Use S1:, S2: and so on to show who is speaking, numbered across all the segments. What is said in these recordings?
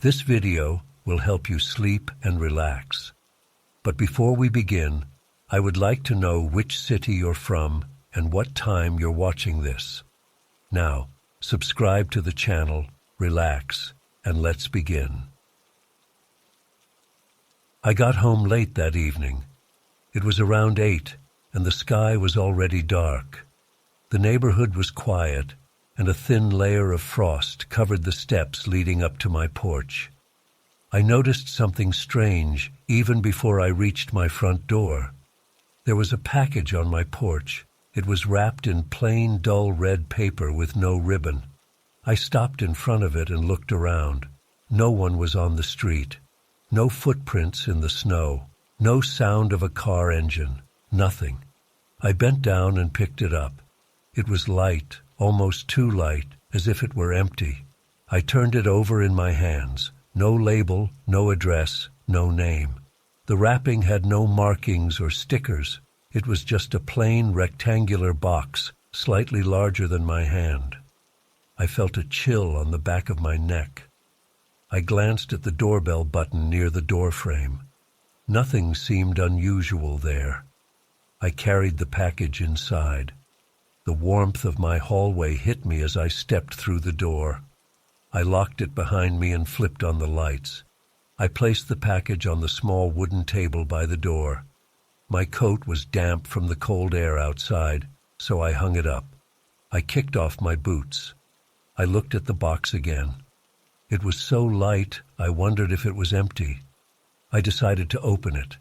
S1: This video will help you sleep and relax. But before we begin, I would like to know which city you're from and what time you're watching this. Now, subscribe to the channel, relax, and let's begin. I got home late that evening. It was around 8, and the sky was already dark. The neighborhood was quiet, and a thin layer of frost covered the steps leading up to my porch. I noticed something strange even before I reached my front door. There was a package on my porch. It was wrapped in plain, dull red paper with no ribbon. I stopped in front of it and looked around. No one was on the street. No footprints in the snow. No sound of a car engine. Nothing. I bent down and picked it up. It was light, almost too light, as if it were empty. I turned it over in my hands. No label, no address, no name. The wrapping had no markings or stickers. It was just a plain rectangular box, slightly larger than my hand. I felt a chill on the back of my neck. I glanced at the doorbell button near the doorframe. Nothing seemed unusual there. I carried the package inside. The warmth of my hallway hit me as I stepped through the door. I locked it behind me and flipped on the lights. I placed the package on the small wooden table by the door. My coat was damp from the cold air outside, so I hung it up. I kicked off my boots. I looked at the box again. It was so light, I wondered if it was empty. I decided to open it.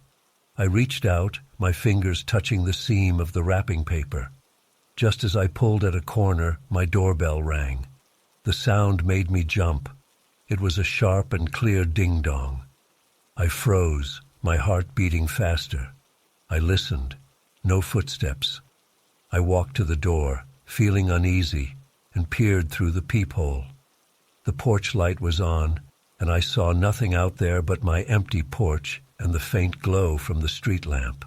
S1: I reached out, my fingers touching the seam of the wrapping paper. Just as I pulled at a corner, my doorbell rang. The sound made me jump. It was a sharp and clear ding-dong. I froze, my heart beating faster. I listened. No footsteps. I walked to the door, feeling uneasy, and peered through the peephole. The porch light was on, and I saw nothing out there but my empty porch and the faint glow from the street lamp.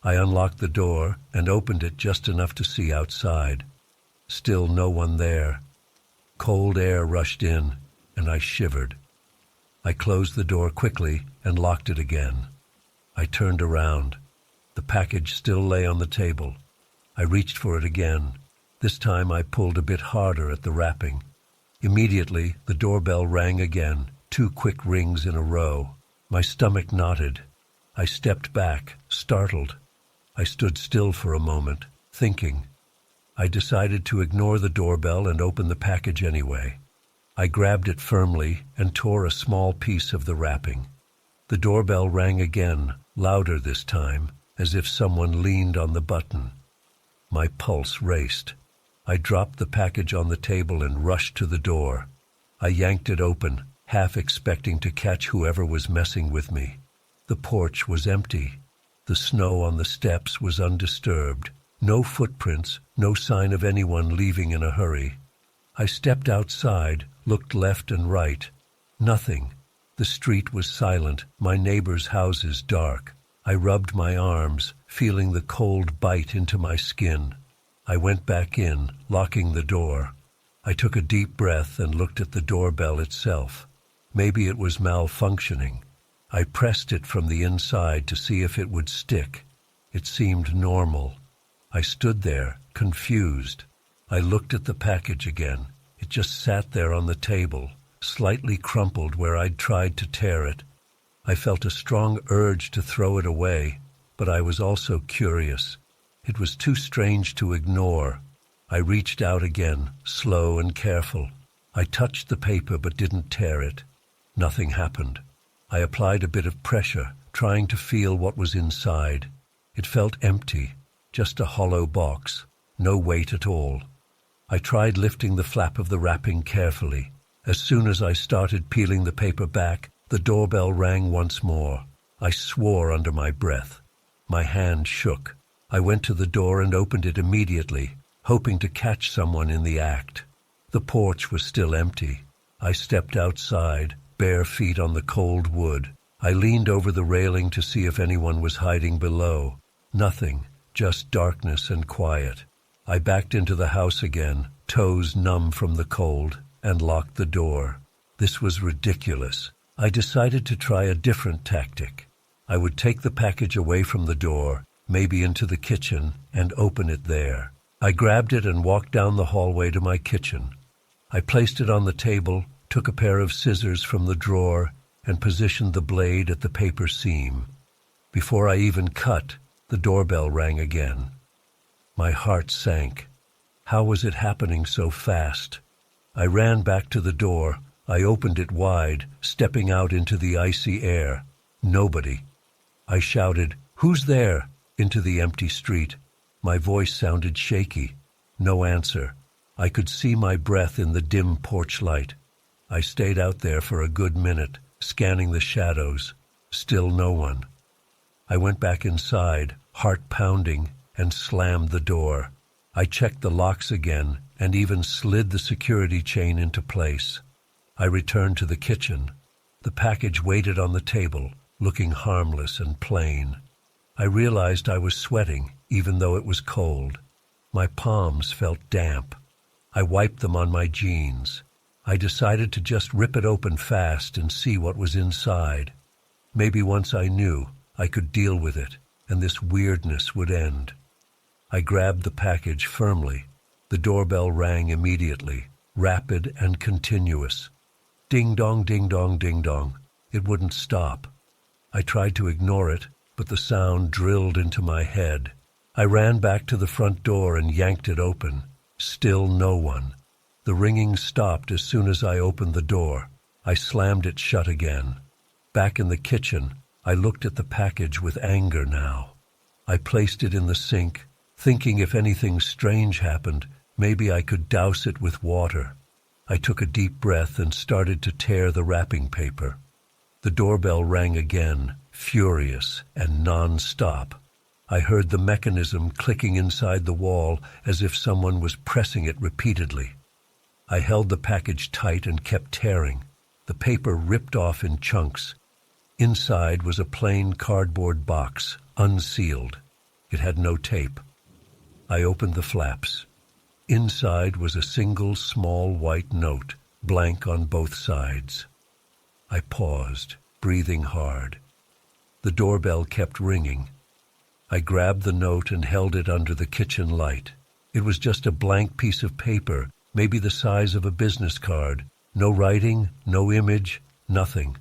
S1: I unlocked the door and opened it just enough to see outside. Still no one there. Cold air rushed in, and I shivered. I closed the door quickly and locked it again. I turned around. The package still lay on the table. I reached for it again. This time I pulled a bit harder at the wrapping. Immediately, the doorbell rang again, 2 quick rings in a row. My stomach knotted. I stepped back, startled. I stood still for a moment, thinking. I decided to ignore the doorbell and open the package anyway. I grabbed it firmly and tore a small piece of the wrapping. The doorbell rang again, louder this time, as if someone leaned on the button. My pulse raced. I dropped the package on the table and rushed to the door. I yanked it open, half expecting to catch whoever was messing with me. The porch was empty. The snow on the steps was undisturbed. No footprints, no sign of anyone leaving in a hurry. I stepped outside, looked left and right. Nothing. The street was silent, my neighbors' houses dark. I rubbed my arms, feeling the cold bite into my skin. I went back in, locking the door. I took a deep breath and looked at the doorbell itself. Maybe it was malfunctioning. I pressed it from the inside to see if it would stick. It seemed normal. I stood there, confused. I looked at the package again. It just sat there on the table, slightly crumpled where I'd tried to tear it. I felt a strong urge to throw it away, but I was also curious. It was too strange to ignore. I reached out again, slow and careful. I touched the paper but didn't tear it. Nothing happened. I applied a bit of pressure, trying to feel what was inside. It felt empty, just a hollow box, no weight at all. I tried lifting the flap of the wrapping carefully. As soon as I started peeling the paper back, the doorbell rang once more. I swore under my breath. My hand shook. I went to the door and opened it immediately, hoping to catch someone in the act. The porch was still empty. I stepped outside, bare feet on the cold wood. I leaned over the railing to see if anyone was hiding below. Nothing, just darkness and quiet. I backed into the house again, toes numb from the cold, and locked the door. This was ridiculous. I decided to try a different tactic. I would take the package away from the door, maybe into the kitchen, and open it there. I grabbed it and walked down the hallway to my kitchen. I placed it on the table, took a pair of scissors from the drawer, and positioned the blade at the paper seam. Before I even cut, the doorbell rang again. My heart sank. How was it happening so fast? I ran back to the door. I opened it wide, stepping out into the icy air. Nobody. I shouted, "Who's there?" into the empty street. My voice sounded shaky. No answer. I could see my breath in the dim porch light. I stayed out there for a good minute, scanning the shadows. Still no one. I went back inside, heart pounding, and slammed the door. I checked the locks again and even slid the security chain into place. I returned to the kitchen. The package waited on the table, looking harmless and plain. I realized I was sweating, even though it was cold. My palms felt damp. I wiped them on my jeans. I decided to just rip it open fast and see what was inside. Maybe once I knew, I could deal with it, and this weirdness would end. I grabbed the package firmly. The doorbell rang immediately, rapid and continuous. Ding dong, ding dong, ding dong. It wouldn't stop. I tried to ignore it, but the sound drilled into my head. I ran back to the front door and yanked it open. Still no one. The ringing stopped as soon as I opened the door. I slammed it shut again. Back in the kitchen, I looked at the package with anger now. I placed it in the sink, thinking if anything strange happened, maybe I could douse it with water. I took a deep breath and started to tear the wrapping paper. The doorbell rang again, furious and non-stop. I heard the mechanism clicking inside the wall as if someone was pressing it repeatedly. I held the package tight and kept tearing. The paper ripped off in chunks. Inside was a plain cardboard box, unsealed. It had no tape. I opened the flaps. Inside was a single small white note, blank on both sides. I paused, breathing hard. The doorbell kept ringing. I grabbed the note and held it under the kitchen light. It was just a blank piece of paper, maybe the size of a business card. No writing, no image, nothing.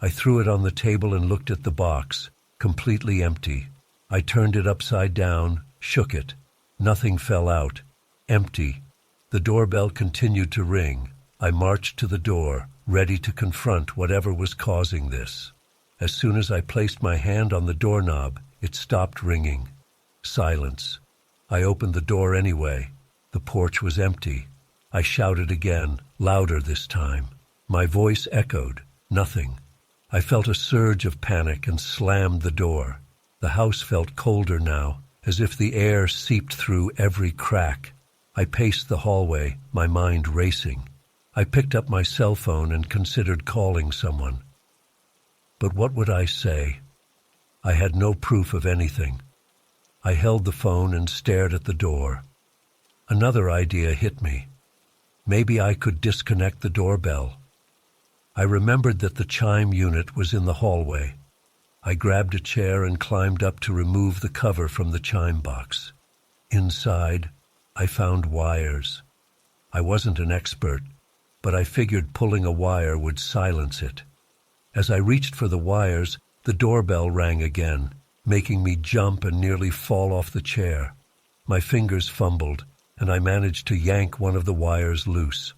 S1: I threw it on the table and looked at the box, completely empty. I turned it upside down, shook it. Nothing fell out. Empty. The doorbell continued to ring. I marched to the door, ready to confront whatever was causing this. As soon as I placed my hand on the doorknob, it stopped ringing. Silence. I opened the door anyway. The porch was empty. I shouted again, louder this time. My voice echoed. Nothing. I felt a surge of panic and slammed the door. The house felt colder now, as if the air seeped through every crack. I paced the hallway, my mind racing. I picked up my cell phone and considered calling someone. But what would I say? I had no proof of anything. I held the phone and stared at the door. Another idea hit me. Maybe I could disconnect the doorbell. I remembered that the chime unit was in the hallway. I grabbed a chair and climbed up to remove the cover from the chime box. Inside, I found wires. I wasn't an expert, but I figured pulling a wire would silence it. As I reached for the wires, the doorbell rang again, making me jump and nearly fall off the chair. My fingers fumbled, and I managed to yank one of the wires loose.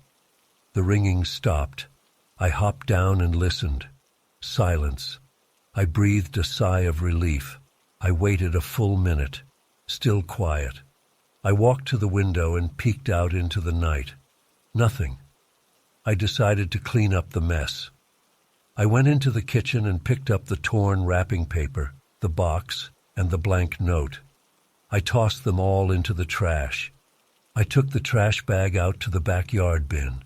S1: The ringing stopped. I hopped down and listened. Silence. I breathed a sigh of relief. I waited a full minute. Still quiet. I walked to the window and peeked out into the night. Nothing. I decided to clean up the mess. I went into the kitchen and picked up the torn wrapping paper, the box, and the blank note. I tossed them all into the trash. I took the trash bag out to the backyard bin.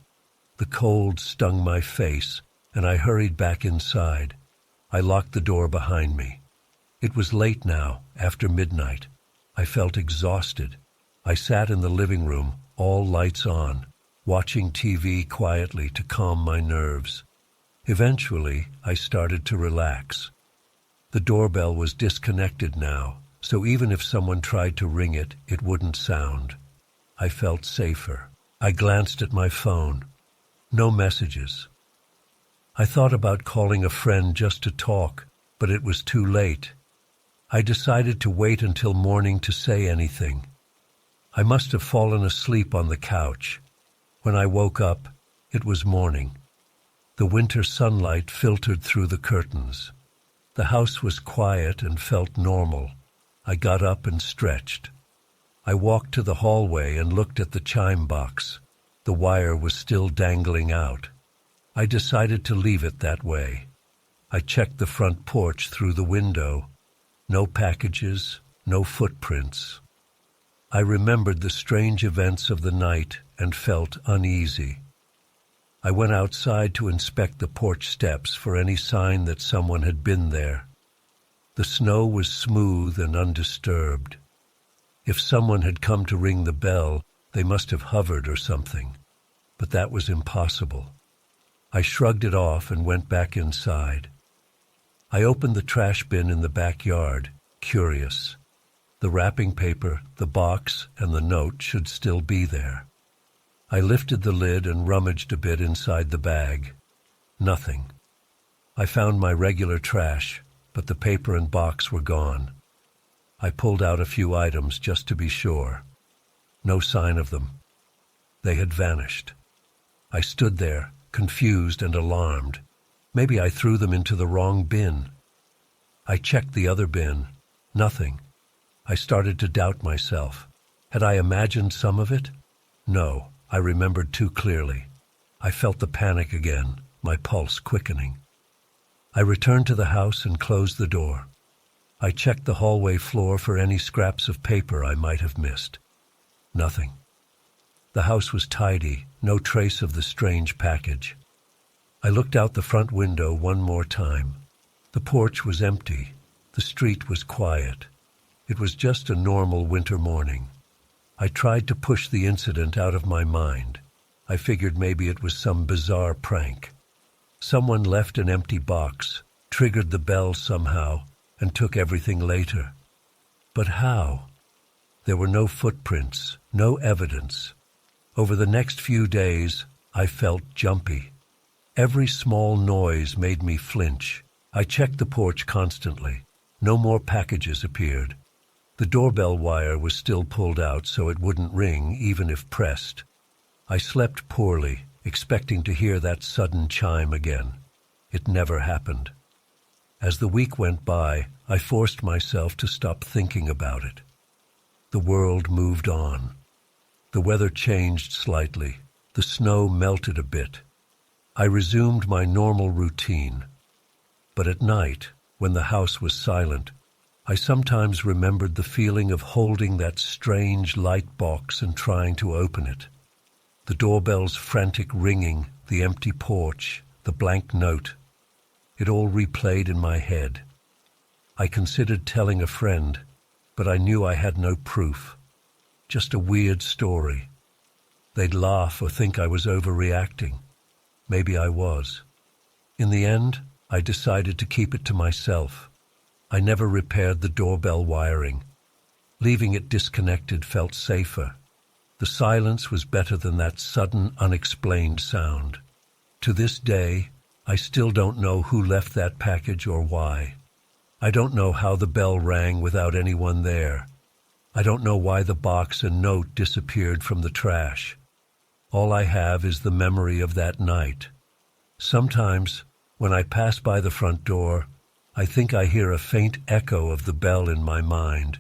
S1: The cold stung my face, and I hurried back inside. I locked the door behind me. It was late now, after midnight. I felt exhausted. I sat in the living room, all lights on, watching TV quietly to calm my nerves. Eventually, I started to relax. The doorbell was disconnected now, so even if someone tried to ring it, it wouldn't sound. I felt safer. I glanced at my phone. No messages. I thought about calling a friend just to talk, but it was too late. I decided to wait until morning to say anything. I must have fallen asleep on the couch. When I woke up, it was morning. The winter sunlight filtered through the curtains. The house was quiet and felt normal. I got up and stretched. I walked to the hallway and looked at the chime box. The wire was still dangling out. I decided to leave it that way. I checked the front porch through the window. No packages, no footprints. I remembered the strange events of the night and felt uneasy. I went outside to inspect the porch steps for any sign that someone had been there. The snow was smooth and undisturbed. If someone had come to ring the bell, they must have hovered or something. But that was impossible. I shrugged it off and went back inside. I opened the trash bin in the backyard, curious. The wrapping paper, the box, and the note should still be there. I lifted the lid and rummaged a bit inside the bag. Nothing. I found my regular trash, but the paper and box were gone. I pulled out a few items just to be sure. No sign of them. They had vanished. I stood there, confused and alarmed. Maybe I threw them into the wrong bin. I checked the other bin. Nothing. I started to doubt myself. Had I imagined some of it? No, I remembered too clearly. I felt the panic again, my pulse quickening. I returned to the house and closed the door. I checked the hallway floor for any scraps of paper I might have missed. Nothing. The house was tidy, no trace of the strange package. I looked out the front window one more time. The porch was empty. The street was quiet. It was just a normal winter morning. I tried to push the incident out of my mind. I figured maybe it was some bizarre prank. Someone left an empty box, triggered the bell somehow, and took everything later. But how? There were no footprints, no evidence. Over the next few days, I felt jumpy. Every small noise made me flinch. I checked the porch constantly. No more packages appeared. The doorbell wire was still pulled out so it wouldn't ring even if pressed. I slept poorly, expecting to hear that sudden chime again. It never happened. As the week went by, I forced myself to stop thinking about it. The world moved on. The weather changed slightly. The snow melted a bit. I resumed my normal routine. But at night, when the house was silent, I sometimes remembered the feeling of holding that strange light box and trying to open it. The doorbell's frantic ringing, the empty porch, the blank note. It all replayed in my head. I considered telling a friend, but I knew I had no proof. Just a weird story. They'd laugh or think I was overreacting. Maybe I was. In the end, I decided to keep it to myself. I never repaired the doorbell wiring. Leaving it disconnected felt safer. The silence was better than that sudden, unexplained sound. To this day, I still don't know who left that package or why. I don't know how the bell rang without anyone there. I don't know why the box and note disappeared from the trash. All I have is the memory of that night. Sometimes, when I pass by the front door, I think I hear a faint echo of the bell in my mind,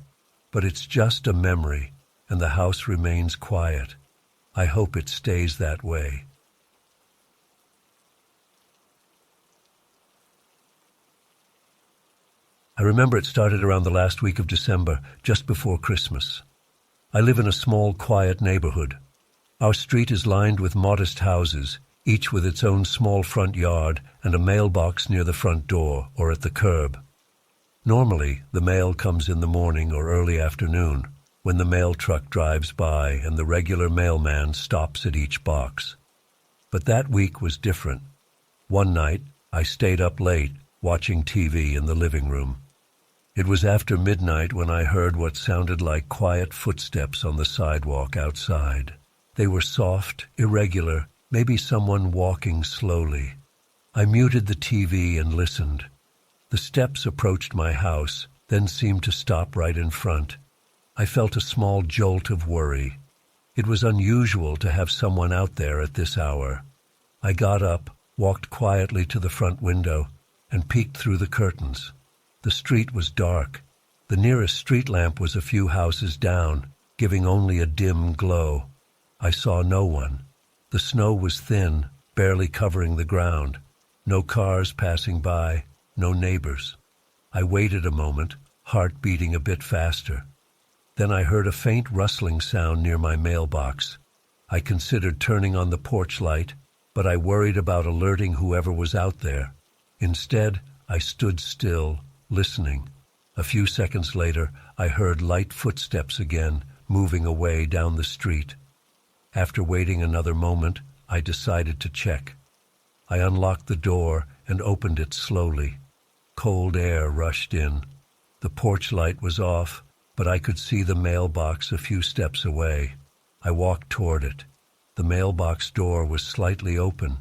S1: but it's just a memory, and the house remains quiet. I hope it stays that way. I remember it started around the last week of December, just before Christmas. I live in a small, quiet neighborhood. Our street is lined with modest houses, each with its own small front yard and a mailbox near the front door or at the curb. Normally, the mail comes in the morning or early afternoon. when the mail truck drives by and the regular mailman stops at each box. But that week was different. One night, I stayed up late, watching TV in the living room. It was after midnight when I heard what sounded like quiet footsteps on the sidewalk outside. They were soft, irregular, maybe someone walking slowly. I muted the TV and listened. The steps approached my house, then seemed to stop right in front. I felt a small jolt of worry. It was unusual to have someone out there at this hour. I got up, walked quietly to the front window, and peeked through the curtains. The street was dark. The nearest street lamp was a few houses down, giving only a dim glow. I saw no one. The snow was thin, barely covering the ground. No cars passing by, no neighbors. I waited a moment, heart beating a bit faster. Then I heard a faint rustling sound near my mailbox. I considered turning on the porch light, but I worried about alerting whoever was out there. Instead, I stood still, listening. A few seconds later, I heard light footsteps again, moving away down the street. After waiting another moment, I decided to check. I unlocked the door and opened it slowly. Cold air rushed in. The porch light was off, but I could see the mailbox a few steps away. I walked toward it. The mailbox door was slightly open.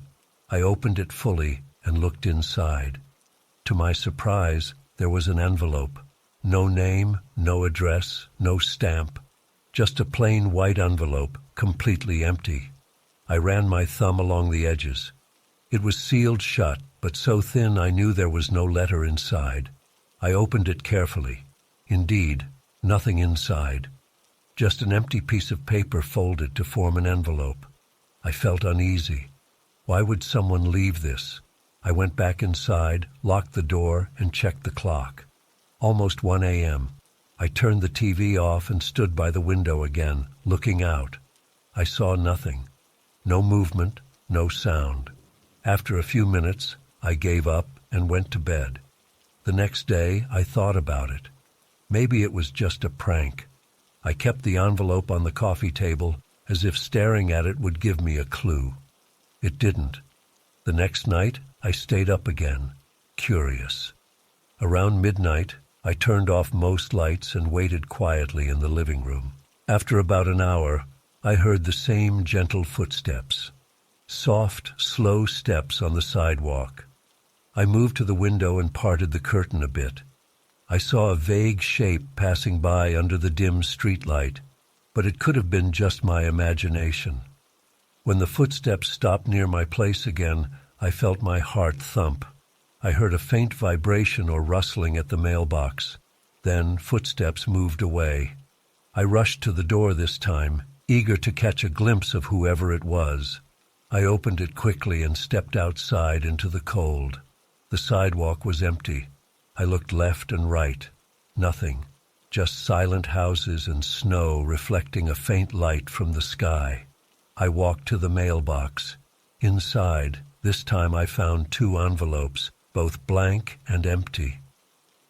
S1: I opened it fully and looked inside. To my surprise, there was an envelope. No name, no address, no stamp. Just a plain white envelope, completely empty. I ran my thumb along the edges. It was sealed shut, but so thin I knew there was no letter inside. I opened it carefully. Indeed, nothing inside. Just an empty piece of paper folded to form an envelope. I felt uneasy. Why would someone leave this? I went back inside, locked the door, and checked the clock. Almost 1 a.m. I turned the TV off and stood by the window again, looking out. I saw nothing. No movement, no sound. After a few minutes, I gave up and went to bed. The next day, I thought about it. Maybe it was just a prank. I kept the envelope on the coffee table as if staring at it would give me a clue. It didn't. The next night, I stayed up again, curious. Around midnight, I turned off most lights and waited quietly in the living room. After about an hour, I heard the same gentle footsteps. Soft, slow steps on the sidewalk. I moved to the window and parted the curtain a bit. I saw a vague shape passing by under the dim streetlight, but it could have been just my imagination. When the footsteps stopped near my place again, I felt my heart thump. I heard a faint vibration or rustling at the mailbox. Then footsteps moved away. I rushed to the door this time, eager to catch a glimpse of whoever it was. I opened it quickly and stepped outside into the cold. The sidewalk was empty. I looked left and right. Nothing. Just silent houses and snow reflecting a faint light from the sky. I walked to the mailbox. Inside, this time I found 2 envelopes, both blank and empty.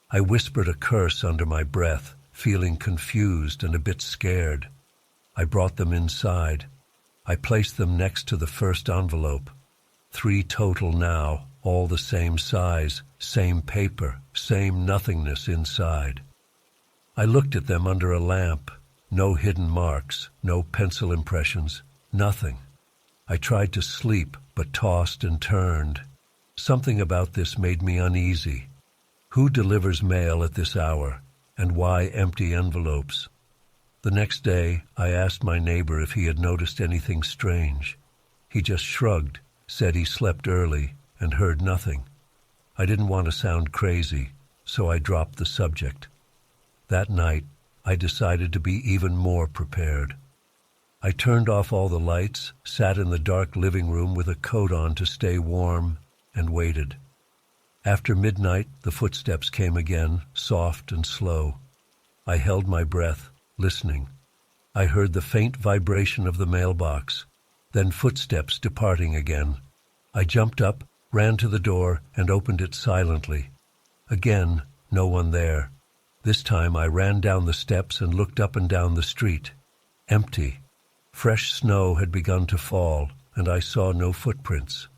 S1: I whispered a curse under my breath, feeling confused and a bit scared. I brought them inside. I placed them next to the first envelope. 3 total now, all the same size, same paper, same nothingness inside. I looked at them under a lamp. No hidden marks, no pencil impressions, nothing. I tried to sleep, but tossed and turned. Something about this made me uneasy. Who delivers mail at this hour, and why empty envelopes? The next day, I asked my neighbor if he had noticed anything strange. He just shrugged, said he slept early, and heard nothing. I didn't want to sound crazy, so I dropped the subject. That night, I decided to be even more prepared. I turned off all the lights, sat in the dark living room with a coat on to stay warm, and waited. After midnight, the footsteps came again, soft and slow. I held my breath, listening. I heard the faint vibration of the mailbox, then footsteps departing again. I jumped up, ran to the door, and opened it silently. Again, no one there. This time I ran down the steps and looked up and down the street. Empty. Fresh snow had begun to fall, and I saw no footprints.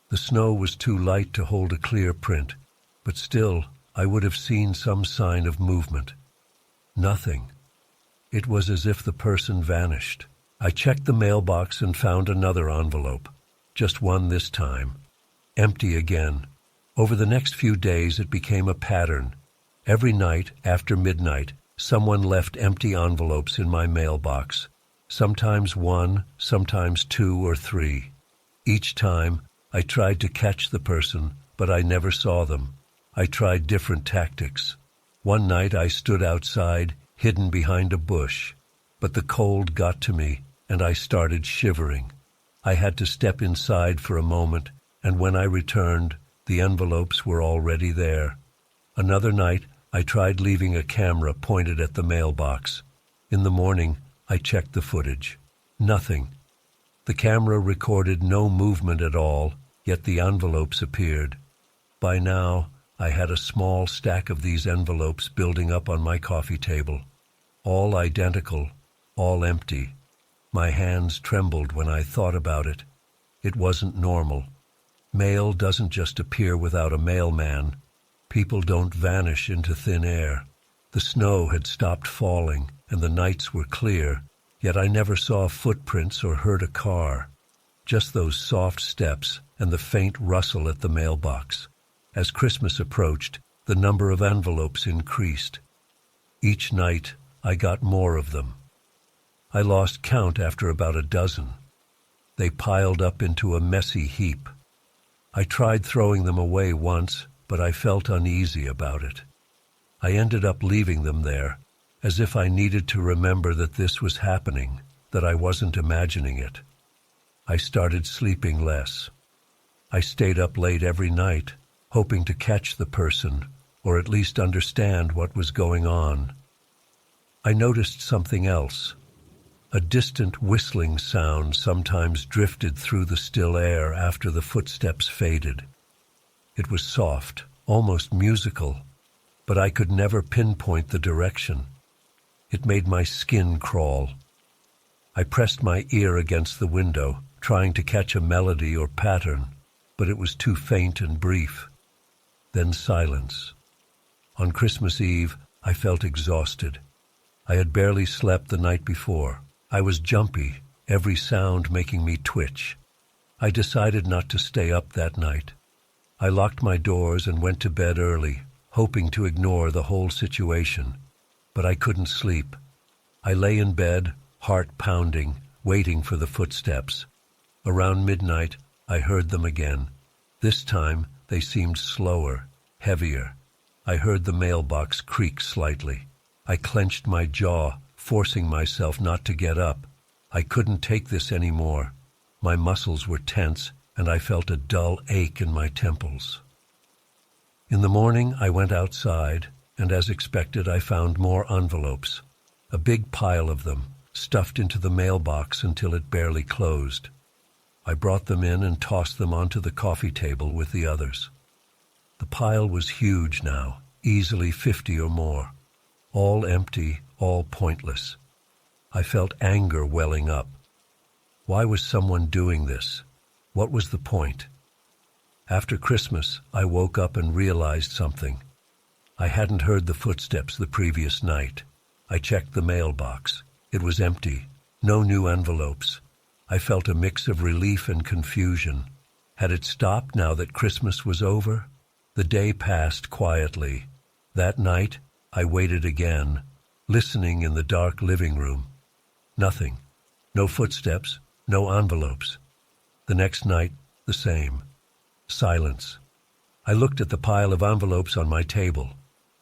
S1: The snow was too light to hold a clear print, but still I would have seen some sign of movement. Nothing. It was as if the person vanished. I checked the mailbox and found another envelope. Just one this time. Empty again. Over the next few days it became a pattern. Every night, after midnight, someone left empty envelopes in my mailbox. Sometimes one, sometimes two or three. Each time, I tried to catch the person, but I never saw them. I tried different tactics. One night I stood outside, hidden behind a bush, but the cold got to me, and I started shivering. I had to step inside for a moment, and when I returned, the envelopes were already there. Another night, I tried leaving a camera pointed at the mailbox. In the morning, I checked the footage. Nothing. The camera recorded no movement at all, yet the envelopes appeared. By now, I had a small stack of these envelopes building up on my coffee table. All identical, all empty. My hands trembled when I thought about it. It wasn't normal. Mail doesn't just appear without a mailman. People don't vanish into thin air. The snow had stopped falling, and the nights were clear, yet I never saw footprints or heard a car. Just those soft steps and the faint rustle at the mailbox. As Christmas approached, the number of envelopes increased. Each night, I got more of them. I lost count after about a dozen. They piled up into a messy heap. I tried throwing them away once, but I felt uneasy about it. I ended up leaving them there, as if I needed to remember that this was happening, that I wasn't imagining it. I started sleeping less. I stayed up late every night, hoping to catch the person, or at least understand what was going on. I noticed something else. A distant whistling sound sometimes drifted through the still air after the footsteps faded. It was soft, almost musical, but I could never pinpoint the direction. It made my skin crawl. I pressed my ear against the window, trying to catch a melody or pattern, but it was too faint and brief. Then silence. On Christmas Eve, I felt exhausted. I had barely slept the night before. I was jumpy, every sound making me twitch. I decided not to stay up that night. I locked my doors and went to bed early, hoping to ignore the whole situation. But I couldn't sleep. I lay in bed, heart pounding, waiting for the footsteps. Around midnight, I heard them again. This time, they seemed slower, heavier. I heard the mailbox creak slightly. I clenched my jaw, forcing myself not to get up. I couldn't take this anymore. My muscles were tense, and I felt a dull ache in my temples. In the morning, I went outside, and as expected, I found more envelopes. A big pile of them, stuffed into the mailbox until it barely closed. I brought them in and tossed them onto the coffee table with the others. The pile was huge now, easily 50 or more. All empty, all pointless. I felt anger welling up. Why was someone doing this? What was the point? After Christmas, I woke up and realized something. I hadn't heard the footsteps the previous night. I checked the mailbox. It was empty. No new envelopes. I felt a mix of relief and confusion. Had it stopped now that Christmas was over? The day passed quietly. That night, I waited again, listening in the dark living room. Nothing. No footsteps, no envelopes. The next night, the same. Silence. I looked at the pile of envelopes on my table.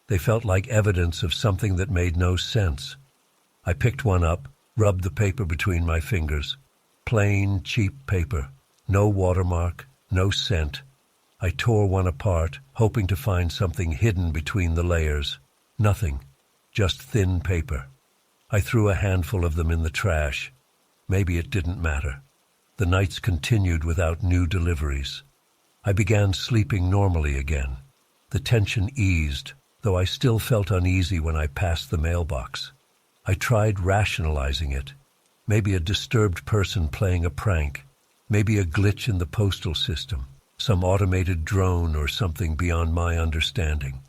S1: They felt like evidence of something that made no sense. I picked one up, rubbed the paper between my fingers. Plain, cheap paper. No watermark, no scent. I tore one apart, hoping to find something hidden between the layers. Nothing. Just thin paper. I threw a handful of them in the trash. Maybe it didn't matter. The nights continued without new deliveries. I began sleeping normally again. The tension eased. though I still felt uneasy when I passed the mailbox. I tried rationalizing it. Maybe a disturbed person playing a prank. Maybe a glitch in the postal system. Some automated drone or something beyond my understanding.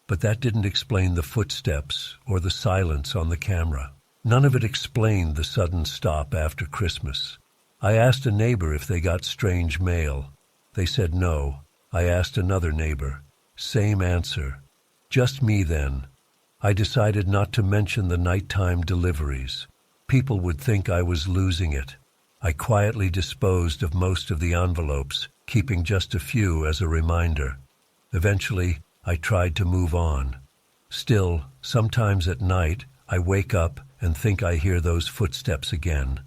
S1: But that didn't explain the footsteps or the silence on the camera. None of it explained the sudden stop after Christmas. I asked a neighbor if they got strange mail. They said no. I asked another neighbor. Same answer. Just me then. I decided not to mention the nighttime deliveries. People would think I was losing it. I quietly disposed of most of the envelopes, keeping just a few as a reminder. Eventually, I tried to move on. Still, sometimes at night, I wake up and think I hear those footsteps again.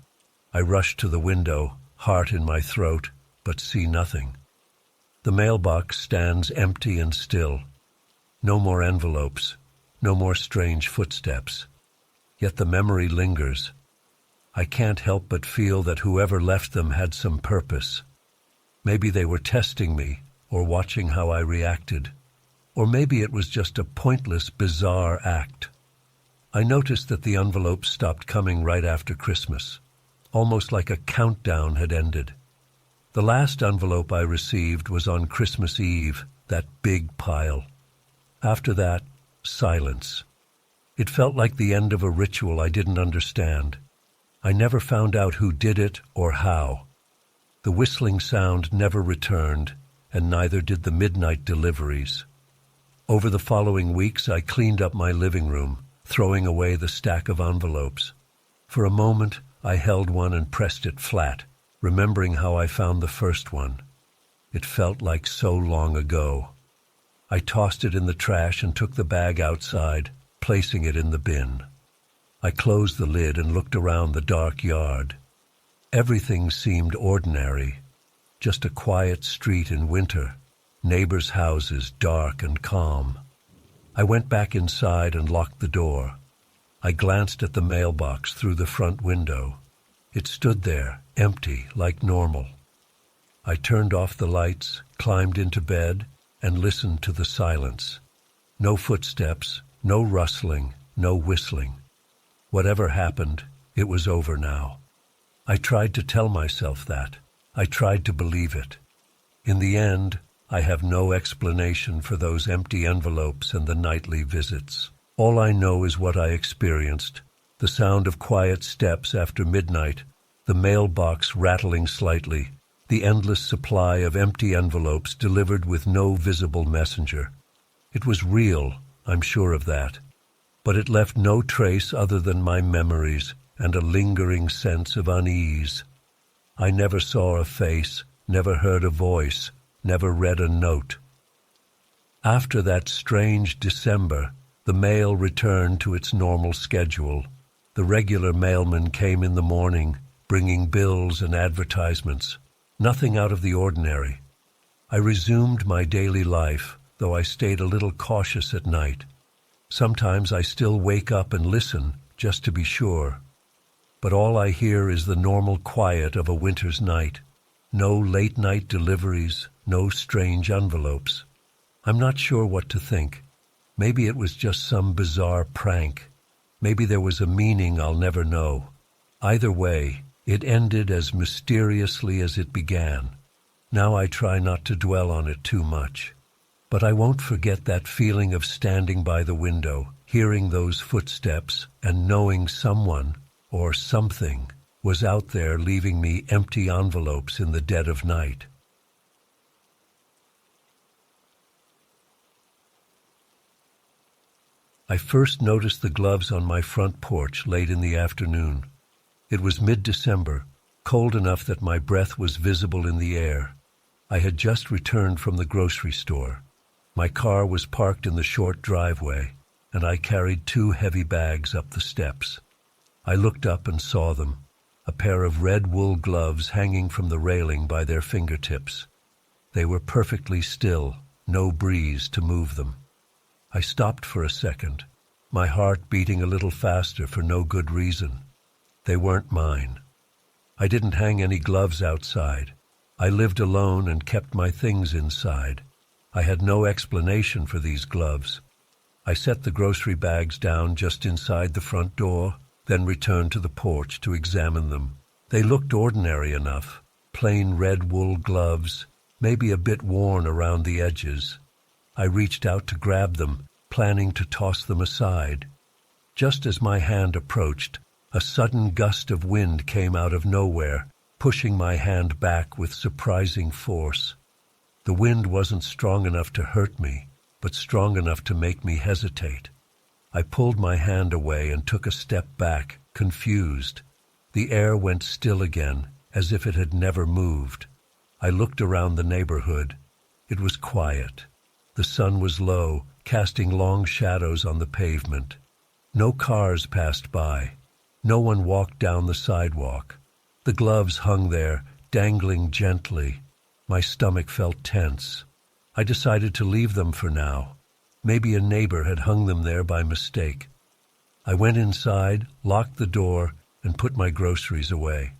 S1: I rush to the window, heart in my throat, but see nothing. The mailbox stands empty and still. No more envelopes, no more strange footsteps. Yet the memory lingers. I can't help but feel that whoever left them had some purpose. Maybe they were testing me, or watching how I reacted. Or maybe it was just a pointless, bizarre act. I noticed that the envelopes stopped coming right after Christmas, almost like a countdown had ended. The last envelope I received was on Christmas Eve, that big pile. After that, silence. It felt like the end of a ritual I didn't understand. I never found out who did it or how. The whistling sound never returned, and neither did the midnight deliveries. Over the following weeks, I cleaned up my living room, throwing away the stack of envelopes. For a moment, I held one and pressed it flat, remembering how I found the first one. It felt like so long ago. I tossed it in the trash and took the bag outside, placing it in the bin. I closed the lid and looked around the dark yard. Everything seemed ordinary, just a quiet street in winter, neighbors' houses dark and calm. I went back inside and locked the door. I glanced at the mailbox through the front window. It stood there, empty, like normal. I turned off the lights, climbed into bed, and listened to the silence. No footsteps, no rustling, no whistling. Whatever happened, it was over now. I tried to tell myself that. I tried to believe it. In the end, I have no explanation for those empty envelopes and the nightly visits. All I know is what I experienced, the sound of quiet steps after midnight, the mailbox rattling slightly, the endless supply of empty envelopes delivered with no visible messenger. It was real, I'm sure of that, but it left no trace other than my memories and a lingering sense of unease. I never saw a face, never heard a voice, never read a note. After that strange December, the mail returned to its normal schedule. The regular mailman came in the morning, bringing bills and advertisements. Nothing out of the ordinary. I resumed my daily life, though I stayed a little cautious at night. Sometimes I still wake up and listen, just to be sure. But all I hear is the normal quiet of a winter's night. No late-night deliveries, no strange envelopes. I'm not sure what to think. Maybe it was just some bizarre prank. Maybe there was a meaning I'll never know. Either way, it ended as mysteriously as it began. Now I try not to dwell on it too much. But I won't forget that feeling of standing by the window, hearing those footsteps, and knowing someone, or something, was out there leaving me empty envelopes in the dead of night. I first noticed the gloves on my front porch late in the afternoon. It was mid-December, cold enough that my breath was visible in the air. I had just returned from the grocery store. My car was parked in the short driveway, and I carried 2 heavy bags up the steps. I looked up and saw them, a pair of red wool gloves hanging from the railing by their fingertips. They were perfectly still, no breeze to move them. I stopped for a second, my heart beating a little faster for no good reason. They weren't mine. I didn't hang any gloves outside. I lived alone and kept my things inside. I had no explanation for these gloves. I set the grocery bags down just inside the front door, then returned to the porch to examine them. They looked ordinary enough, plain red wool gloves, maybe a bit worn around the edges. I reached out to grab them, planning to toss them aside. Just as my hand approached, a sudden gust of wind came out of nowhere, pushing my hand back with surprising force. The wind wasn't strong enough to hurt me, but strong enough to make me hesitate. I pulled my hand away and took a step back, confused. The air went still again, as if it had never moved. I looked around the neighborhood. It was quiet. The sun was low, casting long shadows on the pavement. No cars passed by. No one walked down the sidewalk. The gloves hung there, dangling gently. My stomach felt tense. I decided to leave them for now. Maybe a neighbor had hung them there by mistake. I went inside, locked the door, and put my groceries away.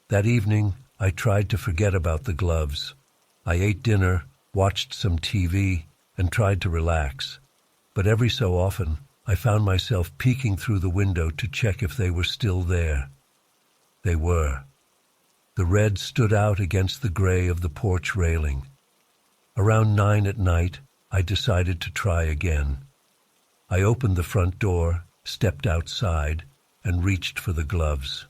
S1: That evening, I tried to forget about the gloves. I ate dinner, watched some TV, and tried to relax. But every so often, I found myself peeking through the window to check if they were still there. They were. The red stood out against the gray of the porch railing. Around 9 at night, I decided to try again. I opened the front door, stepped outside, and reached for the gloves.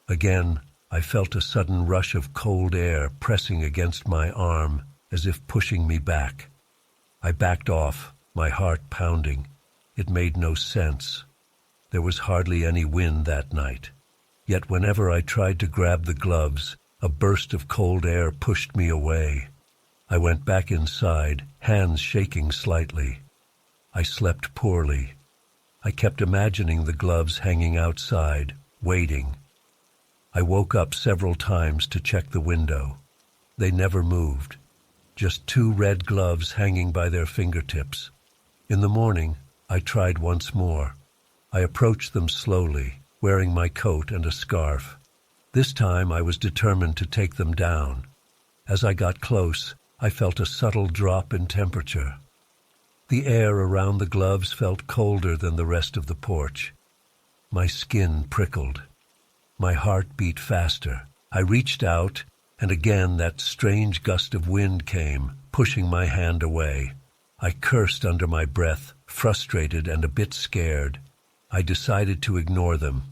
S1: Again, I felt a sudden rush of cold air pressing against my arm, as if pushing me back. I backed off, my heart pounding. It made no sense. There was hardly any wind that night. Yet whenever I tried to grab the gloves, a burst of cold air pushed me away. I went back inside, hands shaking slightly. I slept poorly. I kept imagining the gloves hanging outside, waiting. I woke up several times to check the window. They never moved. Just 2 red gloves hanging by their fingertips. In the morning, I tried once more. I approached them slowly, wearing my coat and a scarf. This time I was determined to take them down. As I got close, I felt a subtle drop in temperature. The air around the gloves felt colder than the rest of the porch. My skin prickled. My heart beat faster. I reached out, and again that strange gust of wind came, pushing my hand away. I cursed under my breath, frustrated and a bit scared. I decided to ignore them.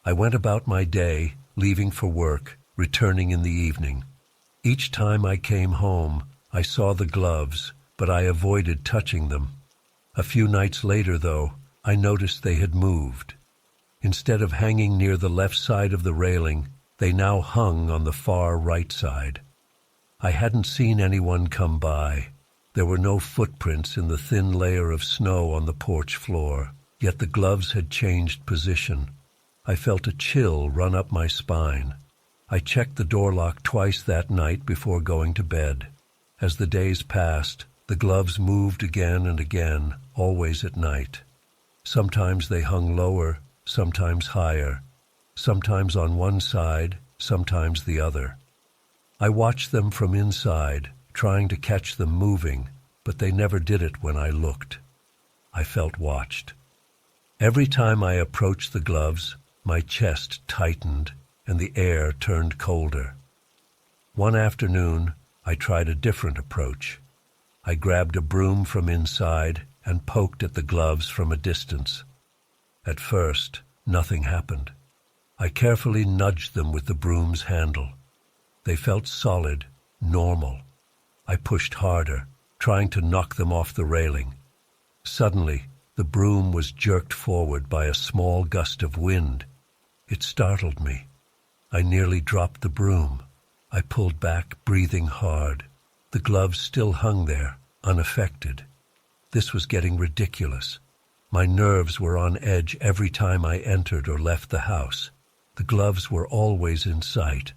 S1: I went about my day, leaving for work, returning in the evening. Each time I came home, I saw the gloves, but I avoided touching them. A few nights later, though, I noticed they had moved. Instead of hanging near the left side of the railing, they now hung on the far right side. I hadn't seen anyone come by. There were no footprints in the thin layer of snow on the porch floor, yet the gloves had changed position. I felt a chill run up my spine. I checked the door lock twice that night before going to bed. As the days passed, the gloves moved again and again, always at night. Sometimes they hung lower, sometimes higher, sometimes on one side, sometimes the other. I watched them from inside, trying to catch them moving, but they never did it when I looked. I felt watched. Every time I approached the gloves, my chest tightened and the air turned colder. One afternoon, I tried a different approach. I grabbed a broom from inside and poked at the gloves from a distance. At first, nothing happened. I carefully nudged them with the broom's handle. They felt solid, normal. I pushed harder, trying to knock them off the railing. Suddenly, the broom was jerked forward by a small gust of wind. It startled me. I nearly dropped the broom. I pulled back, breathing hard. The gloves still hung there, unaffected. This was getting ridiculous. My nerves were on edge every time I entered or left the house. The gloves were always in sight.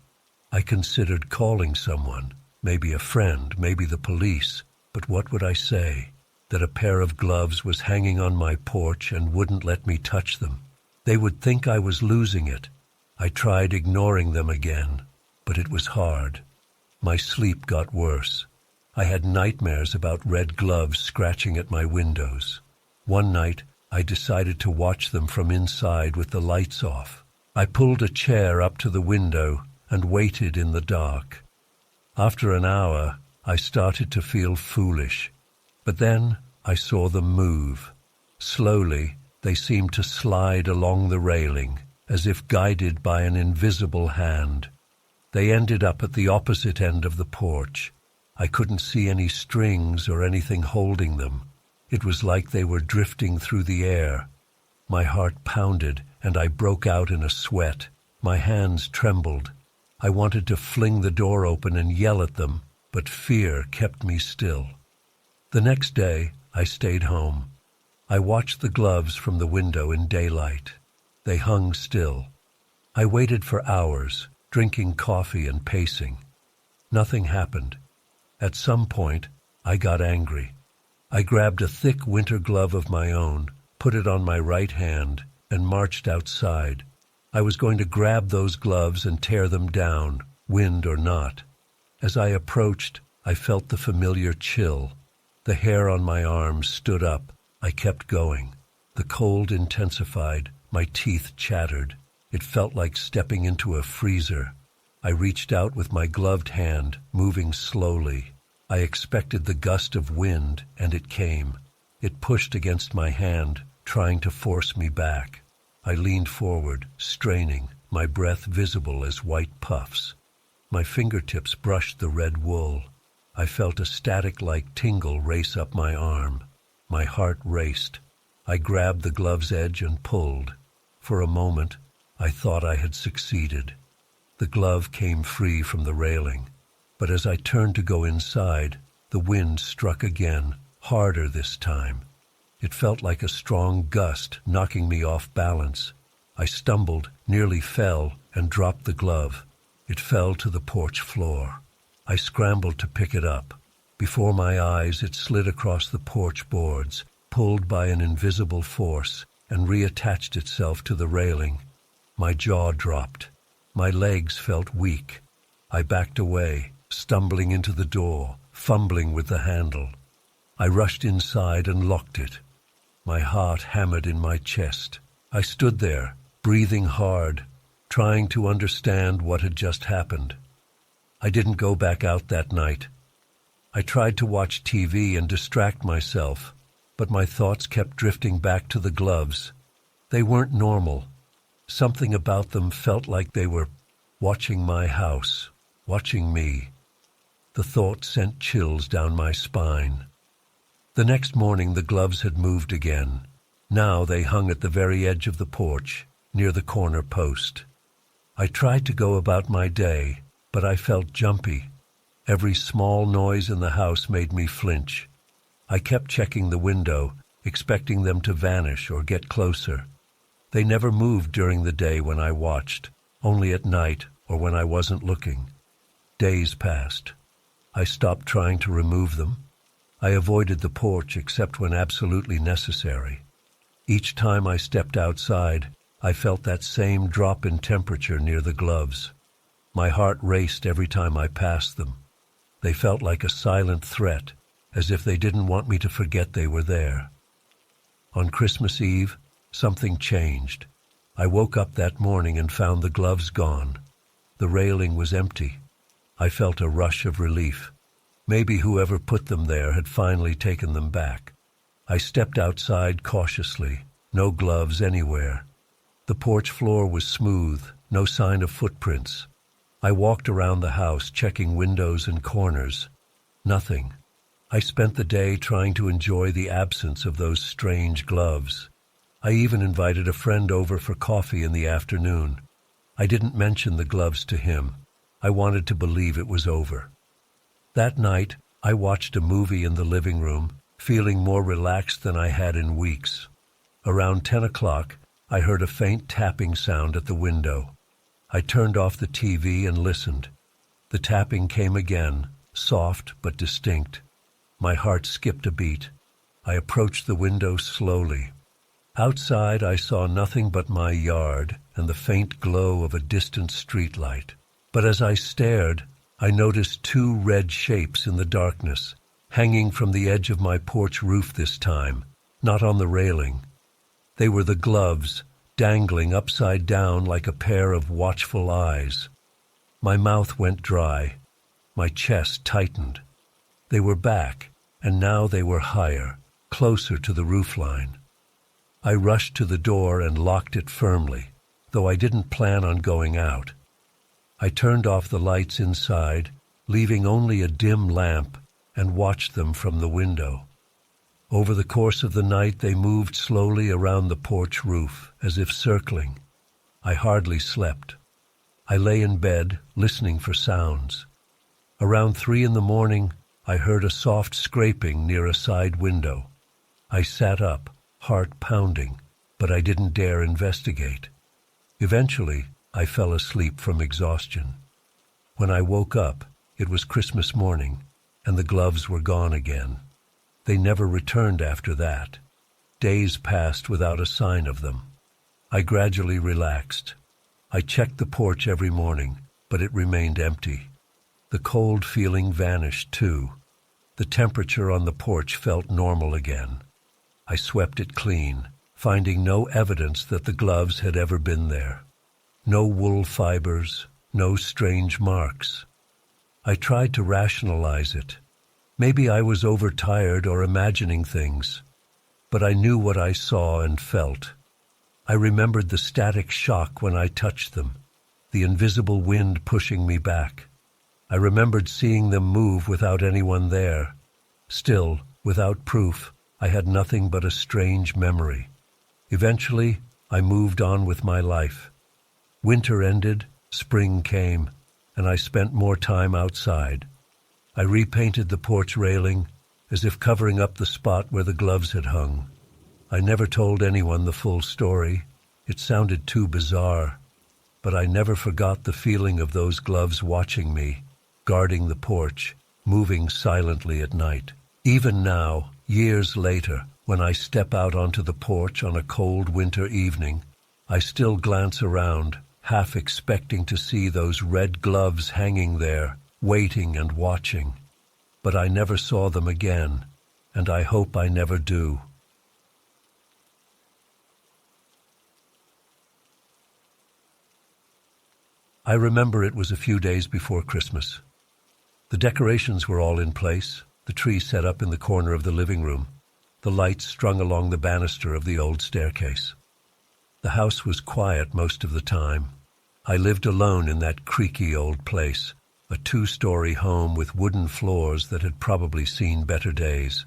S1: I considered calling someone, maybe a friend, maybe the police, but what would I say? That a pair of gloves was hanging on my porch and wouldn't let me touch them. They would think I was losing it. I tried ignoring them again, but it was hard. My sleep got worse. I had nightmares about red gloves scratching at my windows. One night, I decided to watch them from inside with the lights off. I pulled a chair up to the window and waited in the dark. After an hour, I started to feel foolish, but then I saw them move. Slowly, they seemed to slide along the railing, as if guided by an invisible hand. They ended up at the opposite end of the porch. I couldn't see any strings or anything holding them. It was like they were drifting through the air. My heart pounded, and I broke out in a sweat. My hands trembled. I wanted to fling the door open and yell at them, but fear kept me still. The next day, I stayed home. I watched the gloves from the window in daylight. They hung still. I waited for hours, drinking coffee and pacing. Nothing happened. At some point, I got angry. I grabbed a thick winter glove of my own, put it on my right hand, and marched outside. I was going to grab those gloves and tear them down, wind or not. As I approached, I felt the familiar chill. The hair on my arms stood up. I kept going. The cold intensified. My teeth chattered. It felt like stepping into a freezer. I reached out with my gloved hand, moving slowly. I expected the gust of wind, and it came. It pushed against my hand, trying to force me back. I leaned forward, straining, my breath visible as white puffs. My fingertips brushed the red wool. I felt a static-like tingle race up my arm. My heart raced. I grabbed the glove's edge and pulled. For a moment, I thought I had succeeded. The glove came free from the railing. But as I turned to go inside, the wind struck again, harder this time. It felt like a strong gust, knocking me off balance. I stumbled, nearly fell, and dropped the glove. It fell to the porch floor. I scrambled to pick it up. Before my eyes, it slid across the porch boards, pulled by an invisible force, and reattached itself to the railing. My jaw dropped. My legs felt weak. I backed away, stumbling into the door, fumbling with the handle. I rushed inside and locked it. My heart hammered in my chest. I stood there, breathing hard, trying to understand what had just happened. I didn't go back out that night. I tried to watch TV and distract myself, but my thoughts kept drifting back to the gloves. They weren't normal. Something about them felt like they were watching my house, watching me. The thought sent chills down my spine. The next morning the gloves had moved again. Now they hung at the very edge of the porch, near the corner post. I tried to go about my day, but I felt jumpy. Every small noise in the house made me flinch. I kept checking the window, expecting them to vanish or get closer. They never moved during the day when I watched, only at night or when I wasn't looking. Days passed. I stopped trying to remove them. I avoided the porch except when absolutely necessary. Each time I stepped outside, I felt that same drop in temperature near the gloves. My heart raced every time I passed them. They felt like a silent threat, as if they didn't want me to forget they were there. On Christmas Eve, something changed. I woke up that morning and found the gloves gone. The railing was empty. I felt a rush of relief. Maybe whoever put them there had finally taken them back. I stepped outside cautiously, no gloves anywhere. The porch floor was smooth, no sign of footprints. I walked around the house, checking windows and corners. Nothing. I spent the day trying to enjoy the absence of those strange gloves. I even invited a friend over for coffee in the afternoon. I didn't mention the gloves to him. I wanted to believe it was over. That night, I watched a movie in the living room, feeling more relaxed than I had in weeks. Around 10 o'clock, I heard a faint tapping sound at the window. I turned off the TV and listened. The tapping came again, soft but distinct. My heart skipped a beat. I approached the window slowly. Outside, I saw nothing but my yard and the faint glow of a distant streetlight. But as I stared, I noticed two red shapes in the darkness, hanging from the edge of my porch roof this time. not on the railing. They were the gloves, dangling upside down like a pair of watchful eyes. My mouth went dry. My chest tightened. They were back, and now they were higher, closer to the roofline. I rushed to the door and locked it firmly, though I didn't plan on going out. I turned off the lights inside, leaving only a dim lamp, and watched them from the window. Over the course of the night they moved slowly around the porch roof, as if circling. I hardly slept. I lay in bed, listening for sounds. Around 3 a.m, I heard a soft scraping near a side window. I sat up, heart pounding, but I didn't dare investigate. Eventually, I fell asleep from exhaustion. When I woke up, it was Christmas morning, and the gloves were gone again. They never returned after that. Days passed without a sign of them. I gradually relaxed. I checked the porch every morning, but it remained empty. The cold feeling vanished too. The temperature on the porch felt normal again. I swept it clean, finding no evidence that the gloves had ever been there. No wool fibers, no strange marks. I tried to rationalize it. Maybe I was overtired or imagining things. But I knew what I saw and felt. I remembered the static shock when I touched them, the invisible wind pushing me back. I remembered seeing them move without anyone there. Still, without proof, I had nothing but a strange memory. Eventually, I moved on with my life. Winter ended, spring came, and I spent more time outside. I repainted the porch railing, as if covering up the spot where the gloves had hung. I never told anyone the full story. It sounded too bizarre. But I never forgot the feeling of those gloves watching me, guarding the porch, moving silently at night. Even now, years later, when I step out onto the porch on a cold winter evening, I still glance around, half expecting to see those red gloves hanging there, waiting and watching. But I never saw them again, and I hope I never do. I remember it was a few days before Christmas. The decorations were all in place, the tree set up in the corner of the living room, the lights strung along the banister of the old staircase. The house was quiet most of the time. I lived alone in that creaky old place, a 2-story home with wooden floors that had probably seen better days.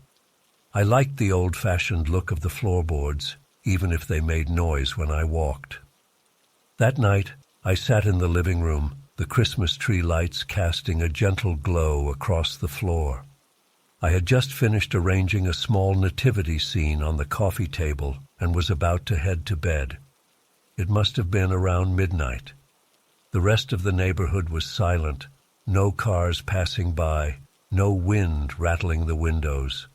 S1: I liked the old-fashioned look of the floorboards, even if they made noise when I walked. That night, I sat in the living room, the Christmas tree lights casting a gentle glow across the floor. I had just finished arranging a small nativity scene on the coffee table and was about to head to bed. It must have been around midnight. The rest of the neighborhood was silent, no cars passing by, no wind rattling the windows.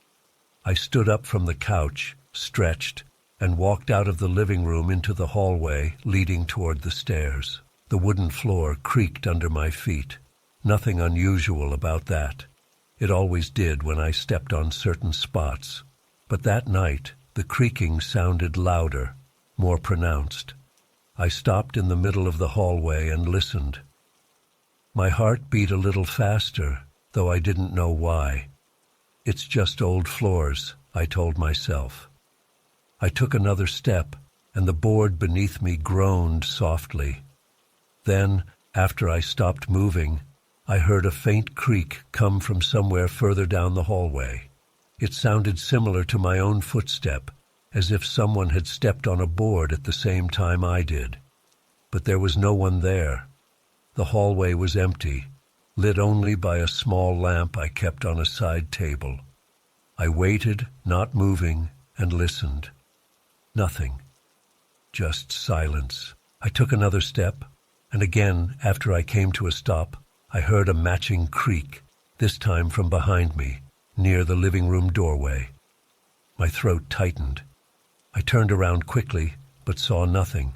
S1: I stood up from the couch, stretched, and walked out of the living room into the hallway leading toward the stairs. The wooden floor creaked under my feet. Nothing unusual about that. It always did when I stepped on certain spots. But that night, the creaking sounded louder, more pronounced. I stopped in the middle of the hallway and listened. My heart beat a little faster, though I didn't know why. It's just old floors, I told myself. I took another step, and the board beneath me groaned softly. Then, after I stopped moving, I heard a faint creak come from somewhere further down the hallway. It sounded similar to my own footstep, as if someone had stepped on a board at the same time I did. But there was no one there. The hallway was empty, lit only by a small lamp I kept on a side table. I waited, not moving, and listened. Nothing. Just silence. I took another step, and again, after I came to a stop, I heard a matching creak, this time from behind me, near the living room doorway. My throat tightened. I turned around quickly, but saw nothing.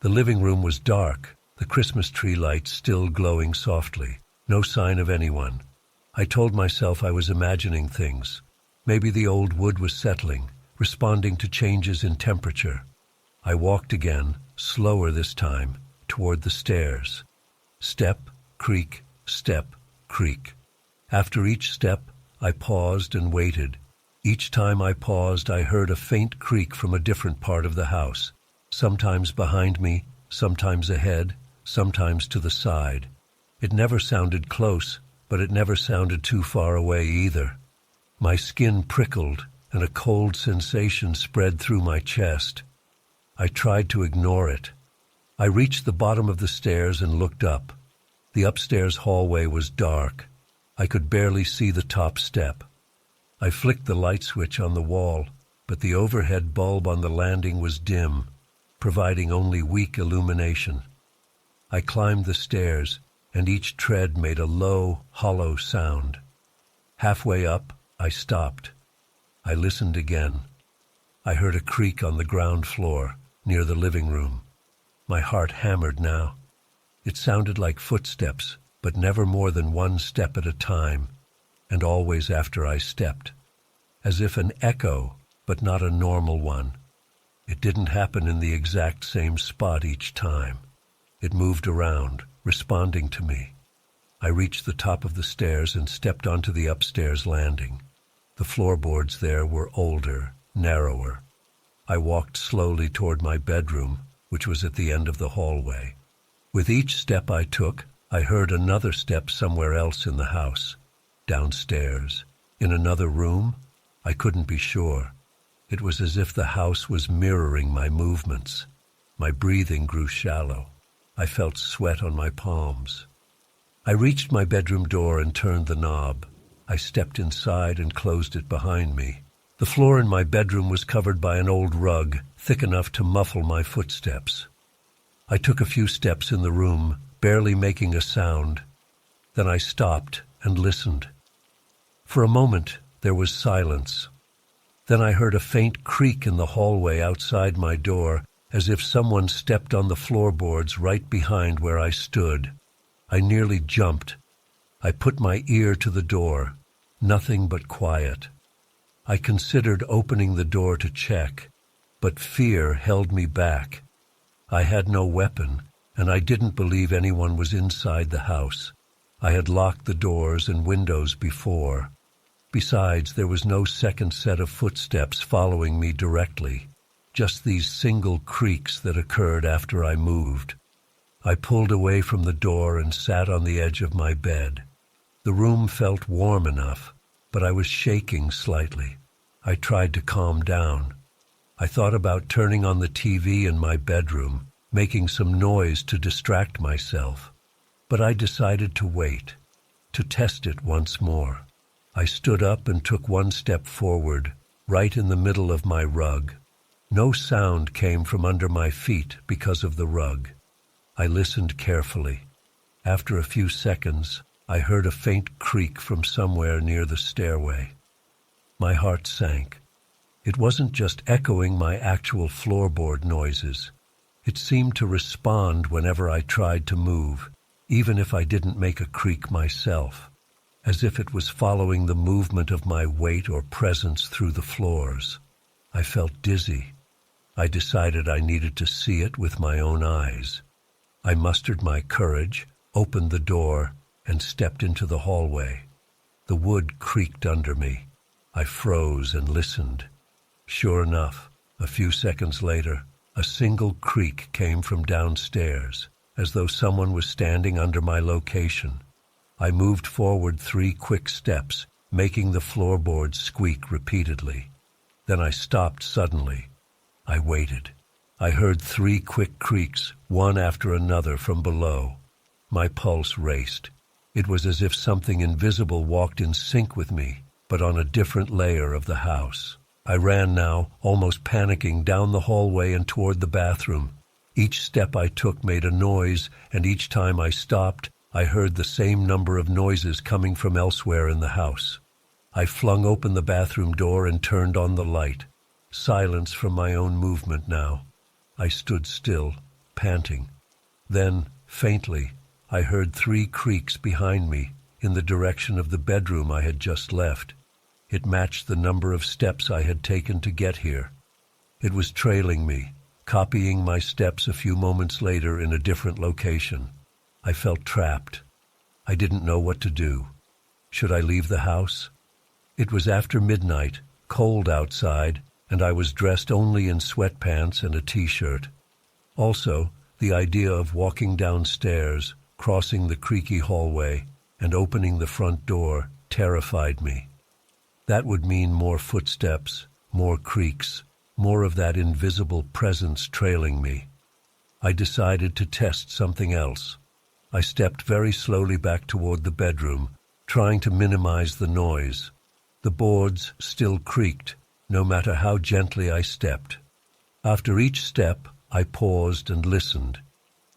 S1: The living room was dark, the Christmas tree lights still glowing softly. No sign of anyone. I told myself I was imagining things. Maybe the old wood was settling, responding to changes in temperature. I walked again, slower this time, toward the stairs. Step, creak, step, creak. After each step, I paused and waited. Each time I paused, I heard a faint creak from a different part of the house, sometimes behind me, sometimes ahead, sometimes to the side. It never sounded close, but it never sounded too far away either. My skin prickled, and a cold sensation spread through my chest. I tried to ignore it. I reached the bottom of the stairs and looked up. The upstairs hallway was dark. I could barely see the top step. I flicked the light switch on the wall, but the overhead bulb on the landing was dim, providing only weak illumination. I climbed the stairs, and each tread made a low, hollow sound. Halfway up, I stopped. I listened again. I heard a creak on the ground floor, near the living room. My heart hammered now. It sounded like footsteps, but never more than one step at a time, and always after I stepped. As if an echo, but not a normal one. It didn't happen in the exact same spot each time. It moved around, responding to me. I reached the top of the stairs and stepped onto the upstairs landing. The floorboards there were older, narrower. I walked slowly toward my bedroom, which was at the end of the hallway. With each step I took, I heard another step somewhere else in the house. Downstairs, in another room? I couldn't be sure. It was as if the house was mirroring my movements. My breathing grew shallow. I felt sweat on my palms. I reached my bedroom door and turned the knob. I stepped inside and closed it behind me. The floor in my bedroom was covered by an old rug, thick enough to muffle my footsteps. I took a few steps in the room, barely making a sound. Then I stopped and listened. For a moment, there was silence. Then I heard a faint creak in the hallway outside my door, as if someone stepped on the floorboards right behind where I stood. I nearly jumped. I put my ear to the door. Nothing but quiet. I considered opening the door to check, but fear held me back. I had no weapon, and I didn't believe anyone was inside the house. I had locked the doors and windows before. Besides, there was no second set of footsteps following me directly, just these single creaks that occurred after I moved. I pulled away from the door and sat on the edge of my bed. The room felt warm enough, but I was shaking slightly. I tried to calm down. I thought about turning on the TV in my bedroom, making some noise to distract myself. But I decided to wait, to test it once more. I stood up and took one step forward, right in the middle of my rug. No sound came from under my feet because of the rug. I listened carefully. After a few seconds, I heard a faint creak from somewhere near the stairway. My heart sank. It wasn't just echoing my actual floorboard noises. It seemed to respond whenever I tried to move, even if I didn't make a creak myself, as if it was following the movement of my weight or presence through the floors. I felt dizzy. I decided I needed to see it with my own eyes. I mustered my courage, opened the door, and stepped into the hallway. The wood creaked under me. I froze and listened. Sure enough, a few seconds later, a single creak came from downstairs, as though someone was standing under my location. I moved forward 3 quick steps, making the floorboards squeak repeatedly. Then I stopped suddenly. I waited. I heard 3 quick creaks, one after another from below. My pulse raced. It was as if something invisible walked in sync with me, but on a different layer of the house. I ran now, almost panicking, down the hallway and toward the bathroom. Each step I took made a noise, and each time I stopped, I heard the same number of noises coming from elsewhere in the house. I flung open the bathroom door and turned on the light. Silence from my own movement now. I stood still, panting. Then, faintly, I heard 3 creaks behind me, in the direction of the bedroom I had just left. It matched the number of steps I had taken to get here. It was trailing me, copying my steps a few moments later in a different location. I felt trapped. I didn't know what to do. Should I leave the house? It was after midnight, cold outside, and I was dressed only in sweatpants and a t-shirt. Also, the idea of walking downstairs, crossing the creaky hallway, and opening the front door terrified me. That would mean more footsteps, more creaks, more of that invisible presence trailing me. I decided to test something else. I stepped very slowly back toward the bedroom, trying to minimize the noise. The boards still creaked, no matter how gently I stepped. After each step, I paused and listened.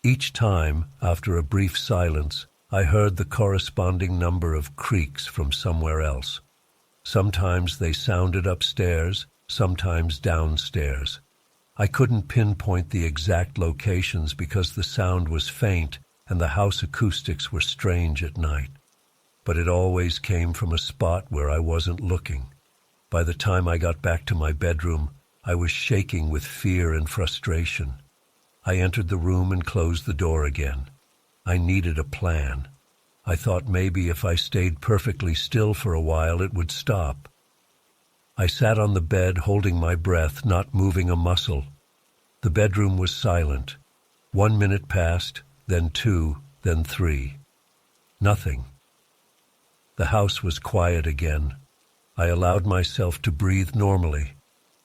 S1: Each time, after a brief silence, I heard the corresponding number of creaks from somewhere else. Sometimes they sounded upstairs, sometimes downstairs. I couldn't pinpoint the exact locations because the sound was faint and the house acoustics were strange at night. But it always came from a spot where I wasn't looking. By the time I got back to my bedroom, I was shaking with fear and frustration. I entered the room and closed the door again. I needed a plan. I thought maybe if I stayed perfectly still for a while, it would stop. I sat on the bed holding my breath, not moving a muscle. The bedroom was silent. 1 minute passed, then 2, then 3. Nothing. The house was quiet again. I allowed myself to breathe normally.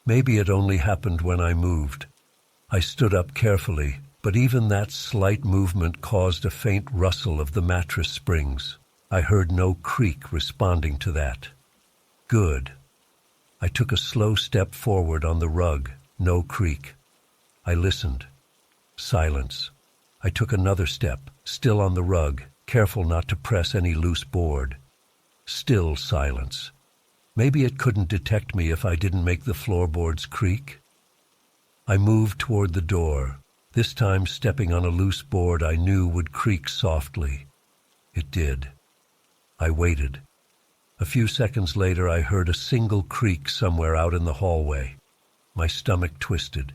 S1: Maybe it only happened when I moved. I stood up carefully, but even that slight movement caused a faint rustle of the mattress springs. I heard no creak responding to that. Good. I took a slow step forward on the rug, no creak. I listened. Silence. I took another step, still on the rug, careful not to press any loose board. Still silence. Maybe it couldn't detect me if I didn't make the floorboards creak. I moved toward the door, this time stepping on a loose board I knew would creak softly. It did. I waited. A few seconds later, I heard a single creak somewhere out in the hallway. My stomach twisted.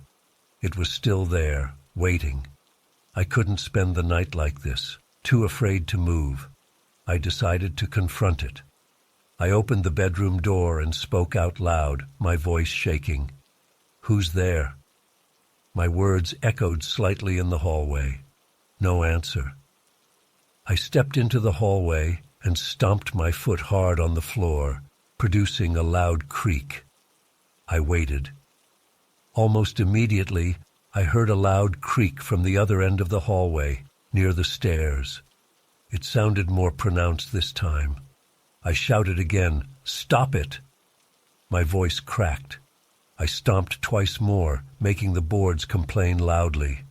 S1: It was still there, waiting. I couldn't spend the night like this, too afraid to move. I decided to confront it. I opened the bedroom door and spoke out loud, my voice shaking. "Who's there?" My words echoed slightly in the hallway. No answer. I stepped into the hallway and stomped my foot hard on the floor, producing a loud creak. I waited. Almost immediately, I heard a loud creak from the other end of the hallway, near the stairs. It sounded more pronounced this time. I shouted again, "Stop it!" My voice cracked. I stomped twice more, making the boards complain loudly.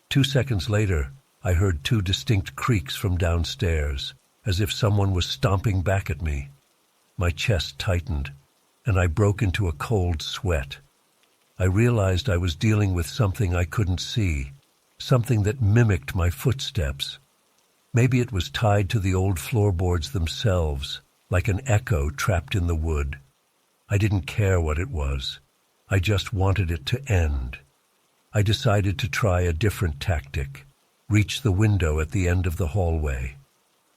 S1: 2 seconds later, I heard 2 distinct creaks from downstairs, as if someone was stomping back at me. My chest tightened, and I broke into a cold sweat. I realized I was dealing with something I couldn't see, something that mimicked my footsteps. Maybe it was tied to the old floorboards themselves, like an echo trapped in the wood. I didn't care what it was. I just wanted it to end. I decided to try a different tactic, reach the window at the end of the hallway.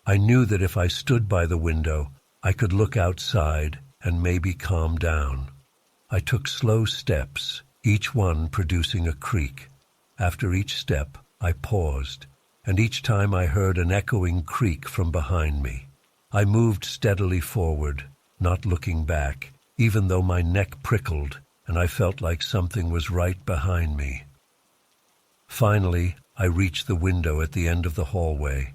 S1: I knew that if I stood by the window, I could look outside and maybe calm down. I took slow steps, each one producing a creak. After each step, I paused, and each time I heard an echoing creak from behind me. I moved steadily forward, not looking back, even though my neck prickled and I felt like something was right behind me. Finally, I reached the window at the end of the hallway.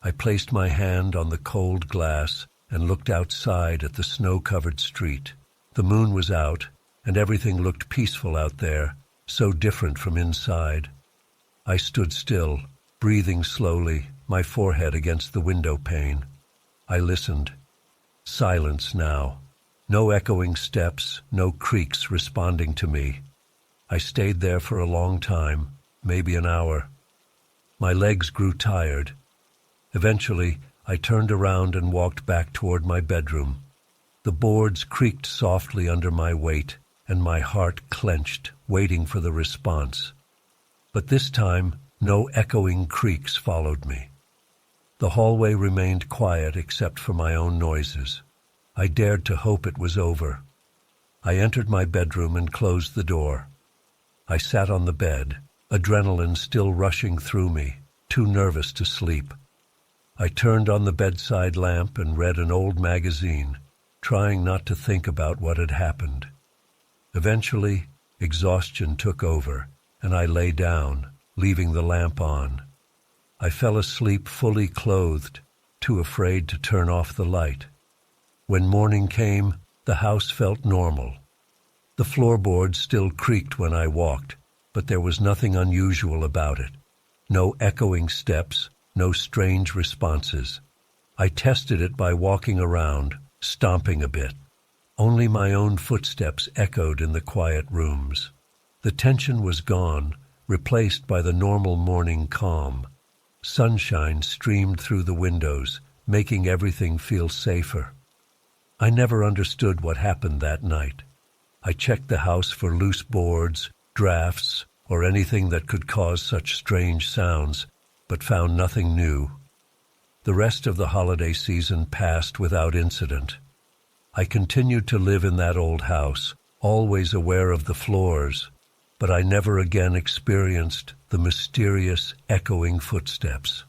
S1: I placed my hand on the cold glass and looked outside at the snow-covered street. The moon was out, and everything looked peaceful out there, so different from inside. I stood still, breathing slowly, my forehead against the window pane. I listened. Silence now. No echoing steps, no creaks responding to me. I stayed there for a long time, maybe an hour. My legs grew tired. Eventually, I turned around and walked back toward my bedroom. The boards creaked softly under my weight, and my heart clenched, waiting for the response. But this time, no echoing creaks followed me. The hallway remained quiet except for my own noises. I dared to hope it was over. I entered my bedroom and closed the door. I sat on the bed, adrenaline still rushing through me, too nervous to sleep. I turned on the bedside lamp and read an old magazine, trying not to think about what had happened. Eventually, exhaustion took over, and I lay down, leaving the lamp on. I fell asleep fully clothed, too afraid to turn off the light. When morning came, the house felt normal. The floorboards still creaked when I walked, but there was nothing unusual about it. No echoing steps, no strange responses. I tested it by walking around, stomping a bit. Only my own footsteps echoed in the quiet rooms. The tension was gone, replaced by the normal morning calm. Sunshine streamed through the windows, making everything feel safer. I never understood what happened that night. I checked the house for loose boards, drafts, or anything that could cause such strange sounds, but found nothing new. The rest of the holiday season passed without incident. I continued to live in that old house, always aware of the floors, but I never again experienced the mysterious, echoing footsteps.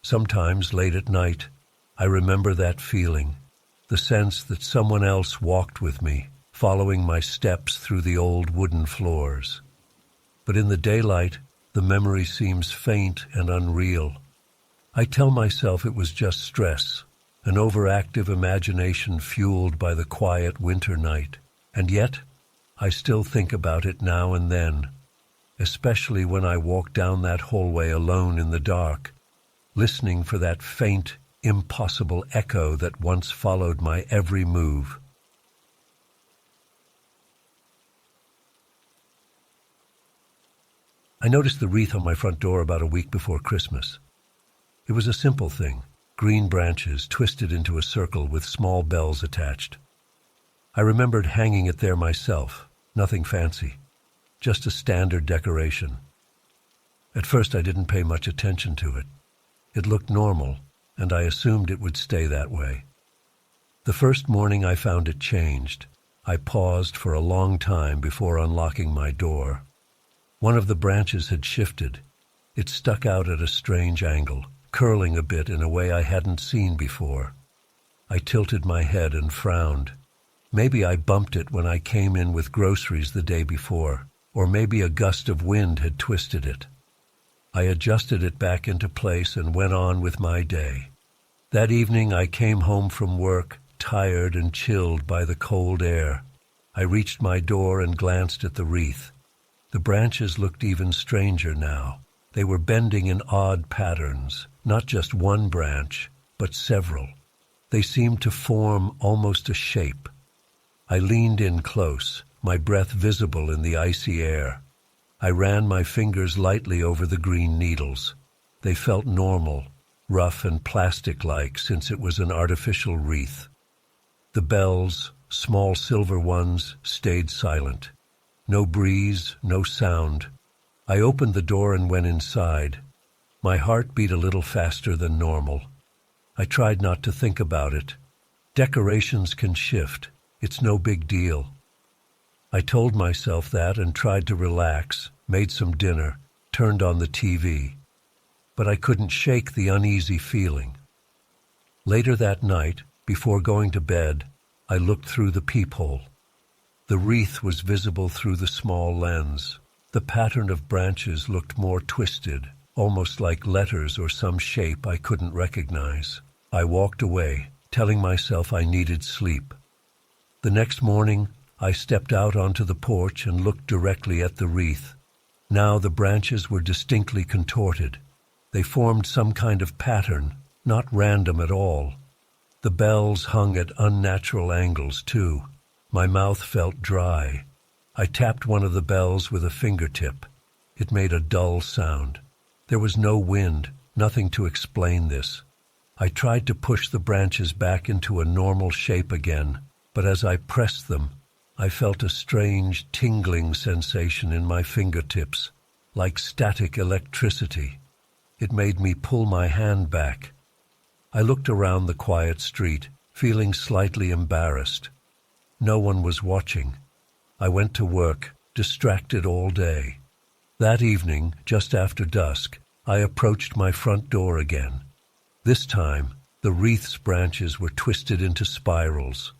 S1: Sometimes, late at night, I remember that feeling, the sense that someone else walked with me, following my steps through the old wooden floors. But in the daylight, the memory seems faint and unreal. I tell myself it was just stress, an overactive imagination fueled by the quiet winter night. And yet, I still think about it now and then, especially when I walk down that hallway alone in the dark, listening for that faint, impossible echo that once followed my every move. I noticed the wreath on my front door about a week before Christmas. It was a simple thing, green branches twisted into a circle with small bells attached. I remembered hanging it there myself, nothing fancy, just a standard decoration. At first I didn't pay much attention to it. It looked normal, and I assumed it would stay that way. The first morning I found it changed. I paused for a long time before unlocking my door. One of the branches had shifted. It stuck out at a strange angle, curling a bit in a way I hadn't seen before. I tilted my head and frowned. Maybe I bumped it when I came in with groceries the day before, or maybe a gust of wind had twisted it. I adjusted it back into place and went on with my day. That evening I came home from work, tired and chilled by the cold air. I reached my door and glanced at the wreath. The branches looked even stranger now. They were bending in odd patterns, not just one branch, but several. They seemed to form almost a shape. I leaned in close, my breath visible in the icy air. I ran my fingers lightly over the green needles. They felt normal, rough and plastic-like since it was an artificial wreath. The bells, small silver ones, stayed silent. No breeze, no sound. I opened the door and went inside. My heart beat a little faster than normal. I tried not to think about it. Decorations can shift. It's no big deal. I told myself that and tried to relax, made some dinner, turned on the TV. But I couldn't shake the uneasy feeling. Later that night, before going to bed, I looked through the peephole. The wreath was visible through the small lens. The pattern of branches looked more twisted, almost like letters or some shape I couldn't recognize. I walked away, telling myself I needed sleep. The next morning, I stepped out onto the porch and looked directly at the wreath. Now the branches were distinctly contorted. They formed some kind of pattern, not random at all. The bells hung at unnatural angles, too. My mouth felt dry. I tapped one of the bells with a fingertip. It made a dull sound. There was no wind, nothing to explain this. I tried to push the branches back into a normal shape again, but as I pressed them, I felt a strange tingling sensation in my fingertips, like static electricity. It made me pull my hand back. I looked around the quiet street, feeling slightly embarrassed. No one was watching. I went to work, distracted all day. That evening, just after dusk, I approached my front door again. This time, the wreath's branches were twisted into spirals.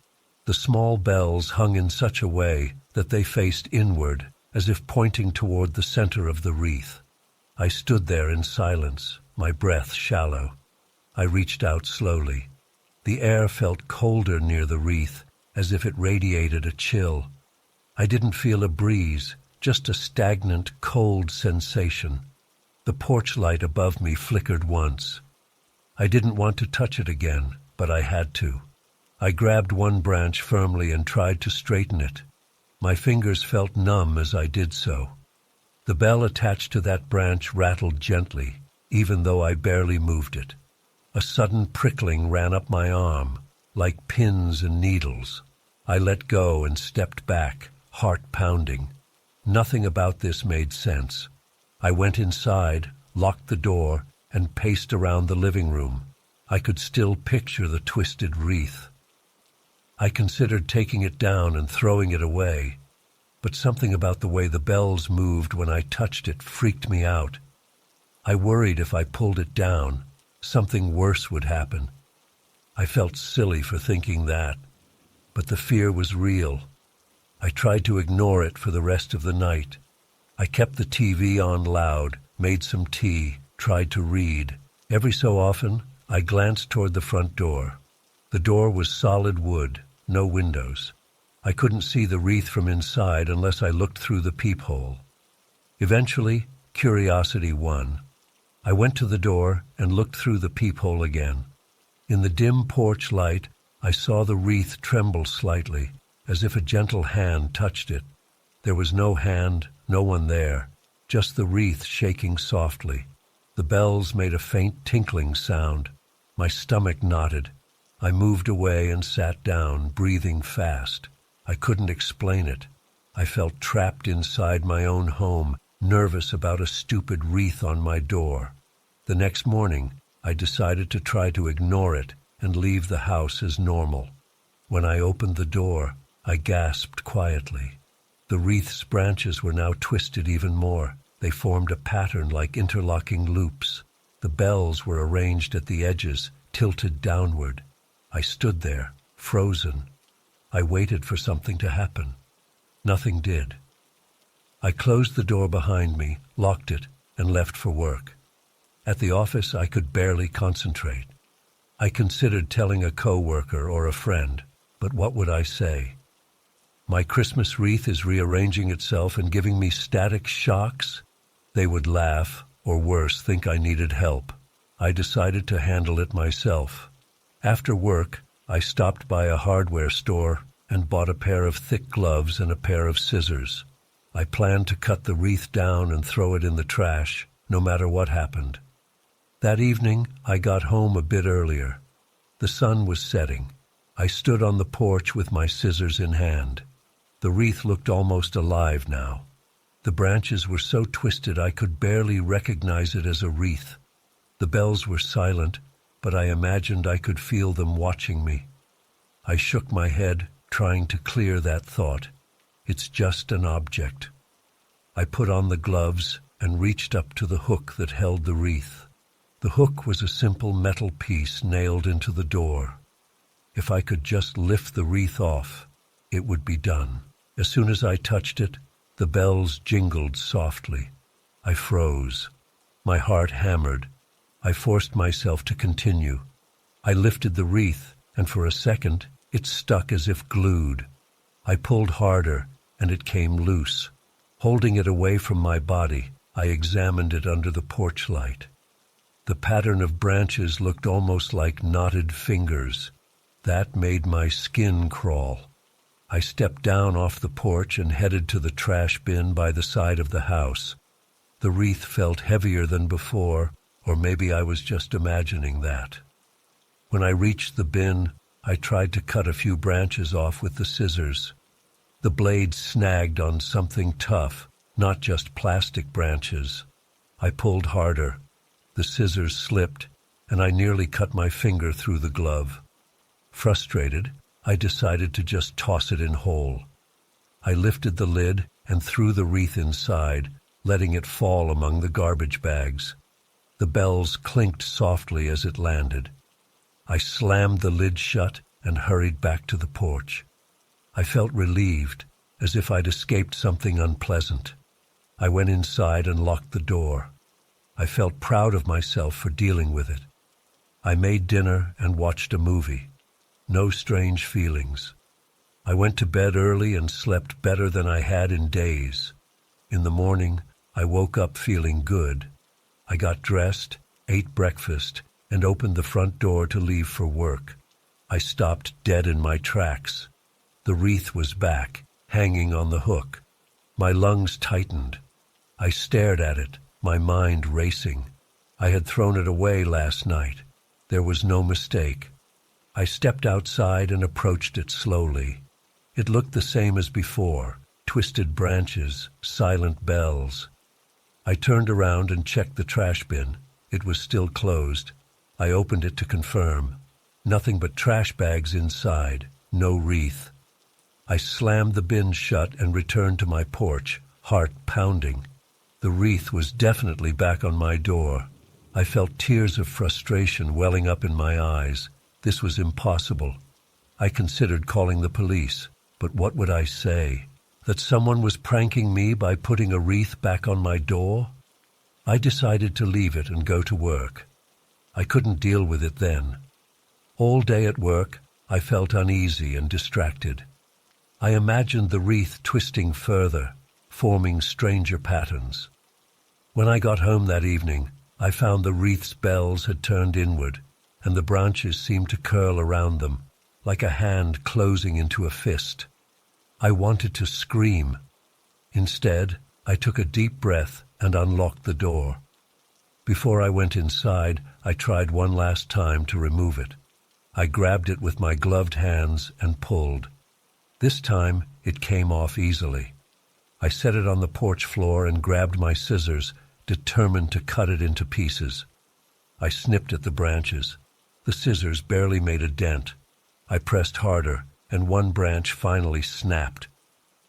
S1: The small bells hung in such a way that they faced inward, as if pointing toward the center of the wreath. I stood there in silence, my breath shallow. I reached out slowly. The air felt colder near the wreath, as if it radiated a chill. I didn't feel a breeze, just a stagnant, cold sensation. The porch light above me flickered once. I didn't want to touch it again, but I had to. I grabbed one branch firmly and tried to straighten it. My fingers felt numb as I did so. The bell attached to that branch rattled gently, even though I barely moved it. A sudden prickling ran up my arm, like pins and needles. I let go and stepped back, heart pounding. Nothing about this made sense. I went inside, locked the door, and paced around the living room. I could still picture the twisted wreath. I considered taking it down and throwing it away, but something about the way the bells moved when I touched it freaked me out. I worried if I pulled it down, something worse would happen. I felt silly for thinking that, but the fear was real. I tried to ignore it for the rest of the night. I kept the TV on loud, made some tea, tried to read. Every so often, I glanced toward the front door. The door was solid wood, no windows. I couldn't see the wreath from inside unless I looked through the peephole. Eventually, curiosity won. I went to the door and looked through the peephole again. In the dim porch light, I saw the wreath tremble slightly, as if a gentle hand touched it. There was no hand, no one there, just the wreath shaking softly. The bells made a faint tinkling sound. My stomach knotted. I moved away and sat down, breathing fast. I couldn't explain it. I felt trapped inside my own home, nervous about a stupid wreath on my door. The next morning, I decided to try to ignore it and leave the house as normal. When I opened the door, I gasped quietly. The wreath's branches were now twisted even more. They formed a pattern like interlocking loops. The bells were arranged at the edges, tilted downward. I stood there, frozen. I waited for something to happen. Nothing did. I closed the door behind me, locked it, and left for work. At the office, I could barely concentrate. I considered telling a coworker or a friend, but what would I say? My Christmas wreath is rearranging itself and giving me static shocks? They would laugh, or worse, think I needed help. I decided to handle it myself. After work, I stopped by a hardware store and bought a pair of thick gloves and a pair of scissors. I planned to cut the wreath down and throw it in the trash, no matter what happened. That evening, I got home a bit earlier. The sun was setting. I stood on the porch with my scissors in hand. The wreath looked almost alive now. The branches were so twisted I could barely recognize it as a wreath. The bells were silent, but I imagined I could feel them watching me. I shook my head, trying to clear that thought. It's just an object. I put on the gloves and reached up to the hook that held the wreath. The hook was a simple metal piece nailed into the door. If I could just lift the wreath off, it would be done. As soon as I touched it, the bells jingled softly. I froze. My heart hammered. I forced myself to continue. I lifted the wreath, and for a second, it stuck as if glued. I pulled harder, and it came loose. Holding it away from my body, I examined it under the porch light. The pattern of branches looked almost like knotted fingers. That made my skin crawl. I stepped down off the porch and headed to the trash bin by the side of the house. The wreath felt heavier than before, or maybe I was just imagining that. When I reached the bin, I tried to cut a few branches off with the scissors. The blade snagged on something tough, not just plastic branches. I pulled harder. The scissors slipped, and I nearly cut my finger through the glove. Frustrated, I decided to just toss it in whole. I lifted the lid and threw the wreath inside, letting it fall among the garbage bags. The bells clinked softly as it landed. I slammed the lid shut and hurried back to the porch. I felt relieved, as if I'd escaped something unpleasant. I went inside and locked the door. I felt proud of myself for dealing with it. I made dinner and watched a movie. No strange feelings. I went to bed early and slept better than I had in days. In the morning, I woke up feeling good. I got dressed, ate breakfast, and opened the front door to leave for work. I stopped dead in my tracks. The wreath was back, hanging on the hook. My lungs tightened. I stared at it, my mind racing. I had thrown it away last night. There was no mistake. I stepped outside and approached it slowly. It looked the same as before, twisted branches, silent bells. I turned around and checked the trash bin. It was still closed. I opened it to confirm. Nothing but trash bags inside, no wreath. I slammed the bin shut and returned to my porch, heart pounding. The wreath was definitely back on my door. I felt tears of frustration welling up in my eyes. This was impossible. I considered calling the police, but what would I say? That someone was pranking me by putting a wreath back on my door? I decided to leave it and go to work. I couldn't deal with it then. All day at work, I felt uneasy and distracted. I imagined the wreath twisting further, forming stranger patterns. When I got home that evening, I found the wreath's bells had turned inward, and the branches seemed to curl around them, like a hand closing into a fist. I wanted to scream. Instead, I took a deep breath and unlocked the door. Before I went inside, I tried one last time to remove it. I grabbed it with my gloved hands and pulled. This time, it came off easily. I set it on the porch floor and grabbed my scissors, determined to cut it into pieces. I snipped at the branches. The scissors barely made a dent. I pressed harder, and one branch finally snapped.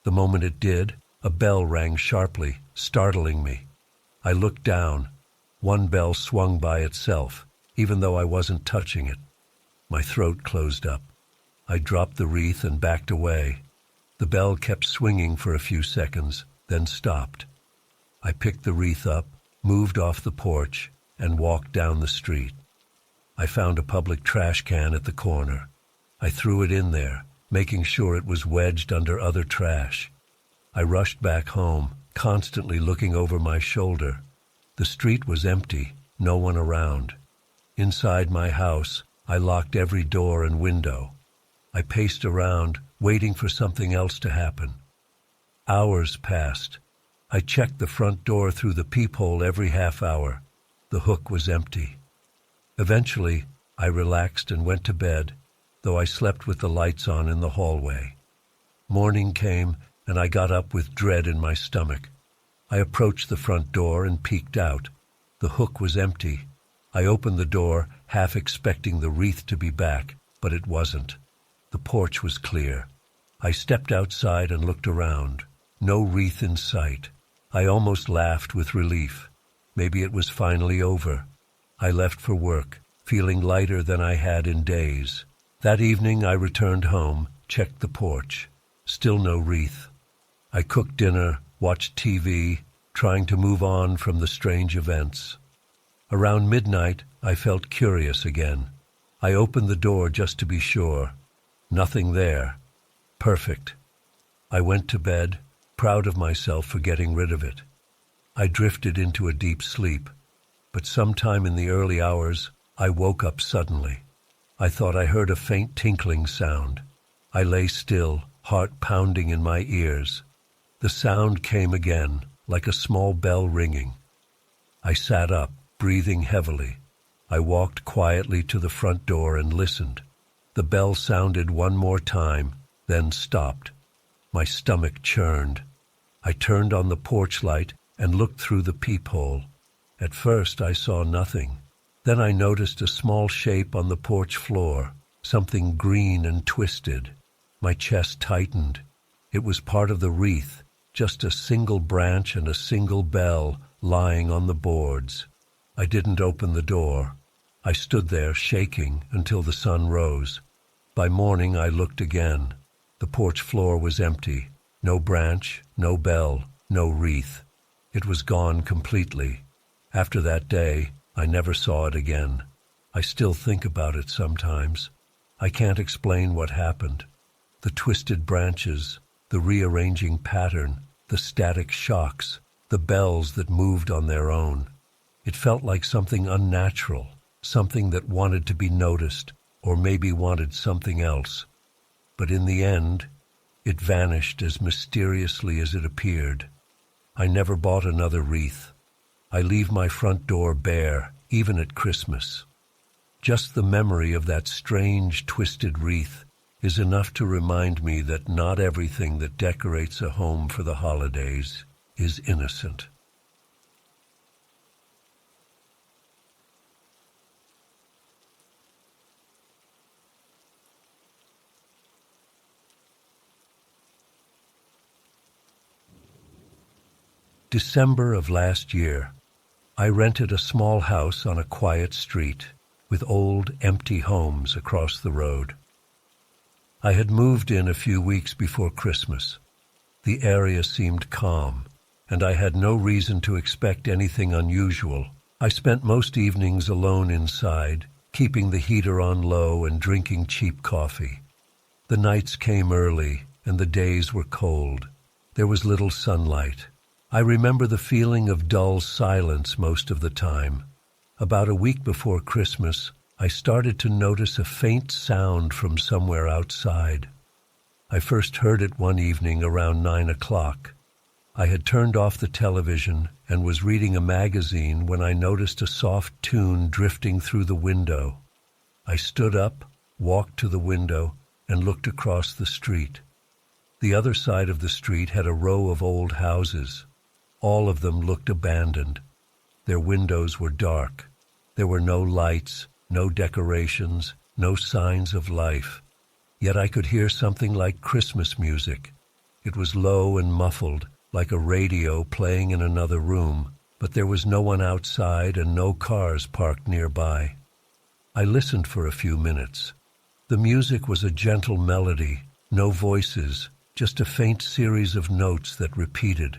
S1: The moment it did, a bell rang sharply, startling me. I looked down. One bell swung by itself, even though I wasn't touching it. My throat closed up. I dropped the wreath and backed away. The bell kept swinging for a few seconds, then stopped. I picked the wreath up, moved off the porch, and walked down the street. I found a public trash can at the corner. I threw it in there, making sure it was wedged under other trash. I rushed back home, constantly looking over my shoulder. The street was empty, no one around. Inside my house, I locked every door and window. I paced around, waiting for something else to happen. Hours passed. I checked the front door through the peephole every half hour. The hook was empty. Eventually, I relaxed and went to bed, though I slept with the lights on in the hallway. Morning came, and I got up with dread in my stomach. I approached the front door and peeked out. The hook was empty. I opened the door, half expecting the wreath to be back, but it wasn't. The porch was clear. I stepped outside and looked around. No wreath in sight. I almost laughed with relief. Maybe it was finally over. I left for work, feeling lighter than I had in days. That evening I returned home, checked the porch. Still no wreath. I cooked dinner, watched TV, trying to move on from the strange events. Around midnight, I felt curious again. I opened the door just to be sure. Nothing there. Perfect. I went to bed, proud of myself for getting rid of it. I drifted into a deep sleep, but sometime in the early hours, I woke up suddenly. I thought I heard a faint tinkling sound. I lay still, heart pounding in my ears. The sound came again, like a small bell ringing. I sat up, breathing heavily. I walked quietly to the front door and listened. The bell sounded one more time, then stopped. My stomach churned. I turned on the porch light and looked through the peephole. At first I saw nothing. Then I noticed a small shape on the porch floor, something green and twisted. My chest tightened. It was part of the wreath, just a single branch and a single bell lying on the boards. I didn't open the door. I stood there shaking until the sun rose. By morning I looked again. The porch floor was empty. No branch, no bell, no wreath. It was gone completely. After that day, I never saw it again. I still think about it sometimes. I can't explain what happened. The twisted branches, the rearranging pattern, the static shocks, the bells that moved on their own. It felt like something unnatural, something that wanted to be noticed, or maybe wanted something else. But in the end, it vanished as mysteriously as it appeared. I never bought another wreath. I leave my front door bare, even at Christmas. Just the memory of that strange, twisted wreath is enough to remind me that not everything that decorates a home for the holidays is innocent. December of last year, I rented a small house on a quiet street with old, empty homes across the road. I had moved in a few weeks before Christmas. The area seemed calm, and I had no reason to expect anything unusual. I spent most evenings alone inside, keeping the heater on low and drinking cheap coffee. The nights came early, and the days were cold. There was little sunlight. I remember the feeling of dull silence most of the time. About a week before Christmas, I started to notice a faint sound from somewhere outside. I first heard it one evening around 9 o'clock. I had turned off the television and was reading a magazine when I noticed a soft tune drifting through the window. I stood up, walked to the window, and looked across the street. The other side of the street had a row of old houses. All of them looked abandoned. Their windows were dark. There were no lights, no decorations, no signs of life. Yet I could hear something like Christmas music. It was low and muffled, like a radio playing in another room, but there was no one outside and no cars parked nearby. I listened for a few minutes. The music was a gentle melody, no voices, just a faint series of notes that repeated.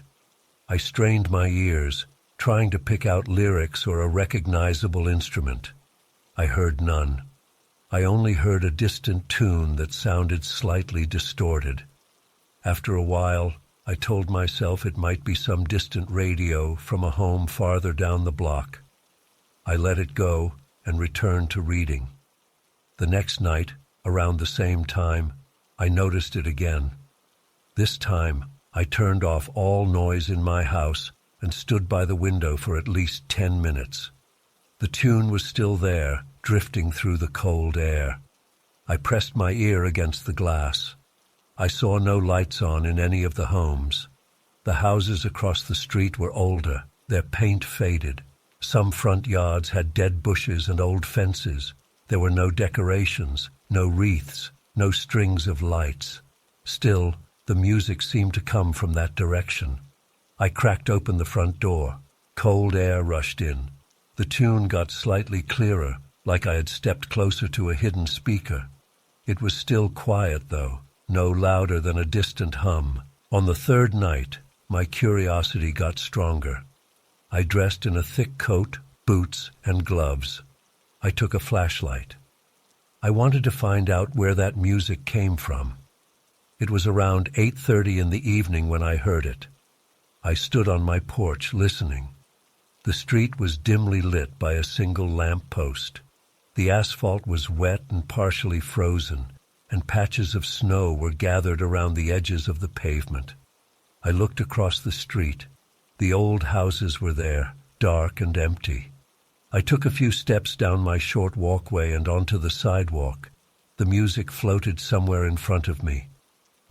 S1: I strained my ears, trying to pick out lyrics or a recognizable instrument. I heard none. I only heard a distant tune that sounded slightly distorted. After a while, I told myself it might be some distant radio from a home farther down the block. I let it go and returned to reading. The next night, around the same time, I noticed it again. This time, I turned off all noise in my house and stood by the window for at least 10 minutes. The tune was still there, drifting through the cold air. I pressed my ear against the glass. I saw no lights on in any of the homes. The houses across the street were older, their paint faded. Some front yards had dead bushes and old fences. There were no decorations, no wreaths, no strings of lights. Still, the music seemed to come from that direction. I cracked open the front door. Cold air rushed in. The tune got slightly clearer, like I had stepped closer to a hidden speaker. It was still quiet, though, no louder than a distant hum. On the third night, my curiosity got stronger. I dressed in a thick coat, boots, and gloves. I took a flashlight. I wanted to find out where that music came from. It was around 8:30 in the evening when I heard it. I stood on my porch listening. The street was dimly lit by a single lamp post. The asphalt was wet and partially frozen, and patches of snow were gathered around the edges of the pavement. I looked across the street. The old houses were there, dark and empty. I took a few steps down my short walkway and onto the sidewalk. The music floated somewhere in front of me.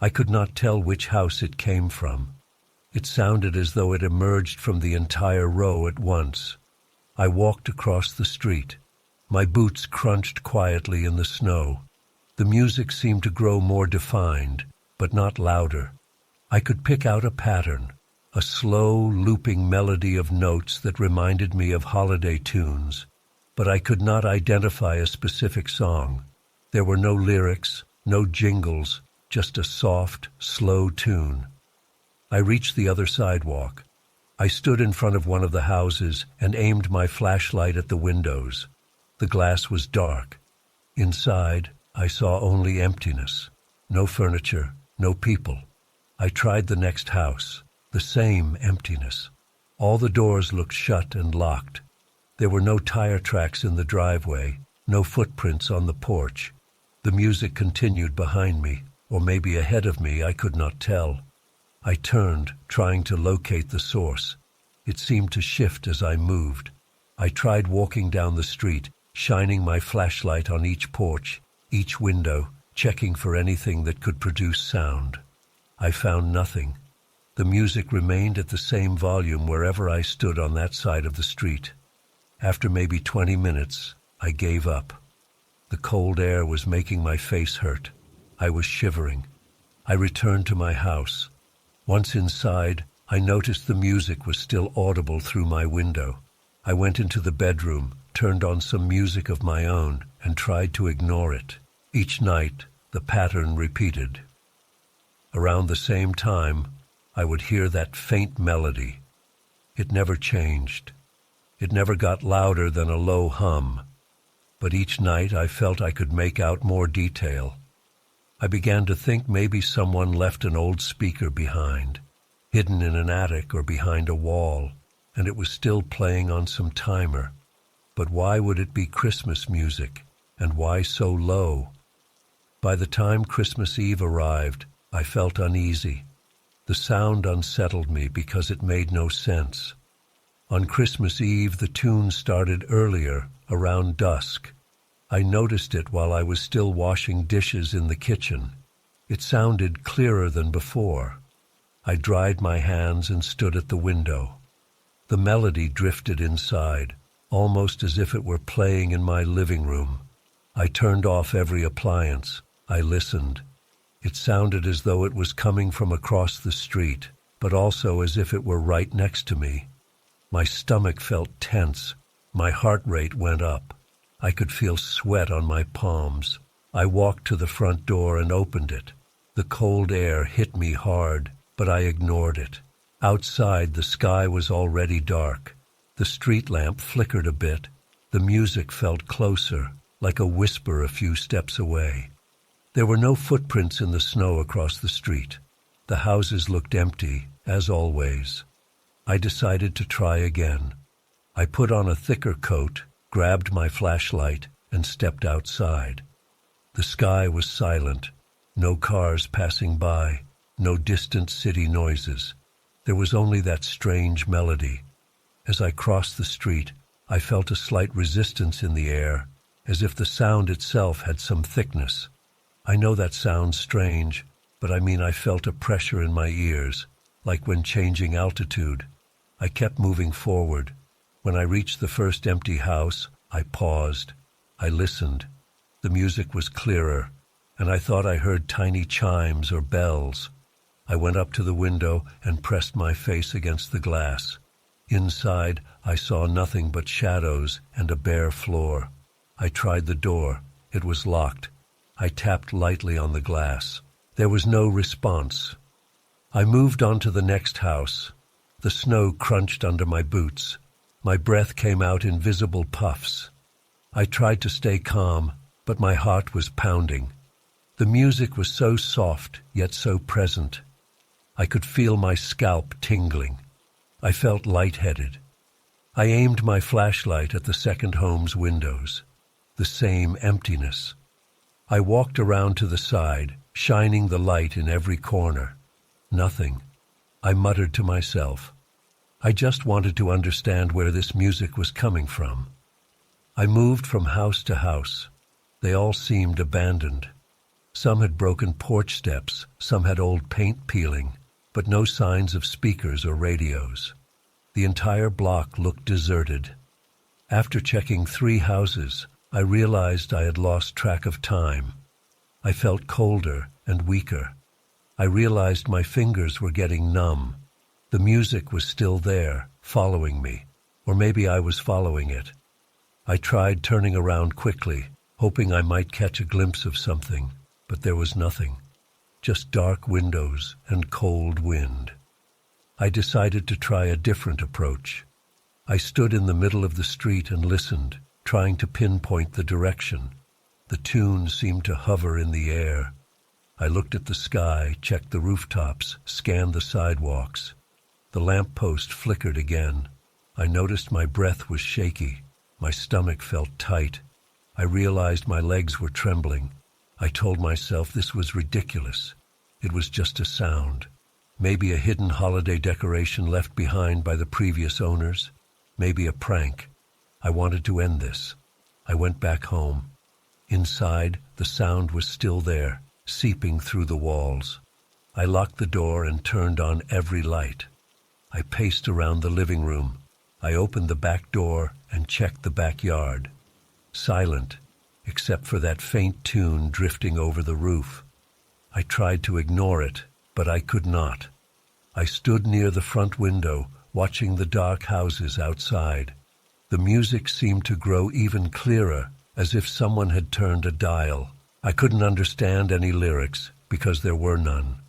S1: I could not tell which house it came from. It sounded as though it emerged from the entire row at once. I walked across the street. My boots crunched quietly in the snow. The music seemed to grow more defined, but not louder. I could pick out a pattern, a slow, looping melody of notes that reminded me of holiday tunes, but I could not identify a specific song. There were no lyrics, no jingles, just a soft, slow tune. I reached the other sidewalk. I stood in front of one of the houses and aimed my flashlight at the windows. The glass was dark. Inside, I saw only emptiness. No furniture, no people. I tried the next house. The same emptiness. All the doors looked shut and locked. There were no tire tracks in the driveway, no footprints on the porch. The music continued behind me, or maybe ahead of me, I could not tell. I turned, trying to locate the source. It seemed to shift as I moved. I tried walking down the street, shining my flashlight on each porch, each window, checking for anything that could produce sound. I found nothing. The music remained at the same volume wherever I stood on that side of the street. After maybe 20 minutes, I gave up. The cold air was making my face hurt. I was shivering. I returned to my house. Once inside, I noticed the music was still audible through my window. I went into the bedroom, turned on some music of my own, and tried to ignore it. Each night, the pattern repeated. Around the same time, I would hear that faint melody. It never changed. It never got louder than a low hum. But each night I felt I could make out more detail. I began to think maybe someone left an old speaker behind, hidden in an attic or behind a wall, and it was still playing on some timer. But why would it be Christmas music, and why so low? By the time Christmas Eve arrived, I felt uneasy. The sound unsettled me because it made no sense. On Christmas Eve, the tune started earlier, around dusk. I noticed it while I was still washing dishes in the kitchen. It sounded clearer than before. I dried my hands and stood at the window. The melody drifted inside, almost as if it were playing in my living room. I turned off every appliance. I listened. It sounded as though it was coming from across the street, but also as if it were right next to me. My stomach felt tense. My heart rate went up. I could feel sweat on my palms. I walked to the front door and opened it. The cold air hit me hard, but I ignored it. Outside, the sky was already dark. The street lamp flickered a bit. The music felt closer, like a whisper a few steps away. There were no footprints in the snow across the street. The houses looked empty, as always. I decided to try again. I put on a thicker coat, grabbed my flashlight, and stepped outside. The sky was silent. No cars passing by, no distant city noises. There was only that strange melody. As I crossed the street, I felt a slight resistance in the air, as if the sound itself had some thickness. I know that sounds strange, but I felt a pressure in my ears, like when changing altitude. I kept moving forward. When I reached the first empty house, I paused. I listened. The music was clearer, and I thought I heard tiny chimes or bells. I went up to the window and pressed my face against the glass. Inside, I saw nothing but shadows and a bare floor. I tried the door. It was locked. I tapped lightly on the glass. There was no response. I moved on to the next house. The snow crunched under my boots. My breath came out in visible puffs. I tried to stay calm, but my heart was pounding. The music was so soft, yet so present. I could feel my scalp tingling. I felt lightheaded. I aimed my flashlight at the second home's windows. The same emptiness. I walked around to the side, shining the light in every corner. Nothing. I muttered to myself. I just wanted to understand where this music was coming from. I moved from house to house. They all seemed abandoned. Some had broken porch steps, some had old paint peeling, but no signs of speakers or radios. The entire block looked deserted. After checking 3 houses, I realized I had lost track of time. I felt colder and weaker. I realized my fingers were getting numb. The music was still there, following me, or maybe I was following it. I tried turning around quickly, hoping I might catch a glimpse of something, but there was nothing, just dark windows and cold wind. I decided to try a different approach. I stood in the middle of the street and listened, trying to pinpoint the direction. The tune seemed to hover in the air. I looked at the sky, checked the rooftops, scanned the sidewalks. The lamppost flickered again. I noticed my breath was shaky. My stomach felt tight. I realized my legs were trembling. I told myself this was ridiculous. It was just a sound. Maybe a hidden holiday decoration left behind by the previous owners. Maybe a prank. I wanted to end this. I went back home. Inside, the sound was still there, seeping through the walls. I locked the door and turned on every light. I paced around the living room. I opened the back door and checked the backyard. Silent, except for that faint tune drifting over the roof. I tried to ignore it, but I could not. I stood near the front window, watching the dark houses outside. The music seemed to grow even clearer, as if someone had turned a dial. I couldn't understand any lyrics, because there were none.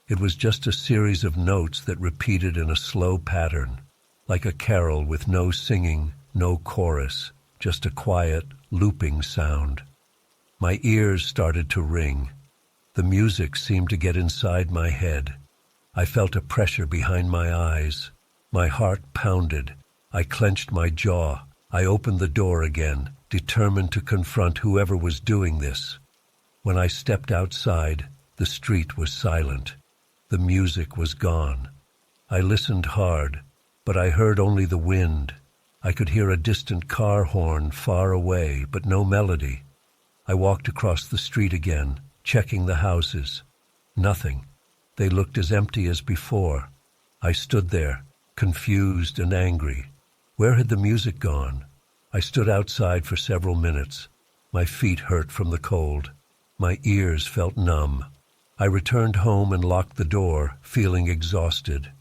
S1: It was just a series of notes that repeated in a slow pattern, like a carol with no singing, no chorus, just a quiet, looping sound. My ears started to ring. The music seemed to get inside my head. I felt a pressure behind my eyes. My heart pounded. I clenched my jaw. I opened the door again, determined to confront whoever was doing this. When I stepped outside, the street was silent. The music was gone. I listened hard, but I heard only the wind. I could hear a distant car horn far away, but no melody. I walked across the street again, checking the houses. Nothing. They looked as empty as before. I stood there, confused and angry. Where had the music gone? I stood outside for several minutes. My feet hurt from the cold. My ears felt numb. I returned home and locked the door, feeling exhausted.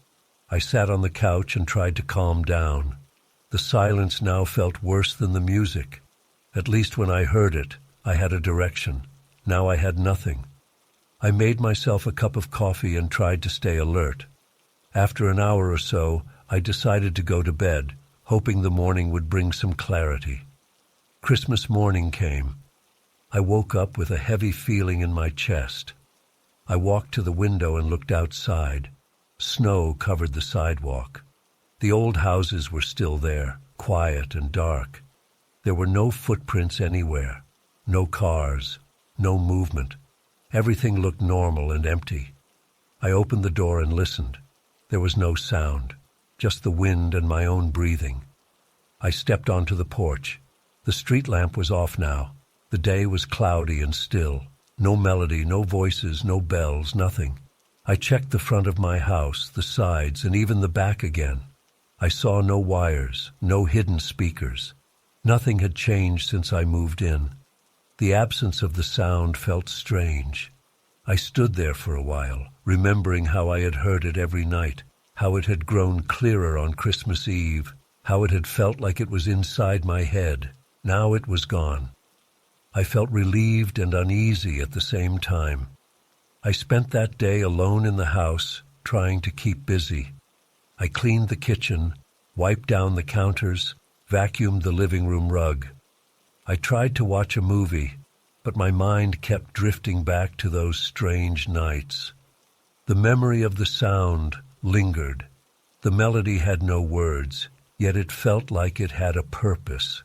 S1: I sat on the couch and tried to calm down. The silence now felt worse than the music. At least when I heard it, I had a direction. Now I had nothing. I made myself a cup of coffee and tried to stay alert. After an hour or so, I decided to go to bed, hoping the morning would bring some clarity. Christmas morning came. I woke up with a heavy feeling in my chest. I walked to the window and looked outside. Snow covered the sidewalk. The old houses were still there, quiet and dark. There were no footprints anywhere, no cars, no movement. Everything looked normal and empty. I opened the door and listened. There was no sound, just the wind and my own breathing. I stepped onto the porch. The street lamp was off now. The day was cloudy and still. No melody, no voices, no bells, nothing. I checked the front of my house, the sides, and even the back again. I saw no wires, no hidden speakers. Nothing had changed since I moved in. The absence of the sound felt strange. I stood there for a while, remembering how I had heard it every night, how it had grown clearer on Christmas Eve, how it had felt like it was inside my head. Now it was gone. I felt relieved and uneasy at the same time. I spent that day alone in the house, trying to keep busy. I cleaned the kitchen, wiped down the counters, vacuumed the living room rug. I tried to watch a movie, but my mind kept drifting back to those strange nights. The memory of the sound lingered. The melody had no words, yet it felt like it had a purpose.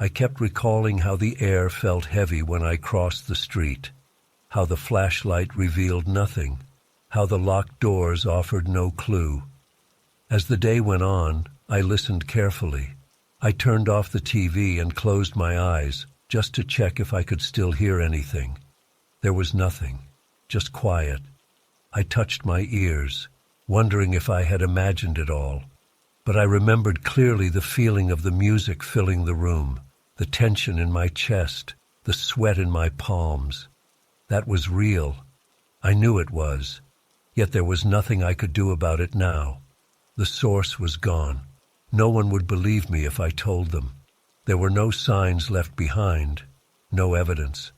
S1: I kept recalling how the air felt heavy when I crossed the street, how the flashlight revealed nothing, how the locked doors offered no clue. As the day went on, I listened carefully. I turned off the TV and closed my eyes just to check if I could still hear anything. There was nothing, just quiet. I touched my ears, wondering if I had imagined it all. But I remembered clearly the feeling of the music filling the room, the tension in my chest, the sweat in my palms. That was real. I knew it was. Yet there was nothing I could do about it now. The source was gone. No one would believe me if I told them. There were no signs left behind, no evidence.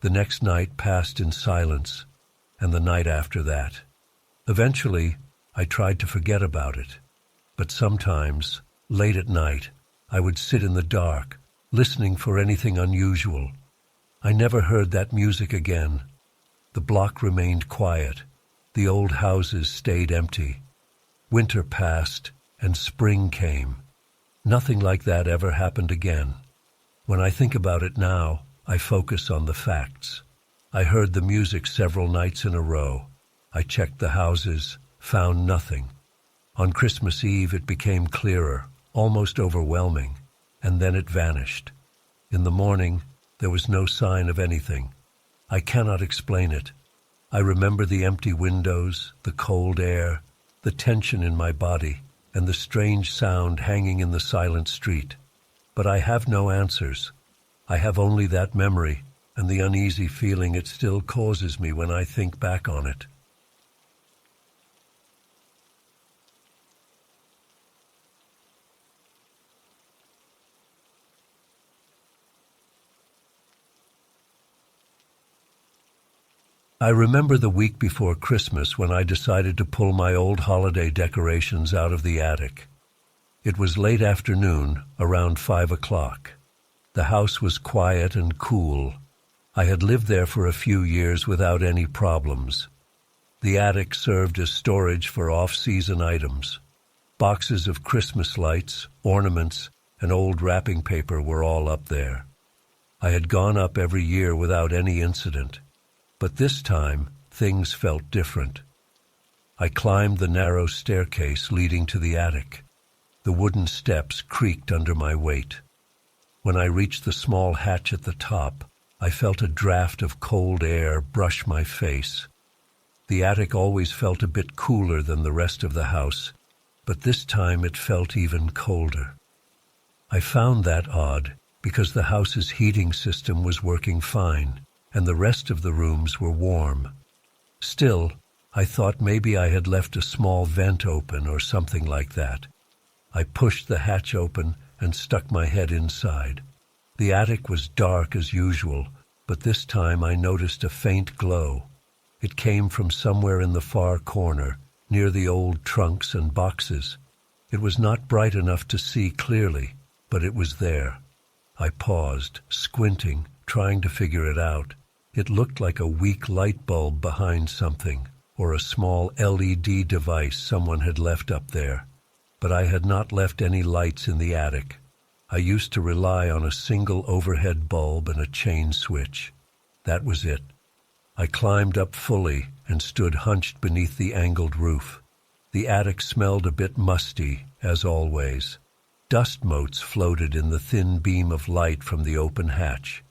S1: The next night passed in silence, and the night after that. Eventually, I tried to forget about it. But sometimes, late at night, I would sit in the dark, listening for anything unusual. I never heard that music again. The block remained quiet. The old houses stayed empty. Winter passed, and spring came. Nothing like that ever happened again. When I think about it now, I focus on the facts. I heard the music several nights in a row. I checked the houses, found nothing. On Christmas Eve it became clearer, almost overwhelming, and then it vanished. In the morning, there was no sign of anything. I cannot explain it. I remember the empty windows, the cold air, the tension in my body, and the strange sound hanging in the silent street. But I have no answers. I have only that memory and the uneasy feeling it still causes me when I think back on it. I remember the week before Christmas when I decided to pull my old holiday decorations out of the attic. It was late afternoon, around 5 o'clock. The house was quiet and cool. I had lived there for a few years without any problems. The attic served as storage for off-season items. Boxes of Christmas lights, ornaments, and old wrapping paper were all up there. I had gone up every year without any incident. But this time, things felt different. I climbed the narrow staircase leading to the attic. The wooden steps creaked under my weight. When I reached the small hatch at the top, I felt a draft of cold air brush my face. The attic always felt a bit cooler than the rest of the house, but this time it felt even colder. I found that odd because the house's heating system was working fine, and the rest of the rooms were warm. Still, I thought maybe I had left a small vent open or something like that. I pushed the hatch open and stuck my head inside. The attic was dark as usual, but this time I noticed a faint glow. It came from somewhere in the far corner, near the old trunks and boxes. It was not bright enough to see clearly, but it was there. I paused, squinting, trying to figure it out. It looked like a weak light bulb behind something, or a small LED device someone had left up there. But I had not left any lights in the attic. I used to rely on a single overhead bulb and a chain switch. That was it. I climbed up fully and stood hunched beneath the angled roof. The attic smelled a bit musty, as always. Dust motes floated in the thin beam of light from the open hatch.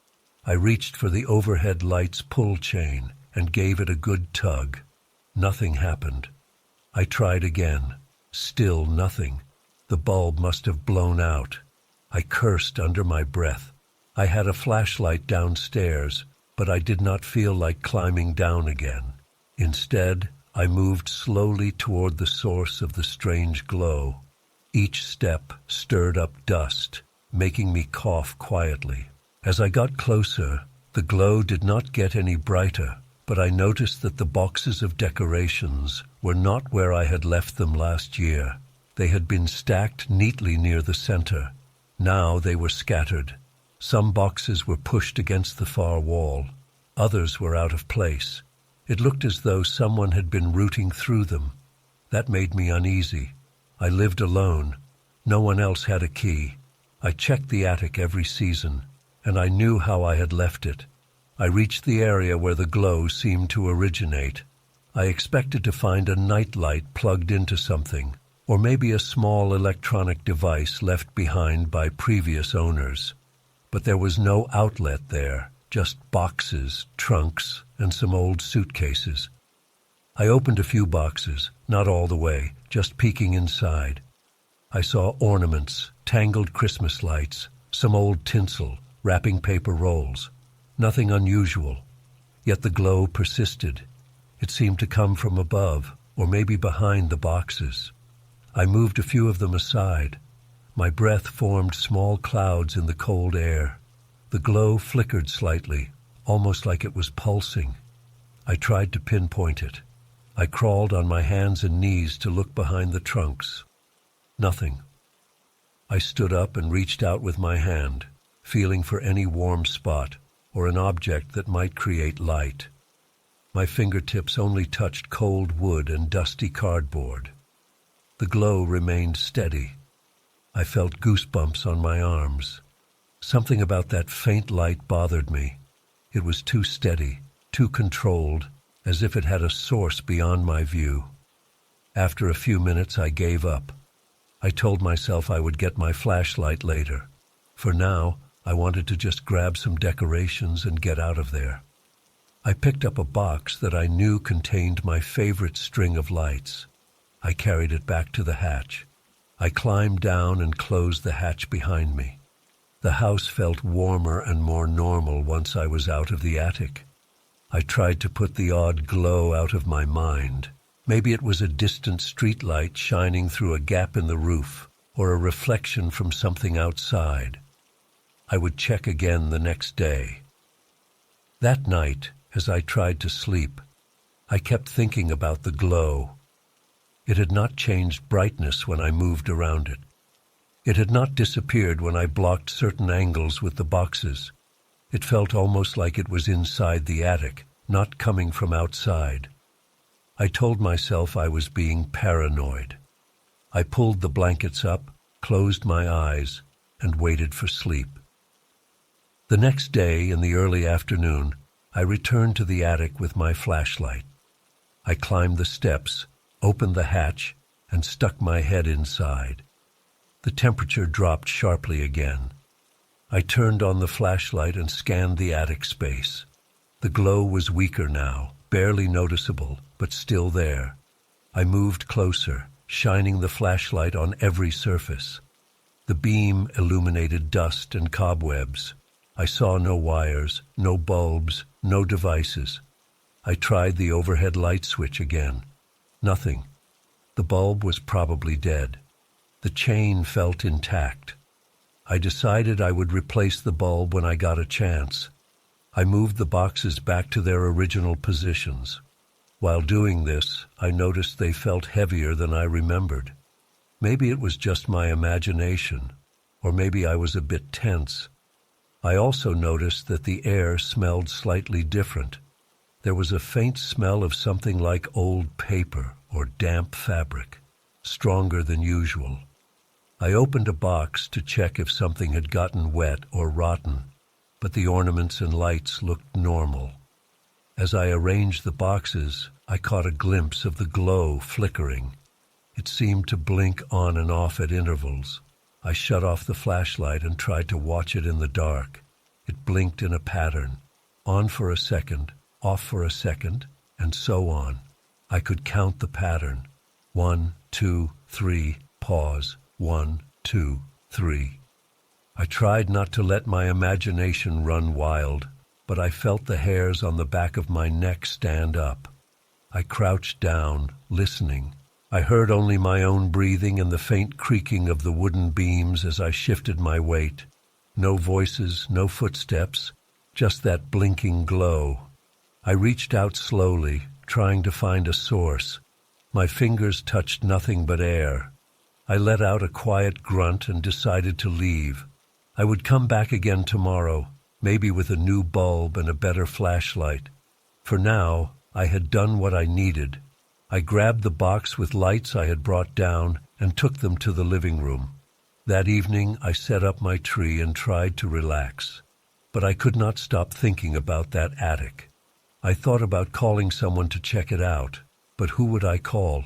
S1: I reached for the overhead light's pull chain and gave it a good tug. Nothing happened. I tried again. Still nothing. The bulb must have blown out. I cursed under my breath. I had a flashlight downstairs, but I did not feel like climbing down again. Instead, I moved slowly toward the source of the strange glow. Each step stirred up dust, making me cough quietly. As I got closer, the glow did not get any brighter, but I noticed that the boxes of decorations were not where I had left them last year. They had been stacked neatly near the center. Now they were scattered. Some boxes were pushed against the far wall. Others were out of place. It looked as though someone had been rooting through them. That made me uneasy. I lived alone. No one else had a key. I checked the attic every season, and I knew how I had left it. I reached the area where the glow seemed to originate. I expected to find a nightlight plugged into something, or maybe a small electronic device left behind by previous owners. But there was no outlet there, just boxes, trunks, and some old suitcases. I opened a few boxes, not all the way, just peeking inside. I saw ornaments, tangled Christmas lights, some old tinsel, wrapping paper rolls. Nothing unusual. Yet the glow persisted. It seemed to come from above, or maybe behind the boxes. I moved a few of them aside. My breath formed small clouds in the cold air. The glow flickered slightly, almost like it was pulsing. I tried to pinpoint it. I crawled on my hands and knees to look behind the trunks. Nothing. I stood up and reached out with my hand, feeling for any warm spot or an object that might create light. My fingertips only touched cold wood and dusty cardboard. The glow remained steady. I felt goosebumps on my arms. Something about that faint light bothered me. It was too steady, too controlled, as if it had a source beyond my view. After a few minutes, I gave up. I told myself I would get my flashlight later. For now, I wanted to just grab some decorations and get out of there. I picked up a box that I knew contained my favorite string of lights. I carried it back to the hatch. I climbed down and closed the hatch behind me. The house felt warmer and more normal once I was out of the attic. I tried to put the odd glow out of my mind. Maybe it was a distant streetlight shining through a gap in the roof, or a reflection from something outside. I would check again the next day. That night, as I tried to sleep, I kept thinking about the glow. It had not changed brightness when I moved around it. It had not disappeared when I blocked certain angles with the boxes. It felt almost like it was inside the attic, not coming from outside. I told myself I was being paranoid. I pulled the blankets up, closed my eyes, and waited for sleep. The next day, in the early afternoon, I returned to the attic with my flashlight. I climbed the steps, opened the hatch, and stuck my head inside. The temperature dropped sharply again. I turned on the flashlight and scanned the attic space. The glow was weaker now, barely noticeable, but still there. I moved closer, shining the flashlight on every surface. The beam illuminated dust and cobwebs. I saw no wires, no bulbs, no devices. I tried the overhead light switch again. Nothing. The bulb was probably dead. The chain felt intact. I decided I would replace the bulb when I got a chance. I moved the boxes back to their original positions. While doing this, I noticed they felt heavier than I remembered. Maybe it was just my imagination, or maybe I was a bit tense. I also noticed that the air smelled slightly different. There was a faint smell of something like old paper or damp fabric, stronger than usual. I opened a box to check if something had gotten wet or rotten, but the ornaments and lights looked normal. As I arranged the boxes, I caught a glimpse of the glow flickering. It seemed to blink on and off at intervals. I shut off the flashlight and tried to watch it in the dark. It blinked in a pattern, on for a second, off for a second, and so on. I could count the pattern. 1, 2, 3, pause. 1, 2, 3. I tried not to let my imagination run wild, but I felt the hairs on the back of my neck stand up. I crouched down, listening. I heard only my own breathing and the faint creaking of the wooden beams as I shifted my weight. No voices, no footsteps, just that blinking glow. I reached out slowly, trying to find a source. My fingers touched nothing but air. I let out a quiet grunt and decided to leave. I would come back again tomorrow, maybe with a new bulb and a better flashlight. For now, I had done what I needed. I grabbed the box with lights I had brought down and took them to the living room. That evening, I set up my tree and tried to relax. But I could not stop thinking about that attic. I thought about calling someone to check it out, but who would I call?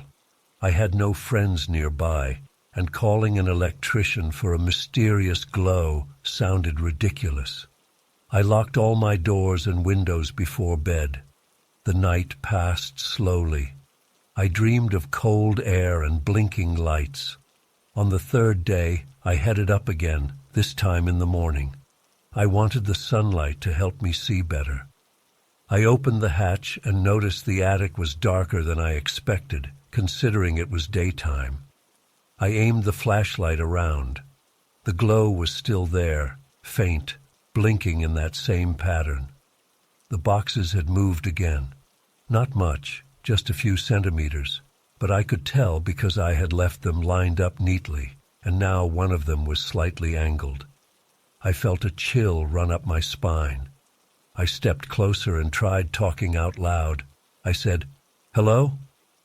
S1: I had no friends nearby, and calling an electrician for a mysterious glow sounded ridiculous. I locked all my doors and windows before bed. The night passed slowly. I dreamed of cold air and blinking lights. On the third day, I headed up again, this time in the morning. I wanted the sunlight to help me see better. I opened the hatch and noticed the attic was darker than I expected, considering it was daytime. I aimed the flashlight around. The glow was still there, faint, blinking in that same pattern. The boxes had moved again. Not much, just a few centimeters, but I could tell because I had left them lined up neatly, and now one of them was slightly angled. I felt a chill run up my spine. I stepped closer and tried talking out loud. I said, "Hello?"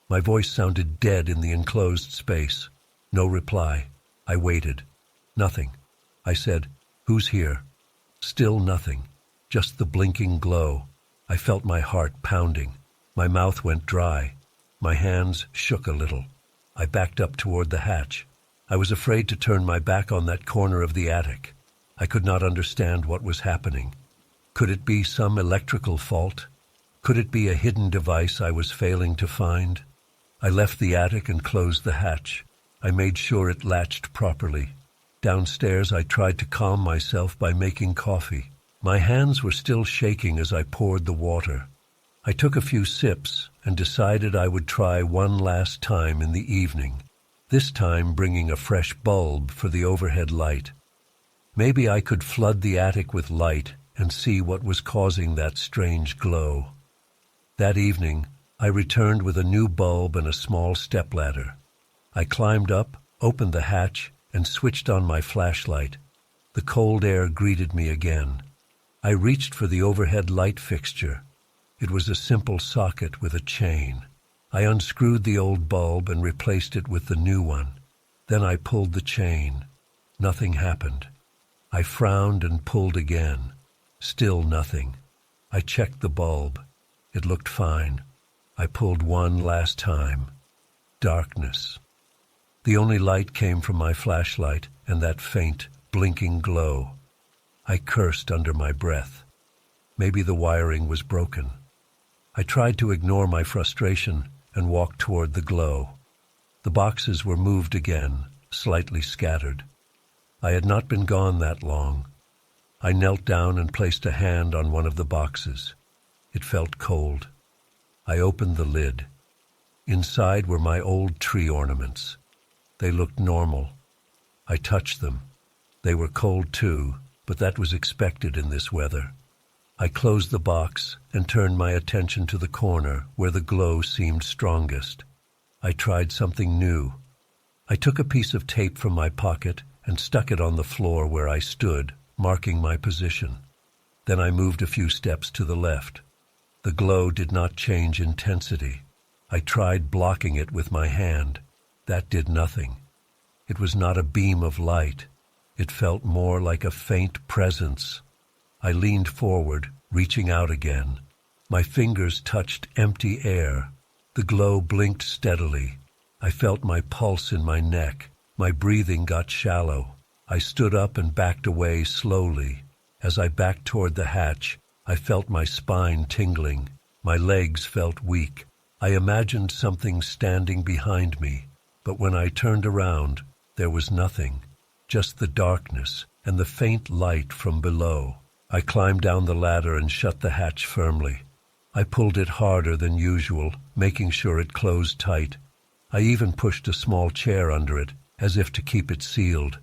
S1: My voice sounded dead in the enclosed space. No reply. I waited. Nothing. I said, "Who's here?" Still nothing. Just the blinking glow. I felt my heart pounding. My mouth went dry. My hands shook a little. I backed up toward the hatch. I was afraid to turn my back on that corner of the attic. I could not understand what was happening. Could it be some electrical fault? Could it be a hidden device I was failing to find? I left the attic and closed the hatch. I made sure it latched properly. Downstairs, I tried to calm myself by making coffee. My hands were still shaking as I poured the water. I took a few sips and decided I would try one last time in the evening, this time bringing a fresh bulb for the overhead light. Maybe I could flood the attic with light and see what was causing that strange glow. That evening, I returned with a new bulb and a small stepladder. I climbed up, opened the hatch, and switched on my flashlight. The cold air greeted me again. I reached for the overhead light fixture. It was a simple socket with a chain. I unscrewed the old bulb and replaced it with the new one. Then I pulled the chain. Nothing happened. I frowned and pulled again. Still nothing. I checked the bulb. It looked fine. I pulled one last time. Darkness. The only light came from my flashlight and that faint, blinking glow. I cursed under my breath. Maybe the wiring was broken. I tried to ignore my frustration and walked toward the glow. The boxes were moved again, slightly scattered. I had not been gone that long. I knelt down and placed a hand on one of the boxes. It felt cold. I opened the lid. Inside were my old tree ornaments. They looked normal. I touched them. They were cold too, but that was expected in this weather. I closed the box and turned my attention to the corner where the glow seemed strongest. I tried something new. I took a piece of tape from my pocket and stuck it on the floor where I stood, marking my position. Then I moved a few steps to the left. The glow did not change intensity. I tried blocking it with my hand. That did nothing. It was not a beam of light. It felt more like a faint presence. I leaned forward, reaching out again. My fingers touched empty air. The glow blinked steadily. I felt my pulse in my neck. My breathing got shallow. I stood up and backed away slowly. As I backed toward the hatch, I felt my spine tingling. My legs felt weak. I imagined something standing behind me, but when I turned around, there was nothing, just the darkness and the faint light from below. I climbed down the ladder and shut the hatch firmly. I pulled it harder than usual, making sure it closed tight. I even pushed a small chair under it, as if to keep it sealed.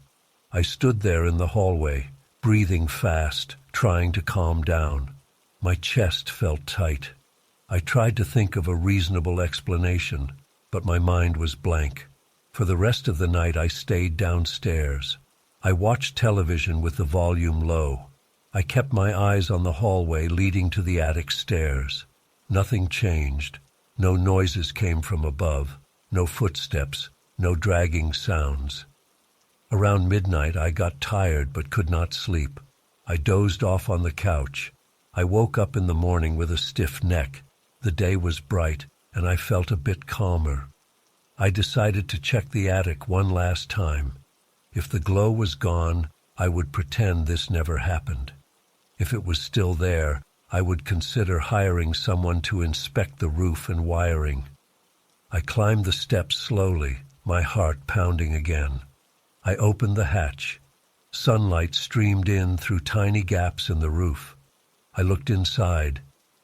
S1: I stood there in the hallway, breathing fast, trying to calm down. My chest felt tight. I tried to think of a reasonable explanation, but my mind was blank. For the rest of the night I stayed downstairs. I watched television with the volume low. I kept my eyes on the hallway leading to the attic stairs. Nothing changed. No noises came from above. No footsteps. No dragging sounds. Around midnight I got tired but could not sleep. I dozed off on the couch. I woke up in the morning with a stiff neck. The day was bright, and I felt a bit calmer. I decided to check the attic one last time. If the glow was gone, I would pretend this never happened. If it was still there, I would consider hiring someone to inspect the roof and wiring. I climbed the steps slowly, my heart pounding again. I opened the hatch. Sunlight streamed in through tiny gaps in the roof. I looked inside.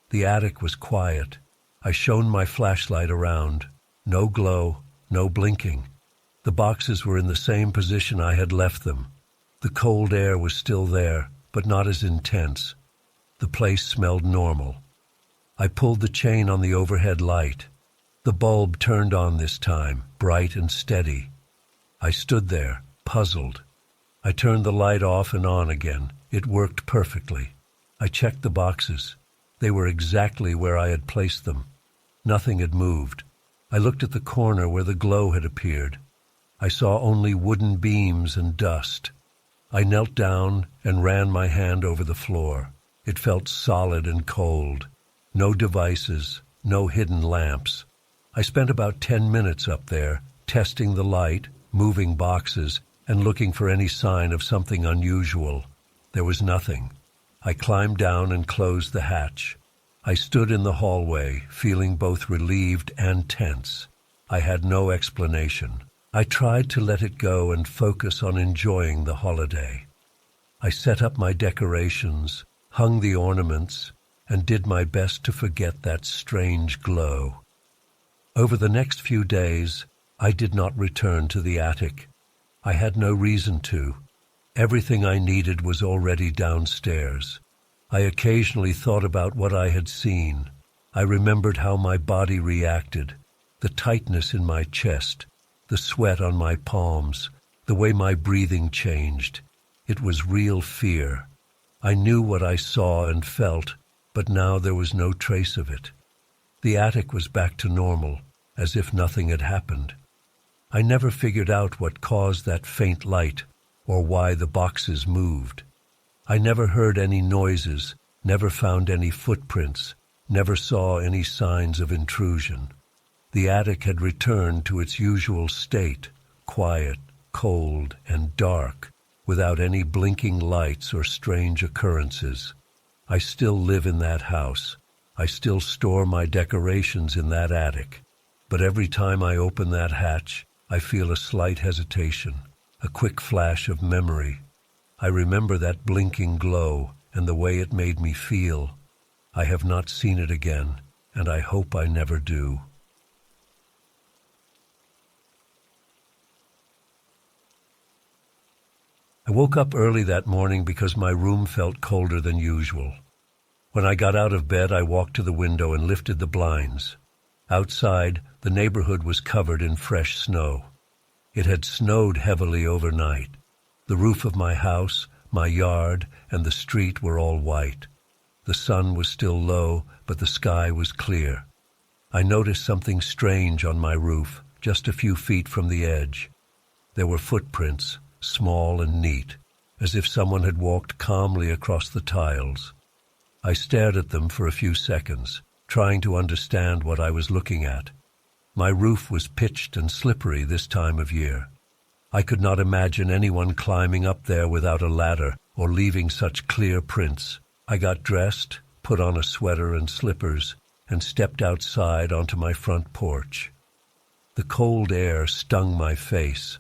S1: The attic was quiet. I shone my flashlight around. No glow, no blinking. The boxes were in the same position I had left them. The cold air was still there, but not as intense. The place smelled normal. I pulled the chain on the overhead light. The bulb turned on this time, bright and steady. I stood there, puzzled. I turned the light off and on again. It worked perfectly. I checked the boxes. They were exactly where I had placed them. Nothing had moved. I looked at the corner where the glow had appeared. I saw only wooden beams and dust. I knelt down and ran my hand over the floor. It felt solid and cold. No devices, no hidden lamps. I spent about 10 minutes up there, testing the light, moving boxes, and looking for any sign of something unusual. There was nothing. I climbed down and closed the hatch. I stood in the hallway, feeling both relieved and tense. I had no explanation. I tried to let it go and focus on enjoying the holiday. I set up my decorations, hung the ornaments, and did my best to forget that strange glow. Over the next few days, I did not return to the attic. I had no reason to. Everything I needed was already downstairs. I occasionally thought about what I had seen. I remembered how my body reacted, the tightness in my chest, the sweat on my palms, the way my breathing changed. It was real fear. I knew what I saw and felt, but now there was no trace of it. The attic was back to normal, as if nothing had happened. I never figured out what caused that faint light or why the boxes moved. I never heard any noises, never found any footprints, never saw any signs of intrusion. The attic had returned to its usual state, quiet, cold, and dark, without any blinking lights or strange occurrences. I still live in that house. I still store my decorations in that attic. But every time I open that hatch, I feel a slight hesitation, a quick flash of memory. I remember that blinking glow and the way it made me feel. I have not seen it again, and I hope I never do. I woke up early that morning because my room felt colder than usual. When I got out of bed, I walked to the window and lifted the blinds. Outside, the neighborhood was covered in fresh snow. It had snowed heavily overnight. The roof of my house, my yard, and the street were all white. The sun was still low, but the sky was clear. I noticed something strange on my roof, just a few feet from the edge. There were footprints, small and neat, as if someone had walked calmly across the tiles. I stared at them for a few seconds, trying to understand what I was looking at. My roof was pitched and slippery this time of year. I could not imagine anyone climbing up there without a ladder or leaving such clear prints. I got dressed, put on a sweater and slippers, and stepped outside onto my front porch. The cold air stung my face.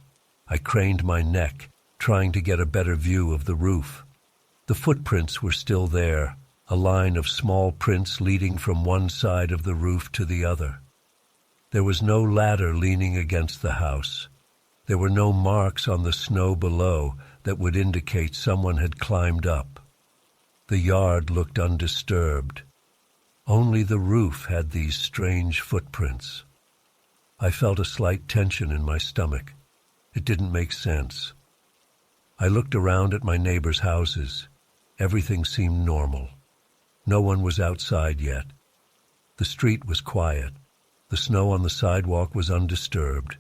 S1: I craned my neck, trying to get a better view of the roof. The footprints were still there, a line of small prints leading from one side of the roof to the other. There was no ladder leaning against the house. There were no marks on the snow below that would indicate someone had climbed up. The yard looked undisturbed. Only the roof had these strange footprints. I felt a slight tension in my stomach. It didn't make sense. I looked around at my neighbors' houses. Everything seemed normal. No one was outside yet. The street was quiet. The snow on the sidewalk was undisturbed.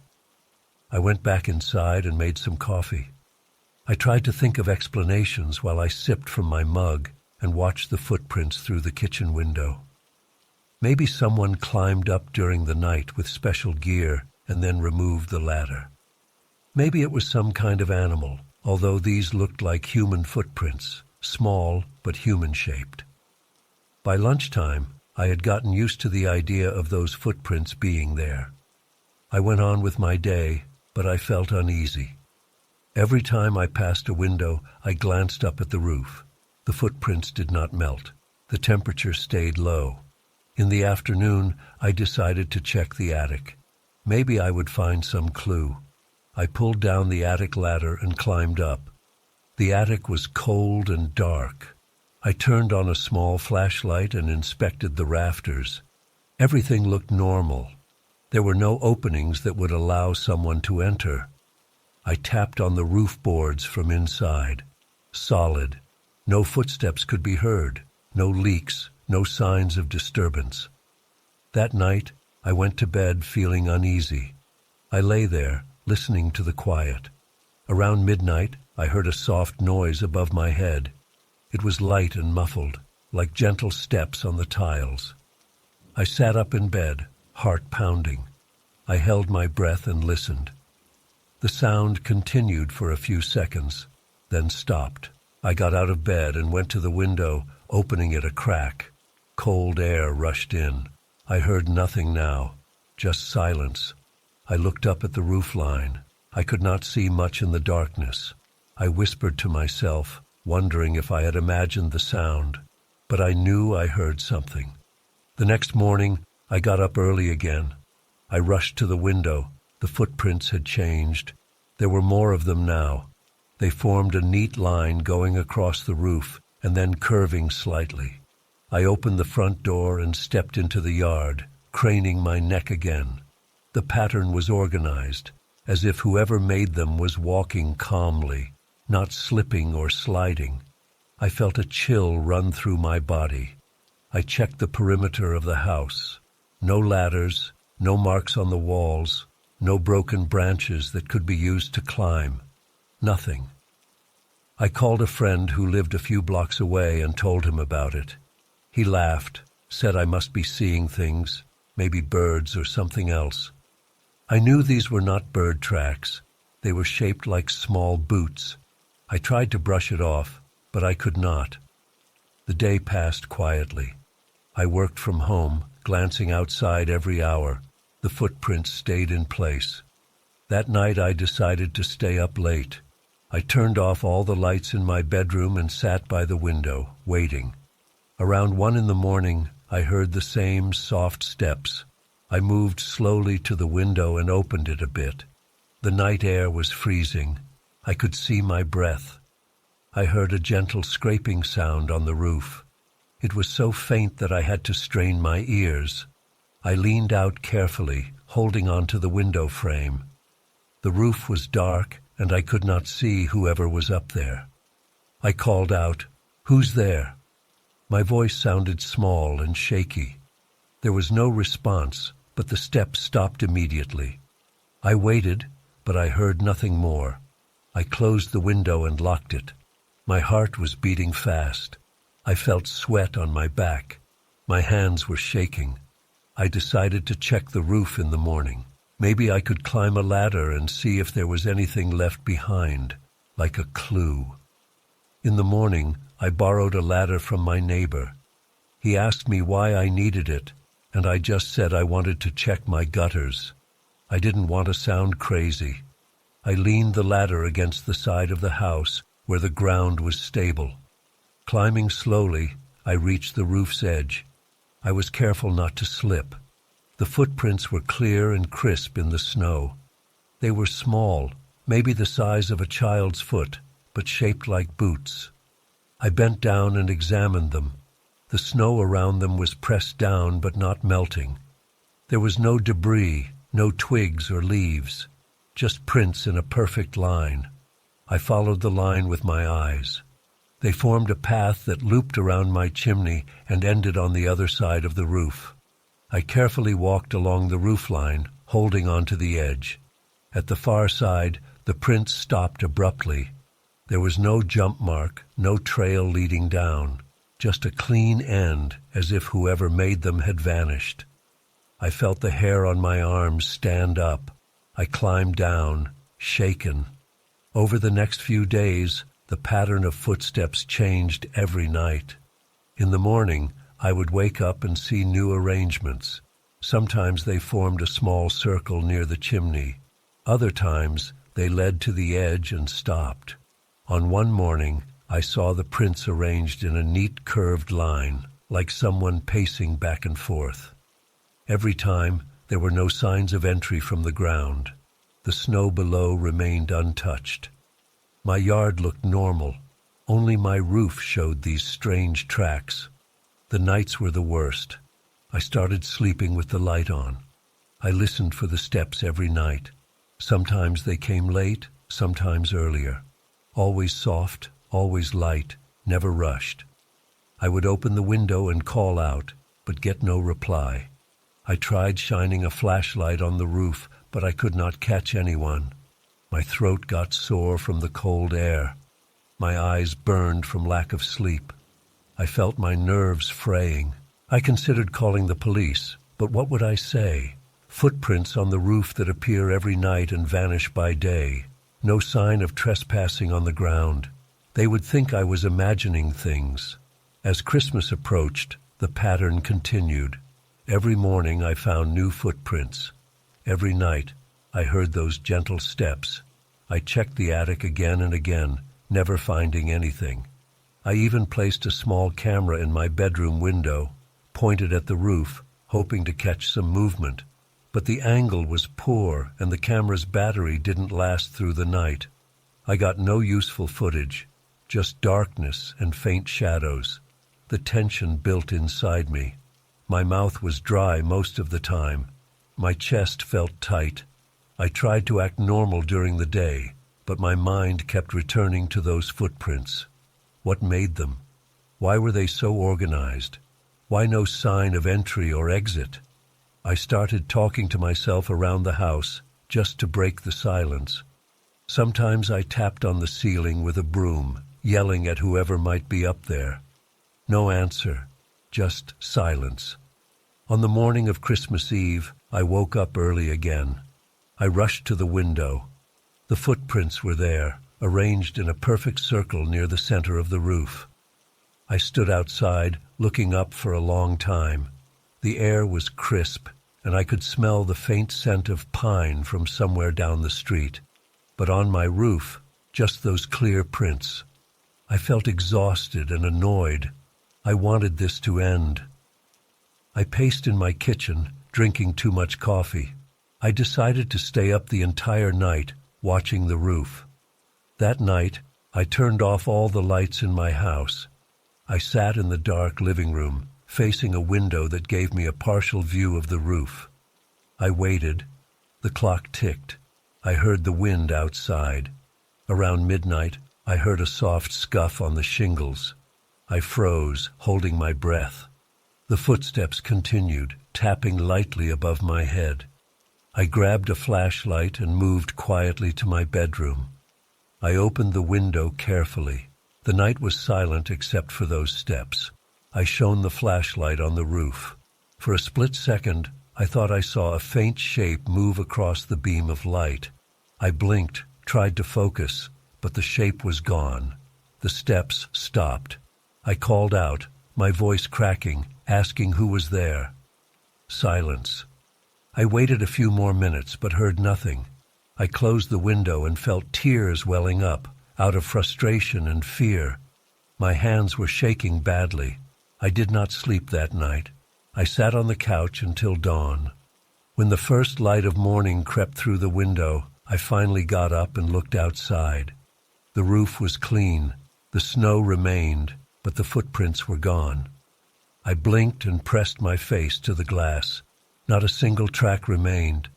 S1: I went back inside and made some coffee. I tried to think of explanations while I sipped from my mug and watched the footprints through the kitchen window. Maybe someone climbed up during the night with special gear and then removed the ladder. Maybe it was some kind of animal, although these looked like human footprints, small but human-shaped. By lunchtime, I had gotten used to the idea of those footprints being there. I went on with my day, but I felt uneasy. Every time I passed a window, I glanced up at the roof. The footprints did not melt. The temperature stayed low. In the afternoon, I decided to check the attic. Maybe I would find some clue. I pulled down the attic ladder and climbed up. The attic was cold and dark. I turned on a small flashlight and inspected the rafters. Everything looked normal. There were no openings that would allow someone to enter. I tapped on the roof boards from inside. Solid. No footsteps could be heard. No leaks. No signs of disturbance. That night, I went to bed feeling uneasy. I lay there, listening to the quiet. Around midnight, I heard a soft noise above my head. It was light and muffled, like gentle steps on the tiles. I sat up in bed, heart pounding. I held my breath and listened. The sound continued for a few seconds, then stopped. I got out of bed and went to the window, opening it a crack. Cold air rushed in. I heard nothing now, just silence. I looked up at the roofline. I could not see much in the darkness. I whispered to myself, wondering if I had imagined the sound, but I knew I heard something. The next morning, I got up early again. I rushed to the window. The footprints had changed. There were more of them now. They formed a neat line going across the roof and then curving slightly. I opened the front door and stepped into the yard, craning my neck again. The pattern was organized, as if whoever made them was walking calmly, not slipping or sliding. I felt a chill run through my body. I checked the perimeter of the house. No ladders, no marks on the walls, no broken branches that could be used to climb. Nothing. I called a friend who lived a few blocks away and told him about it. He laughed, said I must be seeing things, maybe birds or something else. I knew these were not bird tracks. They were shaped like small boots. I tried to brush it off, but I could not. The day passed quietly. I worked from home, glancing outside every hour. The footprints stayed in place. That night I decided to stay up late. I turned off all the lights in my bedroom and sat by the window, waiting. Around 1 a.m, I heard the same soft steps. I moved slowly to the window and opened it a bit. The night air was freezing. I could see my breath. I heard a gentle scraping sound on the roof. It was so faint that I had to strain my ears. I leaned out carefully, holding onto the window frame. The roof was dark, and I could not see whoever was up there. I called out, "Who's there?" My voice sounded small and shaky. There was no response, but the steps stopped immediately. I waited, but I heard nothing more. I closed the window and locked it. My heart was beating fast. I felt sweat on my back. My hands were shaking. I decided to check the roof in the morning. Maybe I could climb a ladder and see if there was anything left behind, like a clue. In the morning, I borrowed a ladder from my neighbor. He asked me why I needed it, and I just said I wanted to check my gutters. I didn't want to sound crazy. I leaned the ladder against the side of the house where the ground was stable. Climbing slowly, I reached the roof's edge. I was careful not to slip. The footprints were clear and crisp in the snow. They were small, maybe the size of a child's foot, but shaped like boots. I bent down and examined them. The snow around them was pressed down but not melting. There was no debris, no twigs or leaves, just prints in a perfect line. I followed the line with my eyes. They formed a path that looped around my chimney and ended on the other side of the roof. I carefully walked along the roofline, holding onto the edge. At the far side, the prints stopped abruptly. There was no jump mark, no trail leading down, just a clean end, as if whoever made them had vanished. I felt the hair on my arms stand up. I climbed down, shaken. Over the next few days, the pattern of footsteps changed every night. In the morning, I would wake up and see new arrangements. Sometimes they formed a small circle near the chimney. Other times, they led to the edge and stopped. On one morning, I saw the prints arranged in a neat curved line, like someone pacing back and forth. Every time, there were no signs of entry from the ground. The snow below remained untouched. My yard looked normal. Only my roof showed these strange tracks. The nights were the worst. I started sleeping with the light on. I listened for the steps every night. Sometimes they came late, sometimes earlier. Always soft, always light, never rushed. I would open the window and call out, but get no reply. I tried shining a flashlight on the roof, but I could not catch anyone. My throat got sore from the cold air. My eyes burned from lack of sleep. I felt my nerves fraying. I considered calling the police, but what would I say? Footprints on the roof that appear every night and vanish by day. No sign of trespassing on the ground. They would think I was imagining things. As Christmas approached, the pattern continued. Every morning I found new footprints. Every night I heard those gentle steps. I checked the attic again and again, never finding anything. I even placed a small camera in my bedroom window, pointed at the roof, hoping to catch some movement. But the angle was poor and the camera's battery didn't last through the night. I got no useful footage, just darkness and faint shadows. The tension built inside me. My mouth was dry most of the time. My chest felt tight. I tried to act normal during the day, but my mind kept returning to those footprints. What made them? Why were they so organized? Why no sign of entry or exit? I started talking to myself around the house, just to break the silence. Sometimes I tapped on the ceiling with a broom, yelling at whoever might be up there. No answer, just silence. On the morning of Christmas Eve, I woke up early again. I rushed to the window. The footprints were there, arranged in a perfect circle near the center of the roof. I stood outside, looking up for a long time. The air was crisp, and I could smell the faint scent of pine from somewhere down the street. But on my roof, just those clear prints. I felt exhausted and annoyed. I wanted this to end. I paced in my kitchen, drinking too much coffee. I decided to stay up the entire night, watching the roof. That night, I turned off all the lights in my house. I sat in the dark living room, facing a window that gave me a partial view of the roof. I waited. The clock ticked. I heard the wind outside. Around midnight, I heard a soft scuff on the shingles. I froze, holding my breath. The footsteps continued, tapping lightly above my head. I grabbed a flashlight and moved quietly to my bedroom. I opened the window carefully. The night was silent except for those steps. I shone the flashlight on the roof. For a split second, I thought I saw a faint shape move across the beam of light. I blinked, tried to focus, but the shape was gone. The steps stopped. I called out, my voice cracking, asking who was there. Silence. I waited a few more minutes, but heard nothing. I closed the window and felt tears welling up, out of frustration and fear. My hands were shaking badly. I did not sleep that night. I sat on the couch until dawn. When the first light of morning crept through the window, I finally got up and looked outside. The roof was clean. The snow remained, but the footprints were gone. I blinked and pressed my face to the glass. Not a single track remained.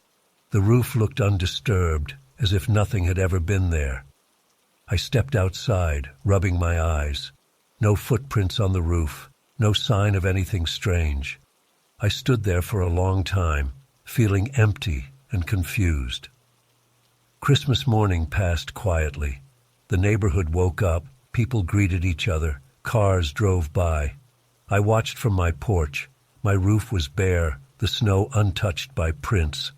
S1: The roof looked undisturbed, as if nothing had ever been there. I stepped outside, rubbing my eyes. No footprints on the roof, no sign of anything strange. I stood there for a long time, feeling empty and confused. Christmas morning passed quietly. The neighborhood woke up, people greeted each other, cars drove by. I watched from my porch. My roof was bare, the snow untouched by prints.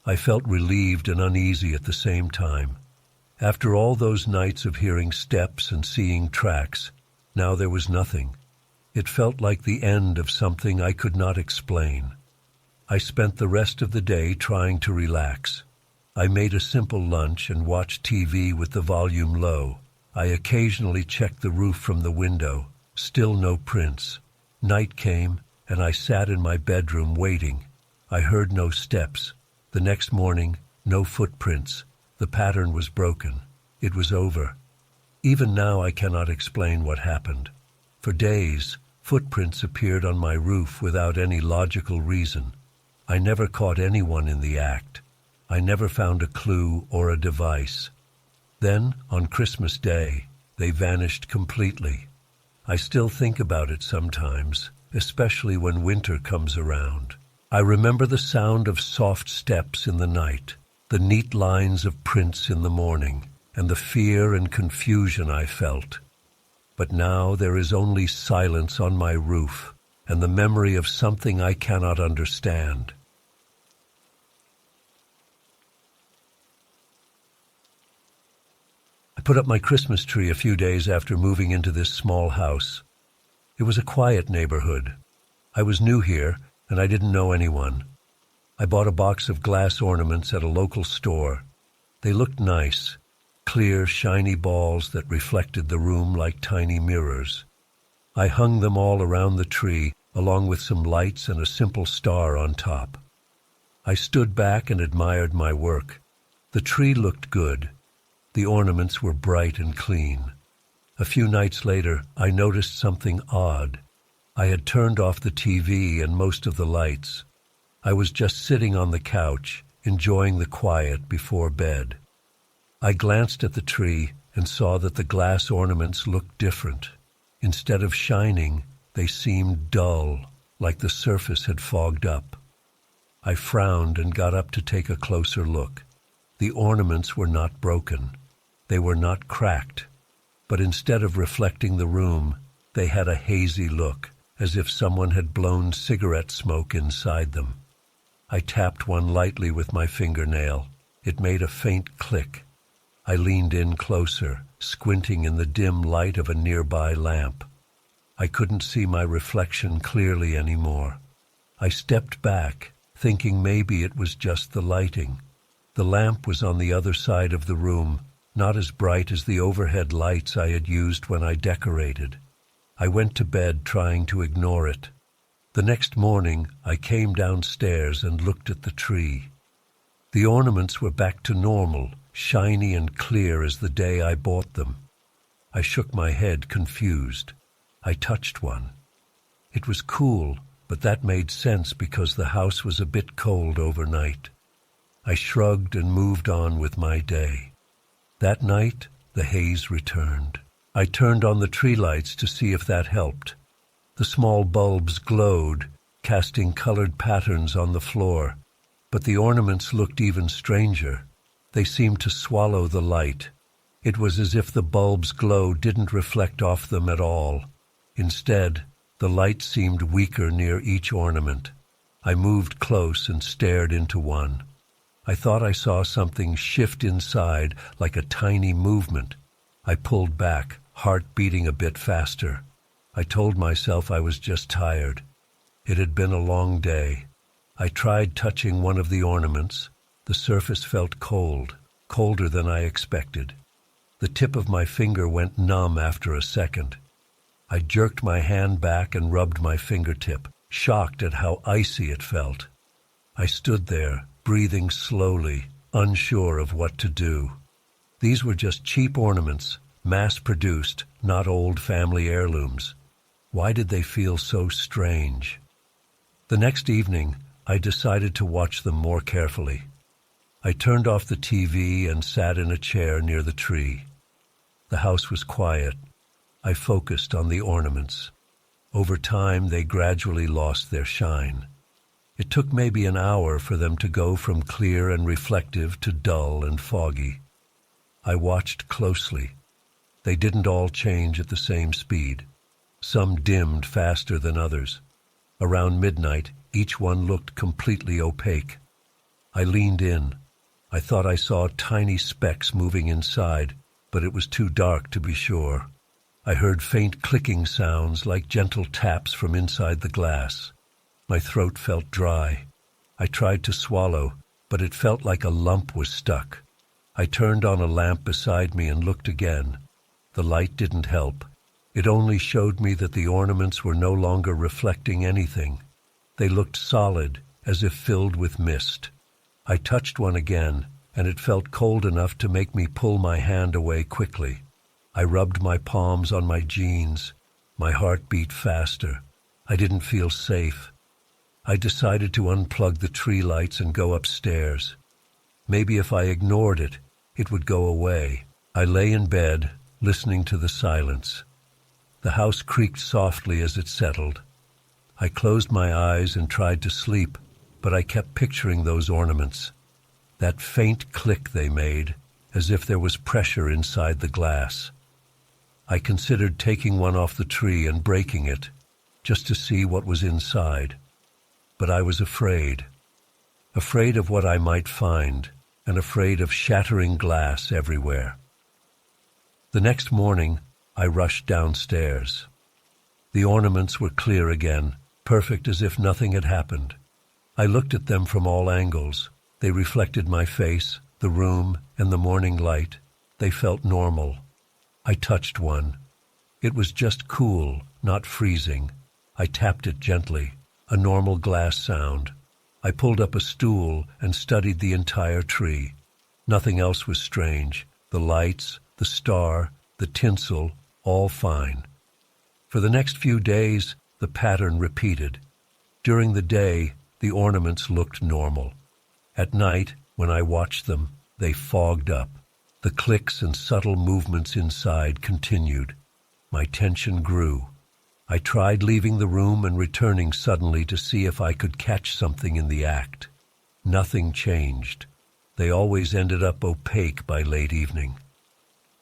S1: I felt relieved and uneasy at the same time. After all those nights of hearing steps and seeing tracks, now there was nothing. It felt like the end of something I could not explain. I spent the rest of the day trying to relax. I made a simple lunch and watched TV with the volume low. I occasionally checked the roof from the window. Still no prints. Night came, and I sat in my bedroom waiting. I heard no steps. The next morning, no footprints. The pattern was broken. It was over. Even now I cannot explain what happened. For days, footprints appeared on my roof without any logical reason. I never caught anyone in the act. I never found a clue or a device. Then, on Christmas Day, they vanished completely. I still think about it sometimes, especially when winter comes around. I remember the sound of soft steps in the night, the neat lines of prints in the morning, and the fear and confusion I felt. But now there is only silence on my roof, and the memory of something I cannot understand. I put up my Christmas tree a few days after moving into this small house. It was a quiet neighborhood. I was new here, and I didn't know anyone. I bought a box of glass ornaments at a local store. They looked nice, clear, shiny balls that reflected the room like tiny mirrors. I hung them all around the tree, along with some lights and a simple star on top. I stood back and admired my work. The tree looked good. The ornaments were bright and clean. A few nights later, I noticed something odd. I had turned off the TV and most of the lights. I was just sitting on the couch, enjoying the quiet before bed. I glanced at the tree and saw that the glass ornaments looked different. Instead of shining, they seemed dull, like the surface had fogged up. I frowned and got up to take a closer look. The ornaments were not broken. They were not cracked. But instead of reflecting the room, they had a hazy look, as if someone had blown cigarette smoke inside them. I tapped one lightly with my fingernail. It made a faint click. I leaned in closer, squinting in the dim light of a nearby lamp. I couldn't see my reflection clearly anymore. I stepped back, thinking maybe it was just the lighting. The lamp was on the other side of the room, not as bright as the overhead lights I had used when I decorated. I went to bed trying to ignore it. The next morning, I came downstairs and looked at the tree. The ornaments were back to normal, shiny and clear as the day I bought them. I shook my head, confused. I touched one. It was cool, but that made sense because the house was a bit cold overnight. I shrugged and moved on with my day. That night, the haze returned. I turned on the tree lights to see if that helped. The small bulbs glowed, casting colored patterns on the floor. But the ornaments looked even stranger. They seemed to swallow the light. It was as if the bulb's glow didn't reflect off them at all. Instead, the light seemed weaker near each ornament. I moved close and stared into one. I thought I saw something shift inside, like a tiny movement. I pulled back, heart beating a bit faster. I told myself I was just tired. It had been a long day. I tried touching one of the ornaments. The surface felt cold, colder than I expected. The tip of my finger went numb after a second. I jerked my hand back and rubbed my fingertip, shocked at how icy it felt. I stood there, breathing slowly, unsure of what to do. These were just cheap ornaments, mass-produced, not old family heirlooms. Why did they feel so strange? The next evening, I decided to watch them more carefully. I turned off the TV and sat in a chair near the tree. The house was quiet. I focused on the ornaments. Over time, they gradually lost their shine. It took maybe an hour for them to go from clear and reflective to dull and foggy. I watched closely. They didn't all change at the same speed. Some dimmed faster than others. Around midnight, each one looked completely opaque. I leaned in. I thought I saw tiny specks moving inside, but it was too dark to be sure. I heard faint clicking sounds like gentle taps from inside the glass. My throat felt dry. I tried to swallow, but it felt like a lump was stuck. I turned on a lamp beside me and looked again. The light didn't help. It only showed me that the ornaments were no longer reflecting anything. They looked solid, as if filled with mist. I touched one again, and it felt cold enough to make me pull my hand away quickly. I rubbed my palms on my jeans. My heart beat faster. I didn't feel safe. I decided to unplug the tree lights and go upstairs. Maybe if I ignored it, it would go away. I lay in bed, listening to the silence. The house creaked softly as it settled. I closed my eyes and tried to sleep, but I kept picturing those ornaments. That faint click they made, as if there was pressure inside the glass. I considered taking one off the tree and breaking it, just to see what was inside. But I was afraid. Afraid of what I might find, and afraid of shattering glass everywhere. The next morning, I rushed downstairs. The ornaments were clear again, perfect as if nothing had happened. I looked at them from all angles. They reflected my face, the room, and the morning light. They felt normal. I touched one. It was just cool, not freezing. I tapped it gently, a normal glass sound. I pulled up a stool and studied the entire tree. Nothing else was strange. The lights, the star, the tinsel, all fine. For the next few days, the pattern repeated. During the day, the ornaments looked normal. At night, when I watched them, they fogged up. The clicks and subtle movements inside continued. My tension grew. I tried leaving the room and returning suddenly to see if I could catch something in the act. Nothing changed. They always ended up opaque by late evening.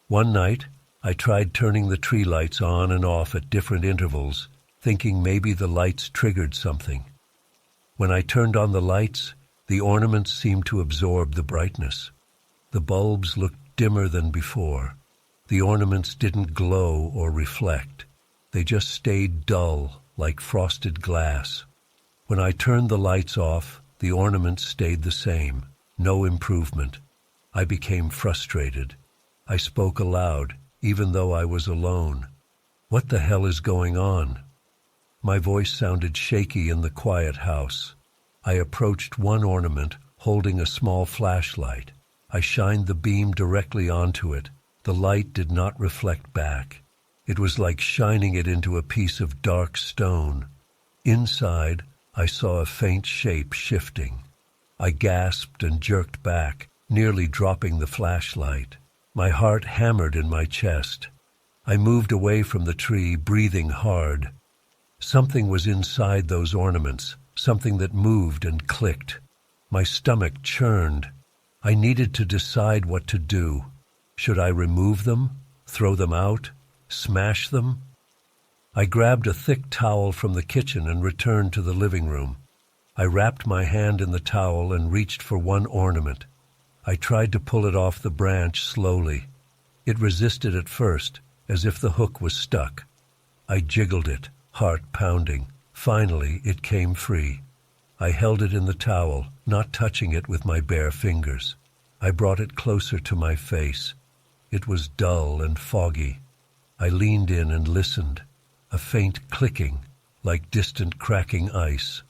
S1: One night, I tried turning the tree lights on and off at different intervals, thinking maybe the lights triggered something. When I turned on the lights, the ornaments seemed to absorb the brightness. The bulbs looked dimmer than before. The ornaments didn't glow or reflect. They just stayed dull, like frosted glass. When I turned the lights off, the ornaments stayed the same. No improvement. I became frustrated. I spoke aloud, even though I was alone. What the hell is going on? My voice sounded shaky in the quiet house. I approached one ornament, holding a small flashlight. I shined the beam directly onto it. The light did not reflect back. It was like shining it into a piece of dark stone. Inside, I saw a faint shape shifting. I gasped and jerked back, nearly dropping the flashlight. My heart hammered in my chest. I moved away from the tree, breathing hard. Something was inside those ornaments, something that moved and clicked. My stomach churned. I needed to decide what to do. Should I remove them? Throw them out? Smash them? I grabbed a thick towel from the kitchen and returned to the living room. I wrapped my hand in the towel and reached for one ornament. I tried to pull it off the branch slowly. It resisted at first, as if the hook was stuck. I jiggled it, heart pounding. Finally, it came free. I held it in the towel, not touching it with my bare fingers. I brought it closer to my face. It was dull and foggy. I leaned in and listened, a faint clicking, like distant cracking ice.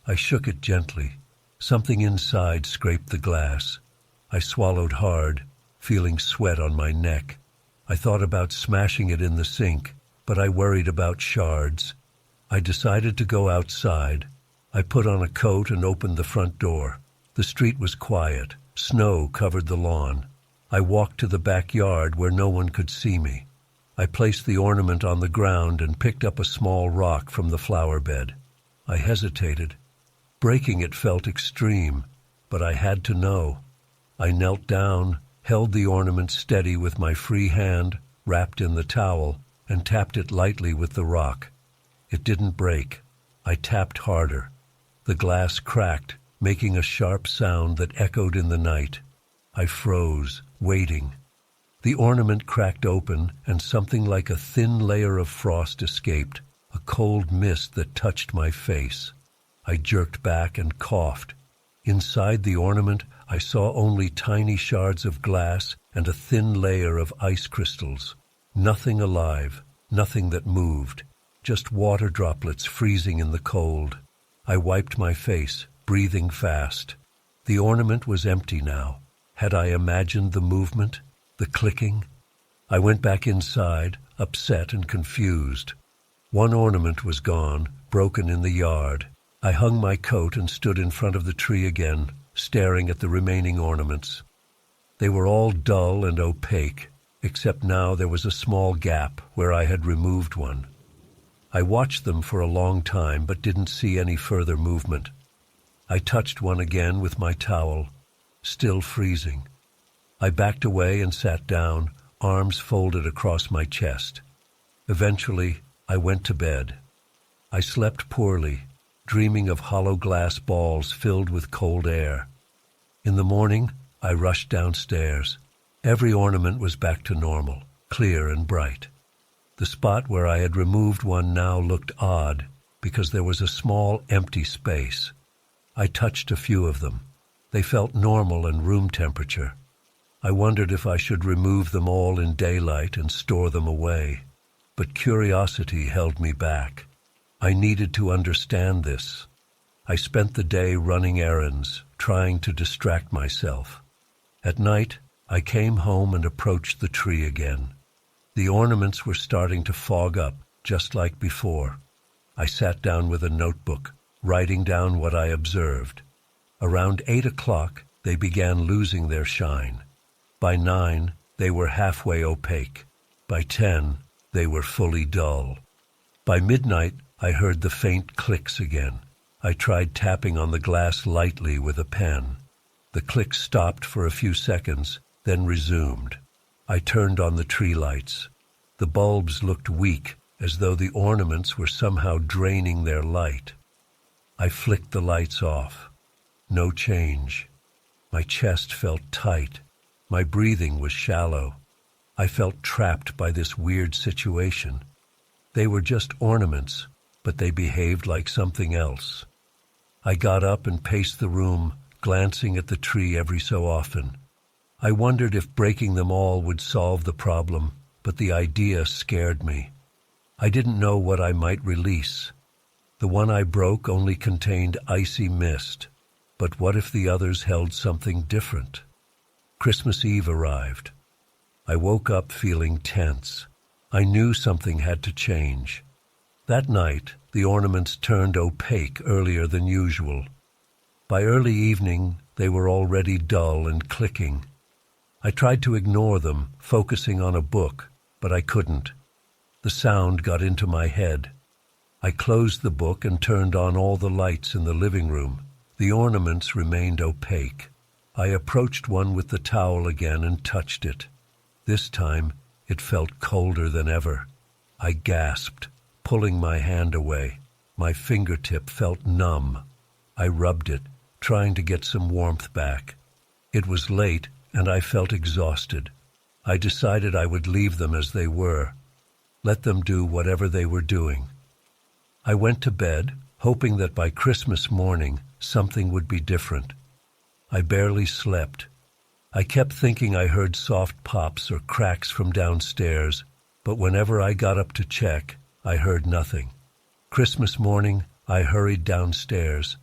S1: I shook it gently. Something inside scraped the glass. I swallowed hard, feeling sweat on my neck. I thought about smashing it in the sink, but I worried about shards. I decided to go outside. I put on a coat and opened the front door. The street was quiet. Snow covered the lawn. I walked to the backyard where no one could see me. I placed the ornament on the ground and picked up a small rock from the flower bed. I hesitated. Breaking it felt extreme, but I had to know. I knelt down, held the ornament steady with my free hand, wrapped in the towel, and tapped it lightly with the rock. It didn't break. I tapped harder. The glass cracked, making a sharp sound that echoed in the night. I froze, waiting. The ornament cracked open, and something like a thin layer of frost escaped, a cold mist that touched my face. I jerked back and coughed. Inside the ornament, I saw only tiny shards of glass and a thin layer of ice crystals. Nothing alive, nothing that moved, just water droplets freezing in the cold. I wiped my face, breathing fast. The ornament was empty now. Had I imagined the movement, the clicking? I went back inside, upset and confused. One ornament was gone, broken in the yard. I hung my coat and stood in front of the tree again, staring at the remaining ornaments. They were all dull and opaque, except now there was a small gap where I had removed one. I watched them for a long time but didn't see any further movement. I touched one again with my towel, still freezing. I backed away and sat down, arms folded across my chest. Eventually, I went to bed. I slept poorly, dreaming of hollow glass balls filled with cold air. In the morning, I rushed downstairs. Every ornament was back to normal, clear and bright. The spot where I had removed one now looked odd because there was a small empty space. I touched a few of them. They felt normal and room temperature. I wondered if I should remove them all in daylight and store them away. But curiosity held me back. I needed to understand this. I spent the day running errands, trying to distract myself. At night, I came home and approached the tree again. The ornaments were starting to fog up, just like before. I sat down with a notebook, writing down what I observed. Around 8 o'clock, they began losing their shine. By 9, they were halfway opaque. By 10, they were fully dull. By midnight, I heard the faint clicks again. I tried tapping on the glass lightly with a pen. The clicks stopped for a few seconds, then resumed. I turned on the tree lights. The bulbs looked weak, as though the ornaments were somehow draining their light. I flicked the lights off. No change. My chest felt tight. My breathing was shallow. I felt trapped by this weird situation. They were just ornaments, but they behaved like something else. I got up and paced the room, glancing at the tree every so often. I wondered if breaking them all would solve the problem, but the idea scared me. I didn't know what I might release. The one I broke only contained icy mist, but what if the others held something different? Christmas Eve arrived. I woke up feeling tense. I knew something had to change. That night, the ornaments turned opaque earlier than usual. By early evening, they were already dull and clicking. I tried to ignore them, focusing on a book, but I couldn't. The sound got into my head. I closed the book and turned on all the lights in the living room. The ornaments remained opaque. I approached one with the towel again and touched it. This time, it felt colder than ever. I gasped, pulling my hand away. My fingertip felt numb. I rubbed it, trying to get some warmth back. It was late, and I felt exhausted. I decided I would leave them as they were. Let them do whatever they were doing. I went to bed, hoping that by Christmas morning, something would be different. I barely slept. I kept thinking I heard soft pops or cracks from downstairs, but whenever I got up to check, I heard nothing. Christmas morning, I hurried downstairs.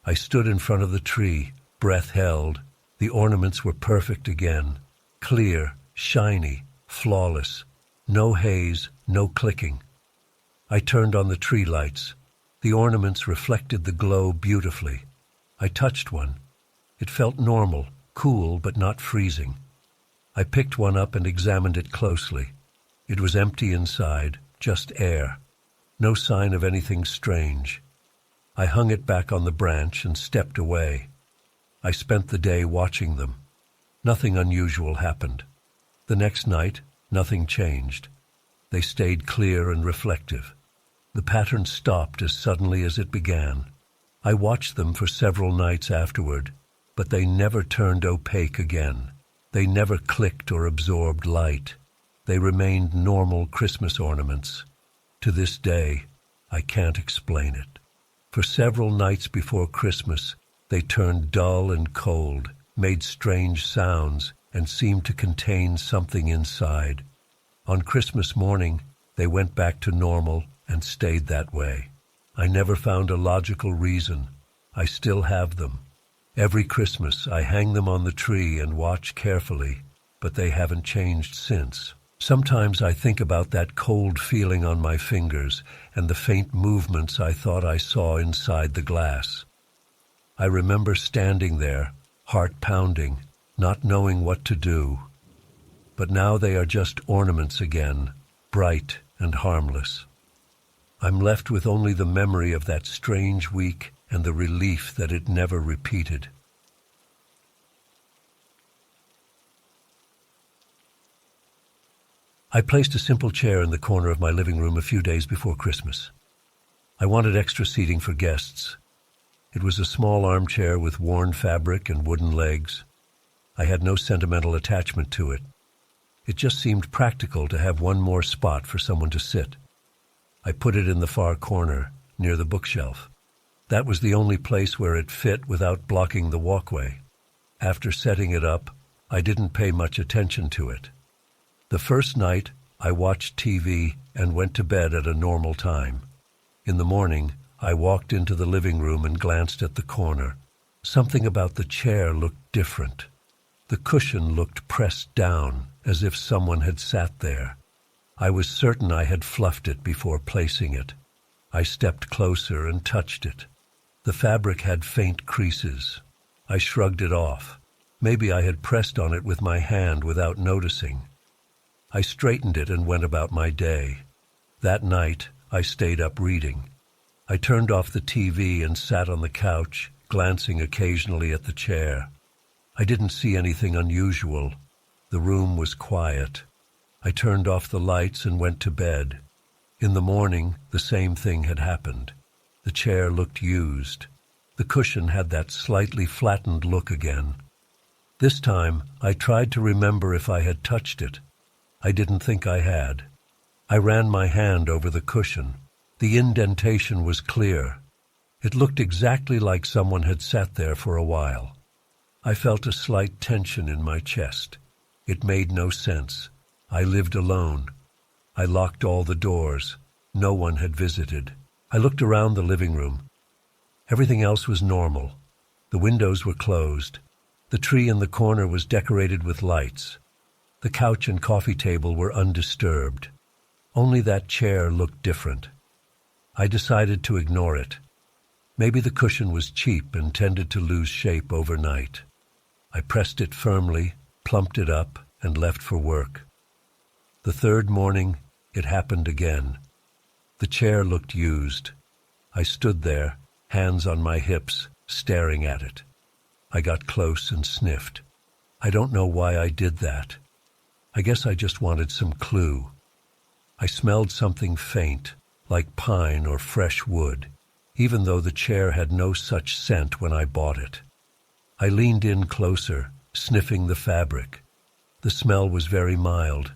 S1: I stood in front of the tree, breath held. The ornaments were perfect again. Clear, shiny, flawless. No haze, no clicking. I turned on the tree lights. The ornaments reflected the glow beautifully. I touched one. It felt normal, cool but not freezing. I picked one up and examined it closely. It was empty inside, just air. No sign of anything strange. I hung it back on the branch and stepped away. I spent the day watching them. Nothing unusual happened. The next night, nothing changed. They stayed clear and reflective. The pattern stopped as suddenly as it began. I watched them for several nights afterward, but they never turned opaque again. They never clicked or absorbed light. They remained normal Christmas ornaments. To this day, I can't explain it. For several nights before Christmas, they turned dull and cold, made strange sounds, and seemed to contain something inside. On Christmas morning, they went back to normal and stayed that way. I never found a logical reason. I still have them. Every Christmas, I hang them on the tree and watch carefully, but they haven't changed since. Sometimes I think about that cold feeling on my fingers and the faint movements I thought I saw inside the glass. I remember standing there, heart pounding, not knowing what to do. But now they are just ornaments again, bright and harmless. I'm left with only the memory of that strange week and the relief that it never repeated. I placed a simple chair in the corner of my living room a few days before Christmas. I wanted extra seating for guests. It was a small armchair with worn fabric and wooden legs. I had no sentimental attachment to it. It just seemed practical to have one more spot for someone to sit. I put it in the far corner, near the bookshelf. That was the only place where it fit without blocking the walkway. After setting it up, I didn't pay much attention to it. The first night, I watched TV and went to bed at a normal time. In the morning, I walked into the living room and glanced at the corner. Something about the chair looked different. The cushion looked pressed down, as if someone had sat there. I was certain I had fluffed it before placing it. I stepped closer and touched it. The fabric had faint creases. I shrugged it off. Maybe I had pressed on it with my hand without noticing. I straightened it and went about my day. That night, I stayed up reading. I turned off the TV and sat on the couch, glancing occasionally at the chair. I didn't see anything unusual. The room was quiet. I turned off the lights and went to bed. In the morning, the same thing had happened. The chair looked used. The cushion had that slightly flattened look again. This time, I tried to remember if I had touched it. I didn't think I had. I ran my hand over the cushion. The indentation was clear. It looked exactly like someone had sat there for a while. I felt a slight tension in my chest. It made no sense. I lived alone. I locked all the doors. No one had visited. I looked around the living room. Everything else was normal. The windows were closed. The tree in the corner was decorated with lights. The couch and coffee table were undisturbed. Only that chair looked different. I decided to ignore it. Maybe the cushion was cheap and tended to lose shape overnight. I pressed it firmly, plumped it up, and left for work. The third morning, it happened again. The chair looked used. I stood there, hands on my hips, staring at it. I got close and sniffed. I don't know why I did that. I guess I just wanted some clue. I smelled something faint, like pine or fresh wood, even though the chair had no such scent when I bought it. I leaned in closer, sniffing the fabric. The smell was very mild.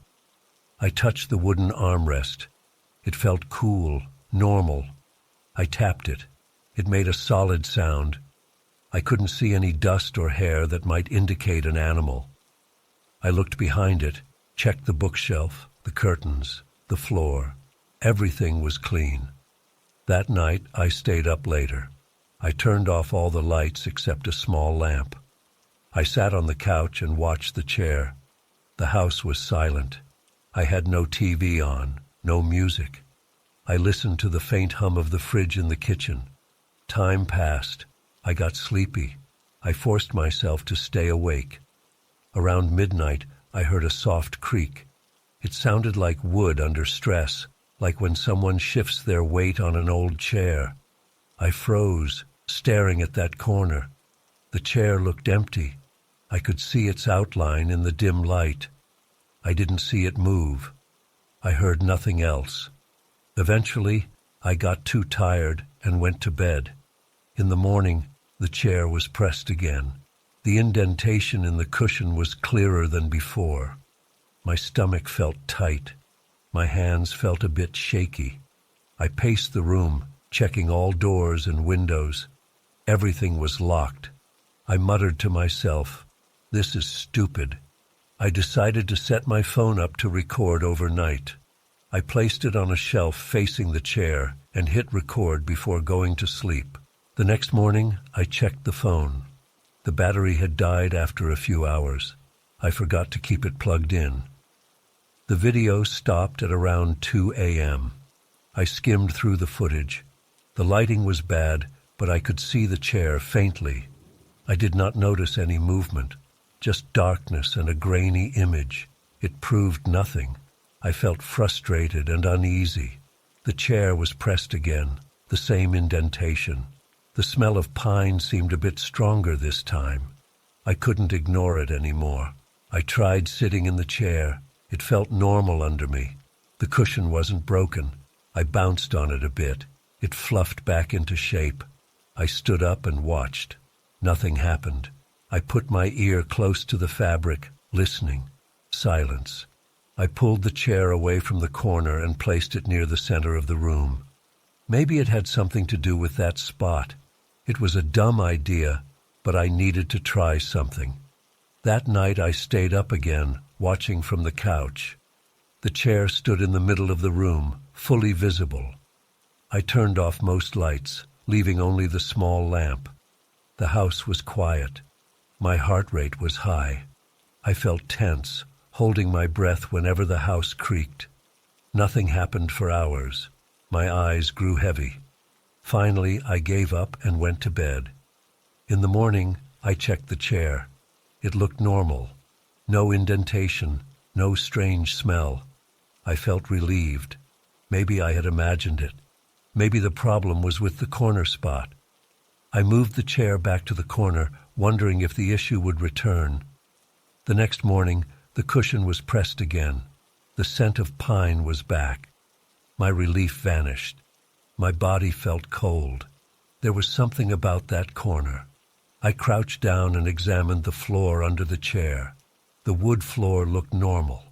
S1: I touched the wooden armrest. It felt cool, normal. I tapped it. It made a solid sound. I couldn't see any dust or hair that might indicate an animal. I looked behind it, checked the bookshelf, the curtains, the floor. Everything was clean. That night, I stayed up later. I turned off all the lights except a small lamp. I sat on the couch and watched the chair. The house was silent. I had no TV on, no music. I listened to the faint hum of the fridge in the kitchen. Time passed. I got sleepy. I forced myself to stay awake. Around midnight, I heard a soft creak. It sounded like wood under stress, like when someone shifts their weight on an old chair. I froze, staring at that corner. The chair looked empty. I could see its outline in the dim light. I didn't see it move. I heard nothing else. Eventually, I got too tired and went to bed. In the morning, the chair was pressed again. The indentation in the cushion was clearer than before. My stomach felt tight. My hands felt a bit shaky. I paced the room, checking all doors and windows. Everything was locked. I muttered to myself, "This is stupid." I decided to set my phone up to record overnight. I placed it on a shelf facing the chair and hit record before going to sleep. The next morning, I checked the phone. The battery had died after a few hours. I forgot to keep it plugged in. The video stopped at around 2 a.m. I skimmed through the footage. The lighting was bad, but I could see the chair faintly. I did not notice any movement, just darkness and a grainy image. It proved nothing. I felt frustrated and uneasy. The chair was pressed again, the same indentation. The smell of pine seemed a bit stronger this time. I couldn't ignore it anymore. I tried sitting in the chair. It felt normal under me. The cushion wasn't broken. I bounced on it a bit. It fluffed back into shape. I stood up and watched. Nothing happened. I put my ear close to the fabric, listening. Silence. I pulled the chair away from the corner and placed it near the center of the room. Maybe it had something to do with that spot. It was a dumb idea, but I needed to try something. That night I stayed up again, watching from the couch. The chair stood in the middle of the room, fully visible. I turned off most lights, leaving only the small lamp. The house was quiet. My heart rate was high. I felt tense, holding my breath whenever the house creaked. Nothing happened for hours. My eyes grew heavy. Finally, I gave up and went to bed. In the morning, I checked the chair. It looked normal. No indentation, no strange smell. I felt relieved. Maybe I had imagined it. Maybe the problem was with the corner spot. I moved the chair back to the corner, wondering if the issue would return. The next morning, the cushion was pressed again. The scent of pine was back. My relief vanished. My body felt cold. There was something about that corner. I crouched down and examined the floor under the chair. The wood floor looked normal.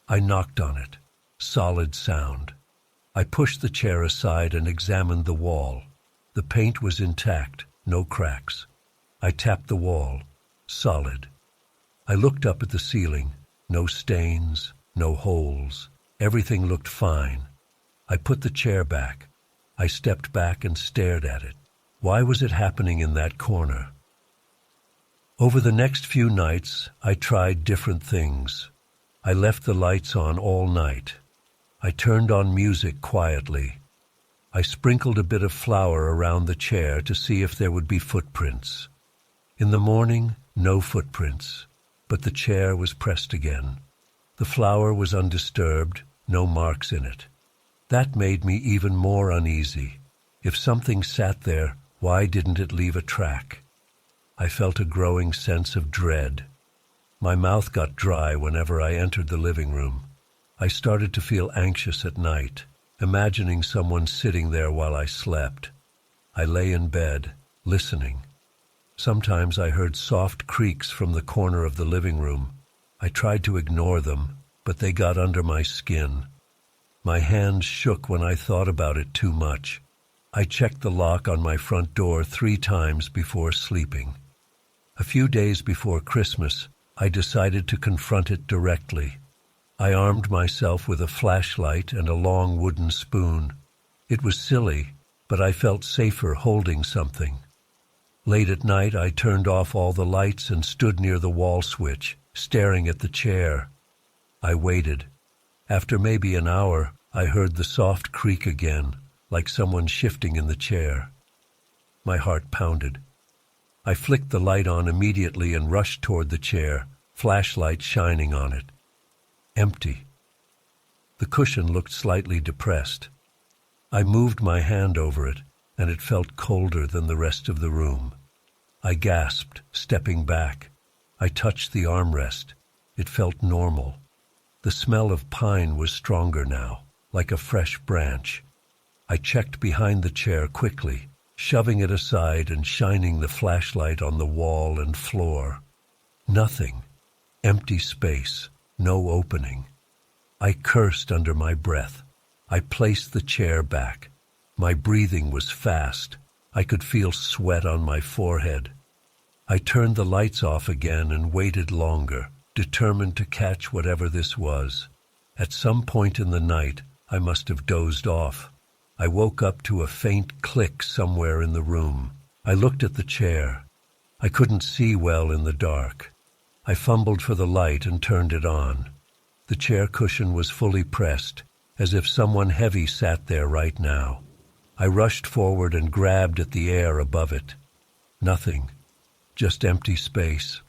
S1: I knocked on it. Solid sound. I pushed the chair aside and examined the wall. The paint was intact, no cracks. I tapped the wall. Solid. I looked up at the ceiling. No stains, no holes. Everything looked fine. I put the chair back. I stepped back and stared at it. Why was it happening in that corner? Over the next few nights, I tried different things. I left the lights on all night. I turned on music quietly. I sprinkled a bit of flour around the chair to see if there would be footprints. In the morning, no footprints, but the chair was pressed again. The flour was undisturbed, no marks in it. That made me even more uneasy. If something sat there, why didn't it leave a track? I felt a growing sense of dread. My mouth got dry whenever I entered the living room. I started to feel anxious at night, imagining someone sitting there while I slept. I lay in bed, listening. Sometimes I heard soft creaks from the corner of the living room. I tried to ignore them, but they got under my skin. My hands shook when I thought about it too much. I checked the lock on my front door 3 times before sleeping. A few days before Christmas, I decided to confront it directly. I armed myself with a flashlight and a long wooden spoon. It was silly, but I felt safer holding something. Late at night, I turned off all the lights and stood near the wall switch, staring at the chair. I waited. After maybe an hour, I heard the soft creak again, like someone shifting in the chair. My heart pounded. I flicked the light on immediately and rushed toward the chair, flashlight shining on it. Empty. The cushion looked slightly depressed. I moved my hand over it, and it felt colder than the rest of the room. I gasped, stepping back. I touched the armrest. It felt normal. The smell of pine was stronger now, like a fresh branch. I checked behind the chair quickly. shoving it aside and shining the flashlight on the wall and floor. Nothing. Empty space. No opening. I cursed under my breath. I placed the chair back. My breathing was fast. I could feel sweat on my forehead. I turned the lights off again and waited longer, determined to catch whatever this was. At some point in the night, I must have dozed off. I woke up to a faint click somewhere in the room. I looked at the chair. I couldn't see well in the dark. I fumbled for the light and turned it on. The chair cushion was fully pressed, as if someone heavy sat there right now. I rushed forward and grabbed at the air above it. Nothing. Just empty space.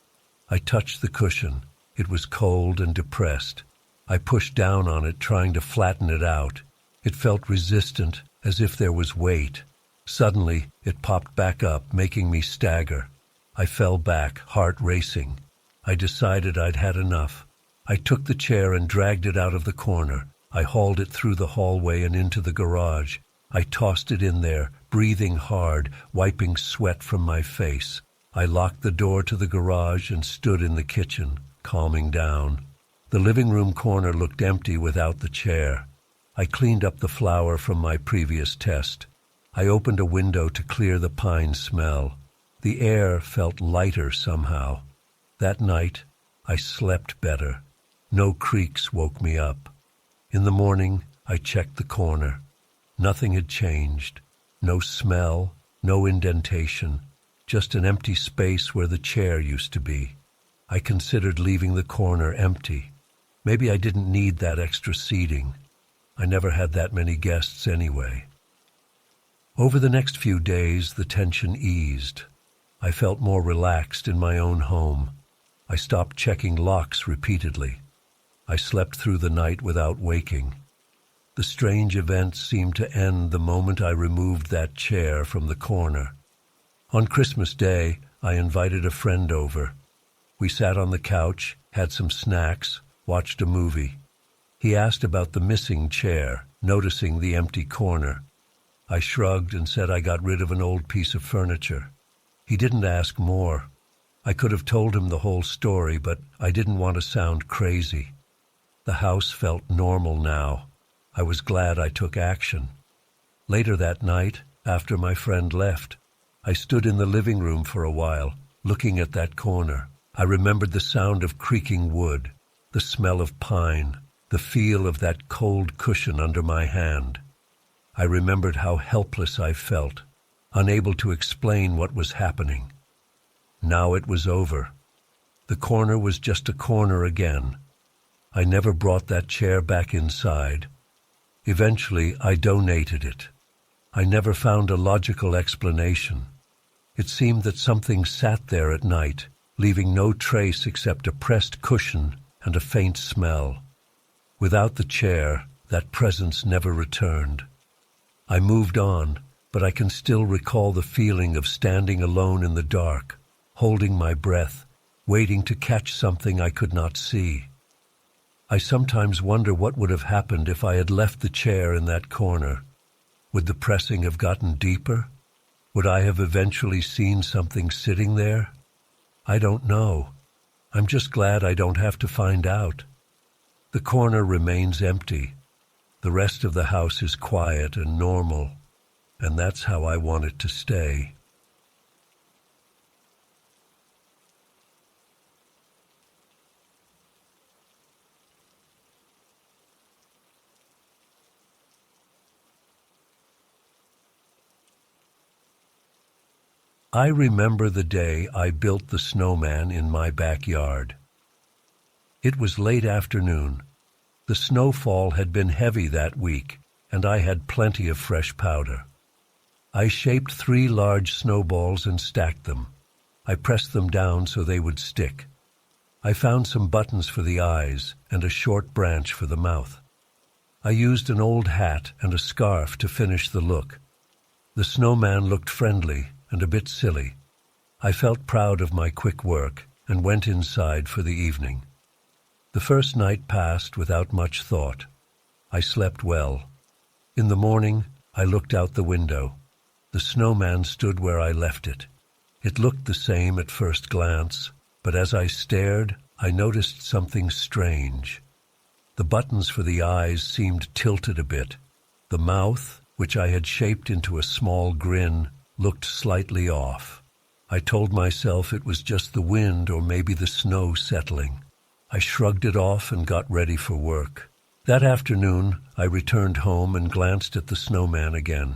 S1: I touched the cushion. It was cold and depressed. I pushed down on it, trying to flatten it out. It felt resistant, as if there was weight. Suddenly, it popped back up, making me stagger. I fell back, heart racing. I decided I'd had enough. I took the chair and dragged it out of the corner. I hauled it through the hallway and into the garage. I tossed it in there, breathing hard, wiping sweat from my face. I locked the door to the garage and stood in the kitchen, calming down. The living room corner looked empty without the chair. I cleaned up the flour from my previous test. I opened a window to clear the pine smell. The air felt lighter somehow. That night, I slept better. No creaks woke me up. In the morning, I checked the corner. Nothing had changed. No smell, no indentation, just an empty space where the chair used to be. I considered leaving the corner empty. Maybe I didn't need that extra seating. I never had that many guests anyway. Over the next few days, the tension eased. I felt more relaxed in my own home. I stopped checking locks repeatedly. I slept through the night without waking. The strange events seemed to end the moment I removed that chair from the corner. On Christmas Day, I invited a friend over. We sat on the couch, had some snacks, watched a movie. He asked about the missing chair, noticing the empty corner. I shrugged and said I got rid of an old piece of furniture. He didn't ask more. I could have told him the whole story, but I didn't want to sound crazy. The house felt normal now. I was glad I took action. Later that night, after my friend left, I stood in the living room for a while, looking at that corner. I remembered the sound of creaking wood, the smell of pine, the feel of that cold cushion under my hand. I remembered how helpless I felt, unable to explain what was happening. Now it was over. The corner was just a corner again. I never brought that chair back inside. Eventually, I donated it. I never found a logical explanation. It seemed that something sat there at night, leaving no trace except a pressed cushion and a faint smell. Without the chair, that presence never returned. I moved on, but I can still recall the feeling of standing alone in the dark, holding my breath, waiting to catch something I could not see. I sometimes wonder what would have happened if I had left the chair in that corner. Would the pressing have gotten deeper? Would I have eventually seen something sitting there? I don't know. I'm just glad I don't have to find out. The corner remains empty. The rest of the house is quiet and normal, and that's how I want it to stay. I remember the day I built the snowman in my backyard. It was late afternoon. The snowfall had been heavy that week, and I had plenty of fresh powder. I shaped 3 large snowballs and stacked them. I pressed them down so they would stick. I found some buttons for the eyes and a short branch for the mouth. I used an old hat and a scarf to finish the look. The snowman looked friendly and a bit silly. I felt proud of my quick work and went inside for the evening. The first night passed without much thought. I slept well. In the morning, I looked out the window. The snowman stood where I left it. It looked the same at first glance, but as I stared, I noticed something strange. The buttons for the eyes seemed tilted a bit. The mouth, which I had shaped into a small grin, looked slightly off. I told myself it was just the wind or maybe the snow settling. I shrugged it off and got ready for work. That afternoon, I returned home and glanced at the snowman again.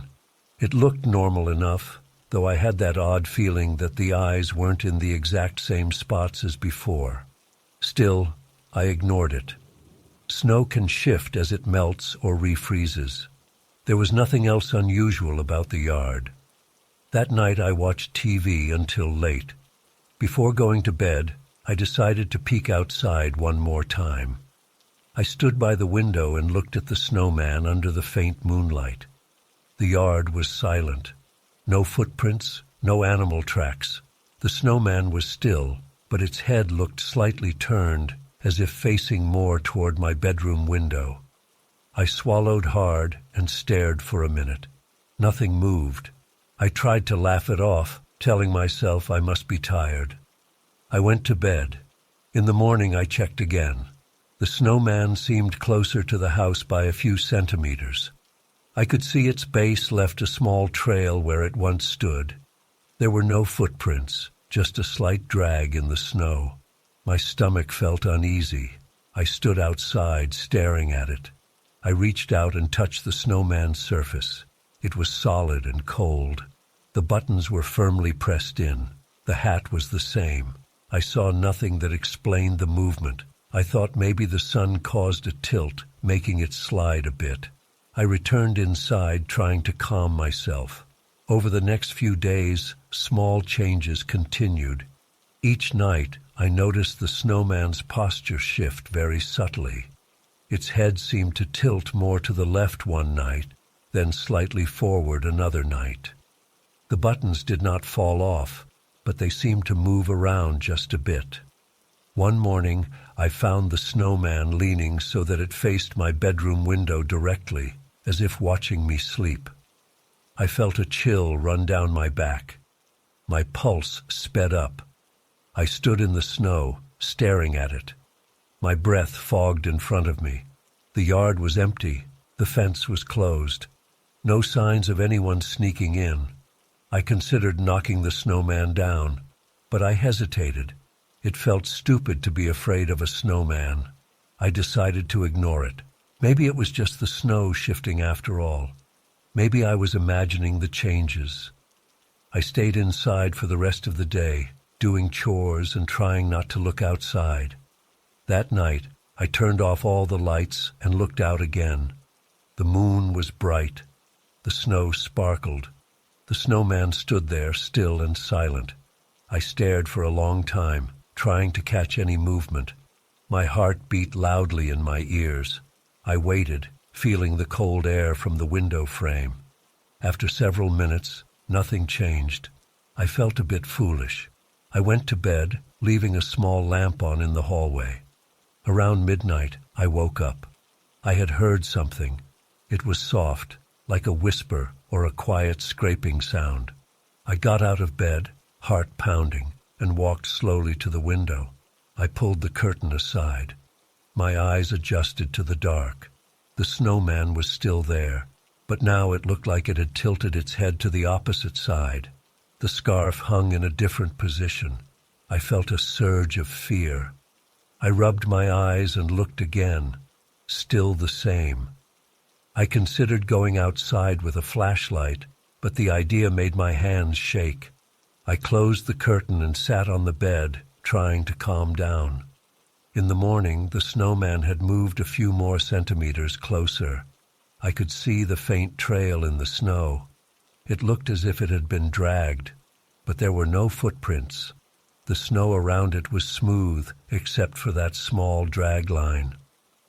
S1: It looked normal enough, though I had that odd feeling that the eyes weren't in the exact same spots as before. Still, I ignored it. Snow can shift as it melts or refreezes. There was nothing else unusual about the yard. That night I watched TV until late. Before going to bed, I decided to peek outside one more time. I stood by the window and looked at the snowman under the faint moonlight. The yard was silent. No footprints, no animal tracks. The snowman was still, but its head looked slightly turned, as if facing more toward my bedroom window. I swallowed hard and stared for a minute. Nothing moved. I tried to laugh it off, telling myself I must be tired. I went to bed. In the morning I checked again. The snowman seemed closer to the house by a few centimeters. I could see its base left a small trail where it once stood. There were no footprints, just a slight drag in the snow. My stomach felt uneasy. I stood outside, staring at it. I reached out and touched the snowman's surface. It was solid and cold. The buttons were firmly pressed in. The hat was the same. I saw nothing that explained the movement. I thought maybe the sun caused a tilt, making it slide a bit. I returned inside, trying to calm myself. Over the next few days, small changes continued. Each night, I noticed the snowman's posture shift very subtly. Its head seemed to tilt more to the left one night, then slightly forward another night. The buttons did not fall off, but they seemed to move around just a bit. One morning, I found the snowman leaning so that it faced my bedroom window directly, as if watching me sleep. I felt a chill run down my back. My pulse sped up. I stood in the snow, staring at it. My breath fogged in front of me. The yard was empty. The fence was closed. No signs of anyone sneaking in. I considered knocking the snowman down, but I hesitated. It felt stupid to be afraid of a snowman. I decided to ignore it. Maybe it was just the snow shifting after all. Maybe I was imagining the changes. I stayed inside for the rest of the day, doing chores and trying not to look outside. That night, I turned off all the lights and looked out again. The moon was bright. The snow sparkled. The snowman stood there, still and silent. I stared for a long time, trying to catch any movement. My heart beat loudly in my ears. I waited, feeling the cold air from the window frame. After several minutes, nothing changed. I felt a bit foolish. I went to bed, leaving a small lamp on in the hallway. Around midnight, I woke up. I had heard something. It was soft, like a whisper or a quiet scraping sound. I got out of bed, heart pounding, and walked slowly to the window. I pulled the curtain aside. My eyes adjusted to the dark. The snowman was still there, but now it looked like it had tilted its head to the opposite side. The scarf hung in a different position. I felt a surge of fear. I rubbed my eyes and looked again. Still the same. I considered going outside with a flashlight, but the idea made my hands shake. I closed the curtain and sat on the bed, trying to calm down. In the morning, the snowman had moved a few more centimeters closer. I could see the faint trail in the snow. It looked as if it had been dragged, but there were no footprints. The snow around it was smooth, except for that small drag line.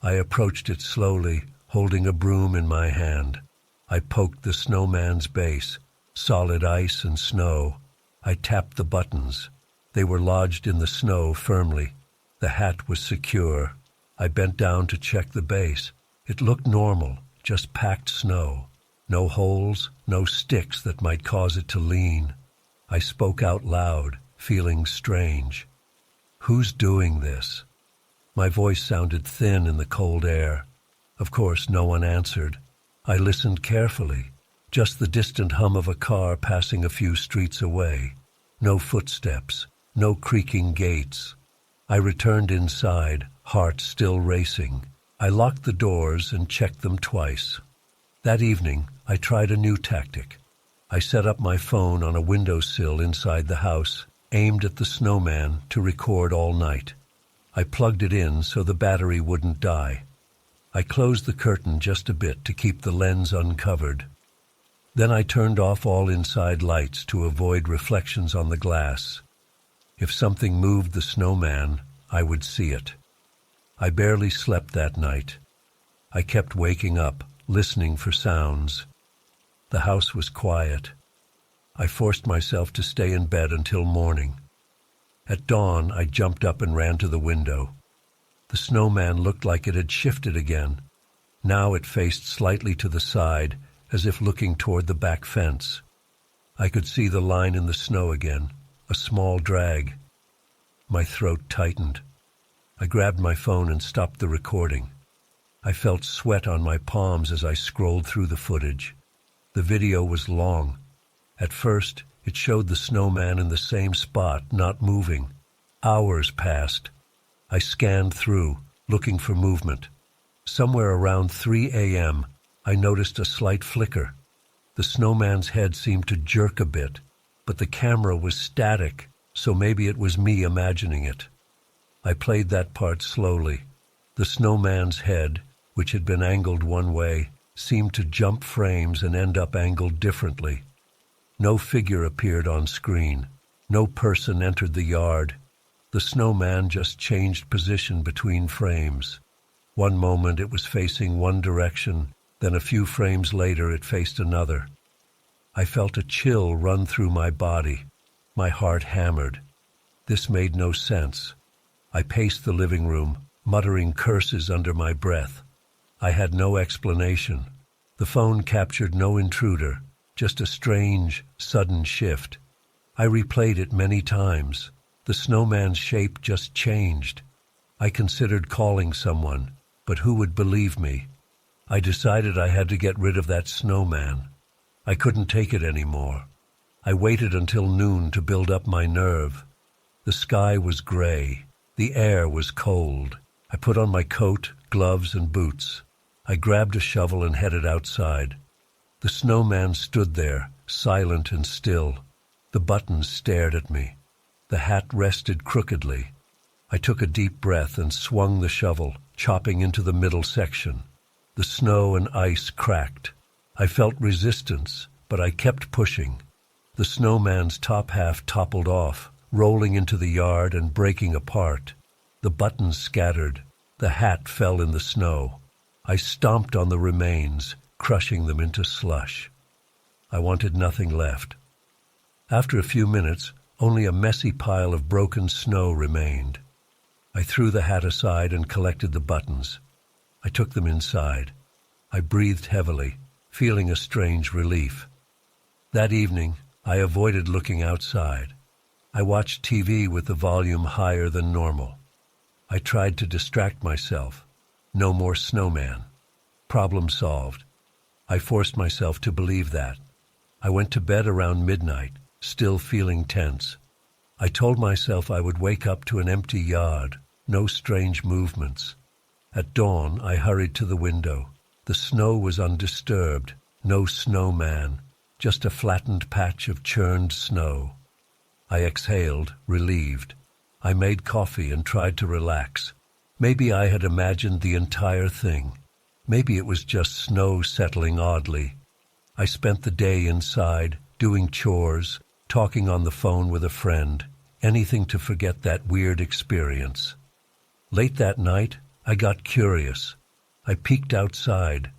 S1: I approached it slowly, holding a broom in my hand. I poked the snowman's base, solid ice and snow. I tapped the buttons. They were lodged in the snow firmly. The hat was secure. I bent down to check the base. It looked normal, just packed snow. No holes, no sticks that might cause it to lean. I spoke out loud, feeling strange. "Who's doing this?" My voice sounded thin in the cold air. Of course, no one answered. I listened carefully. Just the distant hum of a car passing a few streets away. No footsteps, no creaking gates. I returned inside, heart still racing. I locked the doors and checked them twice. That evening, I tried a new tactic. I set up my phone on a windowsill inside the house, aimed at the snowman to record all night. I plugged it in so the battery wouldn't die. I closed the curtain just a bit to keep the lens uncovered. Then I turned off all inside lights to avoid reflections on the glass. If something moved the snowman, I would see it. I barely slept that night. I kept waking up, listening for sounds. The house was quiet. I forced myself to stay in bed until morning. At dawn, I jumped up and ran to the window. The snowman looked like it had shifted again. Now it faced slightly to the side, as if looking toward the back fence. I could see the line in the snow again, a small drag. My throat tightened. I grabbed my phone and stopped the recording. I felt sweat on my palms as I scrolled through the footage. The video was long. At first, it showed the snowman in the same spot, not moving. Hours passed. I scanned through, looking for movement. Somewhere around 3 a.m., I noticed a slight flicker. The snowman's head seemed to jerk a bit, but the camera was static, so maybe it was me imagining it. I played that part slowly. The snowman's head, which had been angled one way, seemed to jump frames and end up angled differently. No figure appeared on screen. No person entered the yard. The snowman just changed position between frames. One moment it was facing one direction, then a few frames later it faced another. I felt a chill run through my body. My heart hammered. This made no sense. I paced the living room, muttering curses under my breath. I had no explanation. The phone captured no intruder, just a strange, sudden shift. I replayed it many times. The snowman's shape just changed. I considered calling someone, but who would believe me? I decided I had to get rid of that snowman. I couldn't take it anymore. I waited until noon to build up my nerve. The sky was gray. The air was cold. I put on my coat, gloves, and boots. I grabbed a shovel and headed outside. The snowman stood there, silent and still. The buttons stared at me. The hat rested crookedly. I took a deep breath and swung the shovel, chopping into the middle section. The snow and ice cracked. I felt resistance, but I kept pushing. The snowman's top half toppled off, rolling into the yard and breaking apart. The buttons scattered. The hat fell in the snow. I stomped on the remains, crushing them into slush. I wanted nothing left. After a few minutes, only a messy pile of broken snow remained. I threw the hat aside and collected the buttons. I took them inside. I breathed heavily, feeling a strange relief. That evening, I avoided looking outside. I watched TV with the volume higher than normal. I tried to distract myself. No more snowman. Problem solved. I forced myself to believe that. I went to bed around midnight, still feeling tense. I told myself I would wake up to an empty yard, no strange movements. At dawn, I hurried to the window. The snow was undisturbed, no snowman, just a flattened patch of churned snow. I exhaled, relieved. I made coffee and tried to relax. Maybe I had imagined the entire thing. Maybe it was just snow settling oddly. I spent the day inside, doing chores, talking on the phone with a friend, anything to forget that weird experience. Late that night, I got curious. I peeked outside.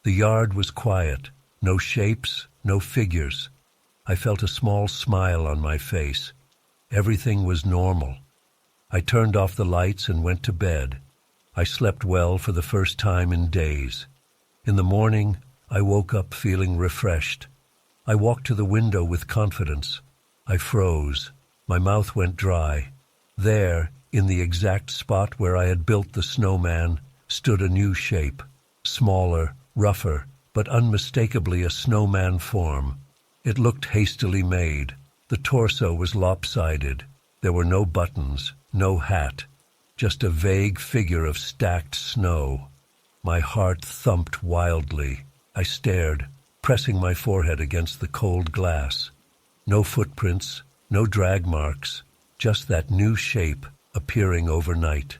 S1: The yard was quiet, no shapes, no figures. I felt a small smile on my face. Everything was normal. I turned off the lights and went to bed. I slept well for the first time in days. In the morning, I woke up feeling refreshed. I walked to the window with confidence. I froze. My mouth went dry. There, in the exact spot where I had built the snowman, stood a new shape, smaller, rougher, but unmistakably a snowman form. It looked hastily made. The torso was lopsided. There were no buttons, no hat, just a vague figure of stacked snow. My heart thumped wildly. I stared, pressing my forehead against the cold glass. No footprints, no drag marks, just that new shape appearing overnight.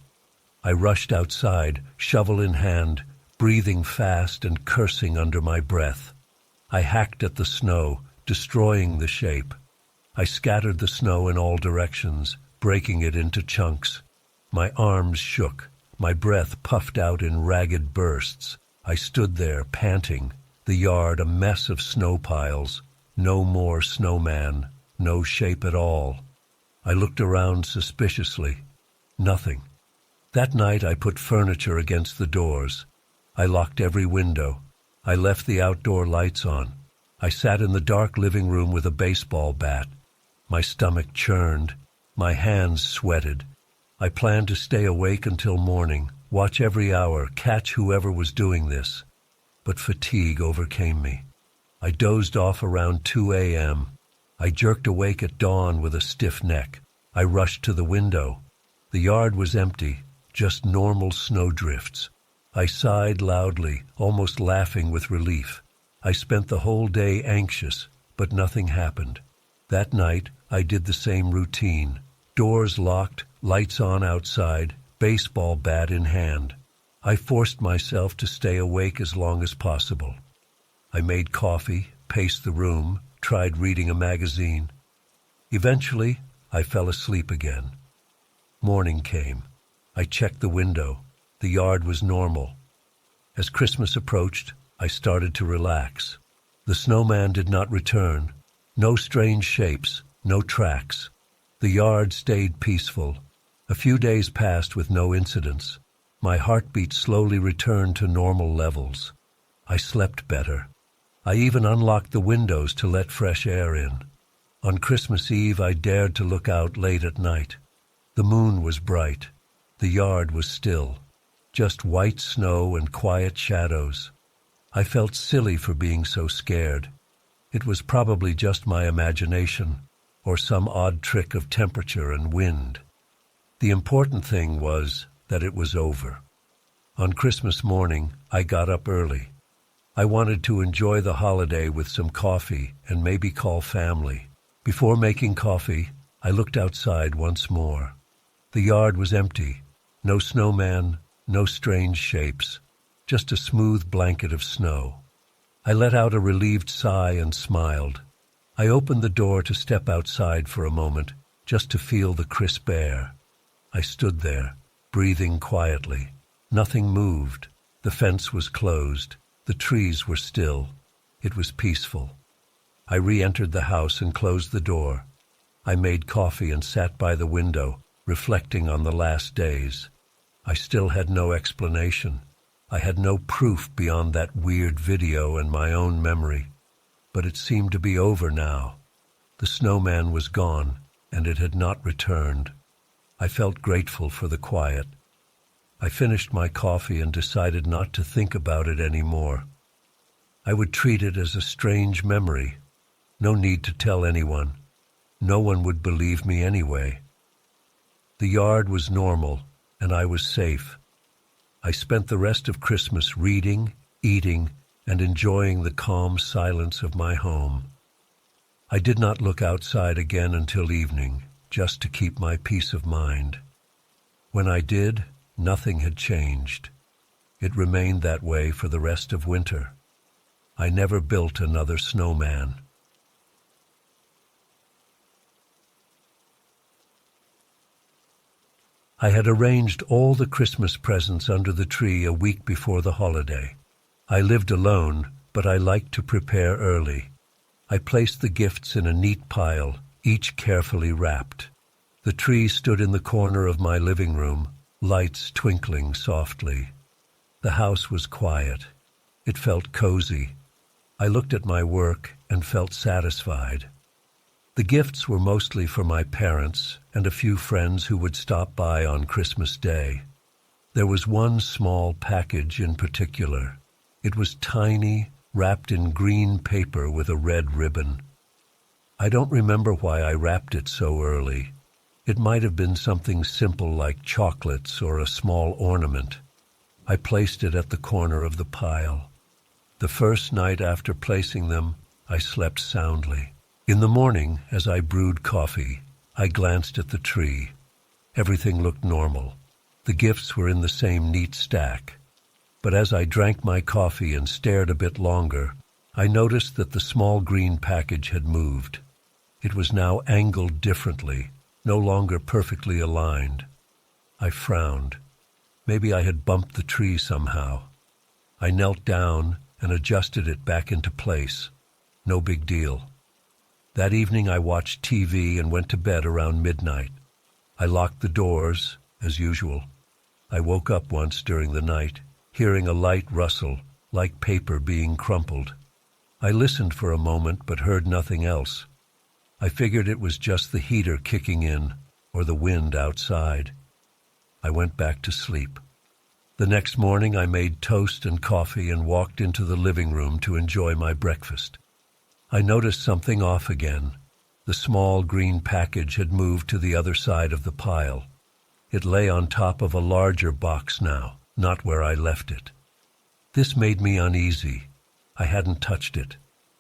S1: I rushed outside, shovel in hand, breathing fast and cursing under my breath. I hacked at the snow, destroying the shape. I scattered the snow in all directions, breaking it into chunks. My arms shook. My breath puffed out in ragged bursts. I stood there, panting, the yard a mess of snow piles. No more snowman, no shape at all. I looked around suspiciously. Nothing. That night I put furniture against the doors. I locked every window. I left the outdoor lights on. I sat in the dark living room with a baseball bat. My stomach churned. My hands sweated. I planned to stay awake until morning, watch every hour, catch whoever was doing this. But fatigue overcame me. I dozed off around 2 a.m. I jerked awake at dawn with a stiff neck. I rushed to the window. The yard was empty, just normal snowdrifts. I sighed loudly, almost laughing with relief. I spent the whole day anxious, but nothing happened. That night, I did the same routine. Doors locked, lights on outside, baseball bat in hand. I forced myself to stay awake as long as possible. I made coffee, paced the room, tried reading a magazine. Eventually, I fell asleep again. Morning came. I checked the window. The yard was normal. As Christmas approached, I started to relax. The snowman did not return. No strange shapes, no tracks. The yard stayed peaceful. A few days passed with no incidents. My heartbeat slowly returned to normal levels. I slept better. I even unlocked the windows to let fresh air in. On Christmas Eve, I dared to look out late at night. The moon was bright. The yard was still. Just white snow and quiet shadows. I felt silly for being so scared. It was probably just my imagination, or some odd trick of temperature and wind. The important thing was that it was over. On Christmas morning, I got up early. I wanted to enjoy the holiday with some coffee and maybe call family. Before making coffee, I looked outside once more. The yard was empty. No snowman, no strange shapes, just a smooth blanket of snow. I let out a relieved sigh and smiled. I opened the door to step outside for a moment, just to feel the crisp air. I stood there, breathing quietly. Nothing moved. The fence was closed. The trees were still. It was peaceful. I re-entered the house and closed the door. I made coffee and sat by the window, reflecting on the last days. I still had no explanation. I had no proof beyond that weird video and my own memory. But it seemed to be over now. The snowman was gone, and it had not returned. I felt grateful for the quiet. I finished my coffee and decided not to think about it anymore. I would treat it as a strange memory. No need to tell anyone. No one would believe me anyway. The yard was normal, and I was safe. I spent the rest of Christmas reading, eating, and enjoying the calm silence of my home. I did not look outside again until evening, just to keep my peace of mind. When I did, nothing had changed. It remained that way for the rest of winter. I never built another snowman. I had arranged all the Christmas presents under the tree a week before the holiday. I lived alone, but I liked to prepare early. I placed the gifts in a neat pile, each carefully wrapped. The tree stood in the corner of my living room, lights twinkling softly. The house was quiet. It felt cozy. I looked at my work and felt satisfied. The gifts were mostly for my parents and a few friends who would stop by on Christmas Day. There was one small package in particular. It was tiny, wrapped in green paper with a red ribbon. I don't remember why I wrapped it so early. It might have been something simple like chocolates or a small ornament. I placed it at the corner of the pile. The first night after placing them, I slept soundly. In the morning, as I brewed coffee, I glanced at the tree. Everything looked normal. The gifts were in the same neat stack. But as I drank my coffee and stared a bit longer, I noticed that the small green package had moved. It was now angled differently, no longer perfectly aligned. I frowned. Maybe I had bumped the tree somehow. I knelt down and adjusted it back into place. No big deal. That evening I watched TV and went to bed around midnight. I locked the doors, as usual. I woke up once during the night, hearing a light rustle, like paper being crumpled. I listened for a moment but heard nothing else. I figured it was just the heater kicking in, or the wind outside. I went back to sleep. The next morning I made toast and coffee and walked into the living room to enjoy my breakfast. I noticed something off again. The small green package had moved to the other side of the pile. It lay on top of a larger box now, not where I left it. This made me uneasy. I hadn't touched it.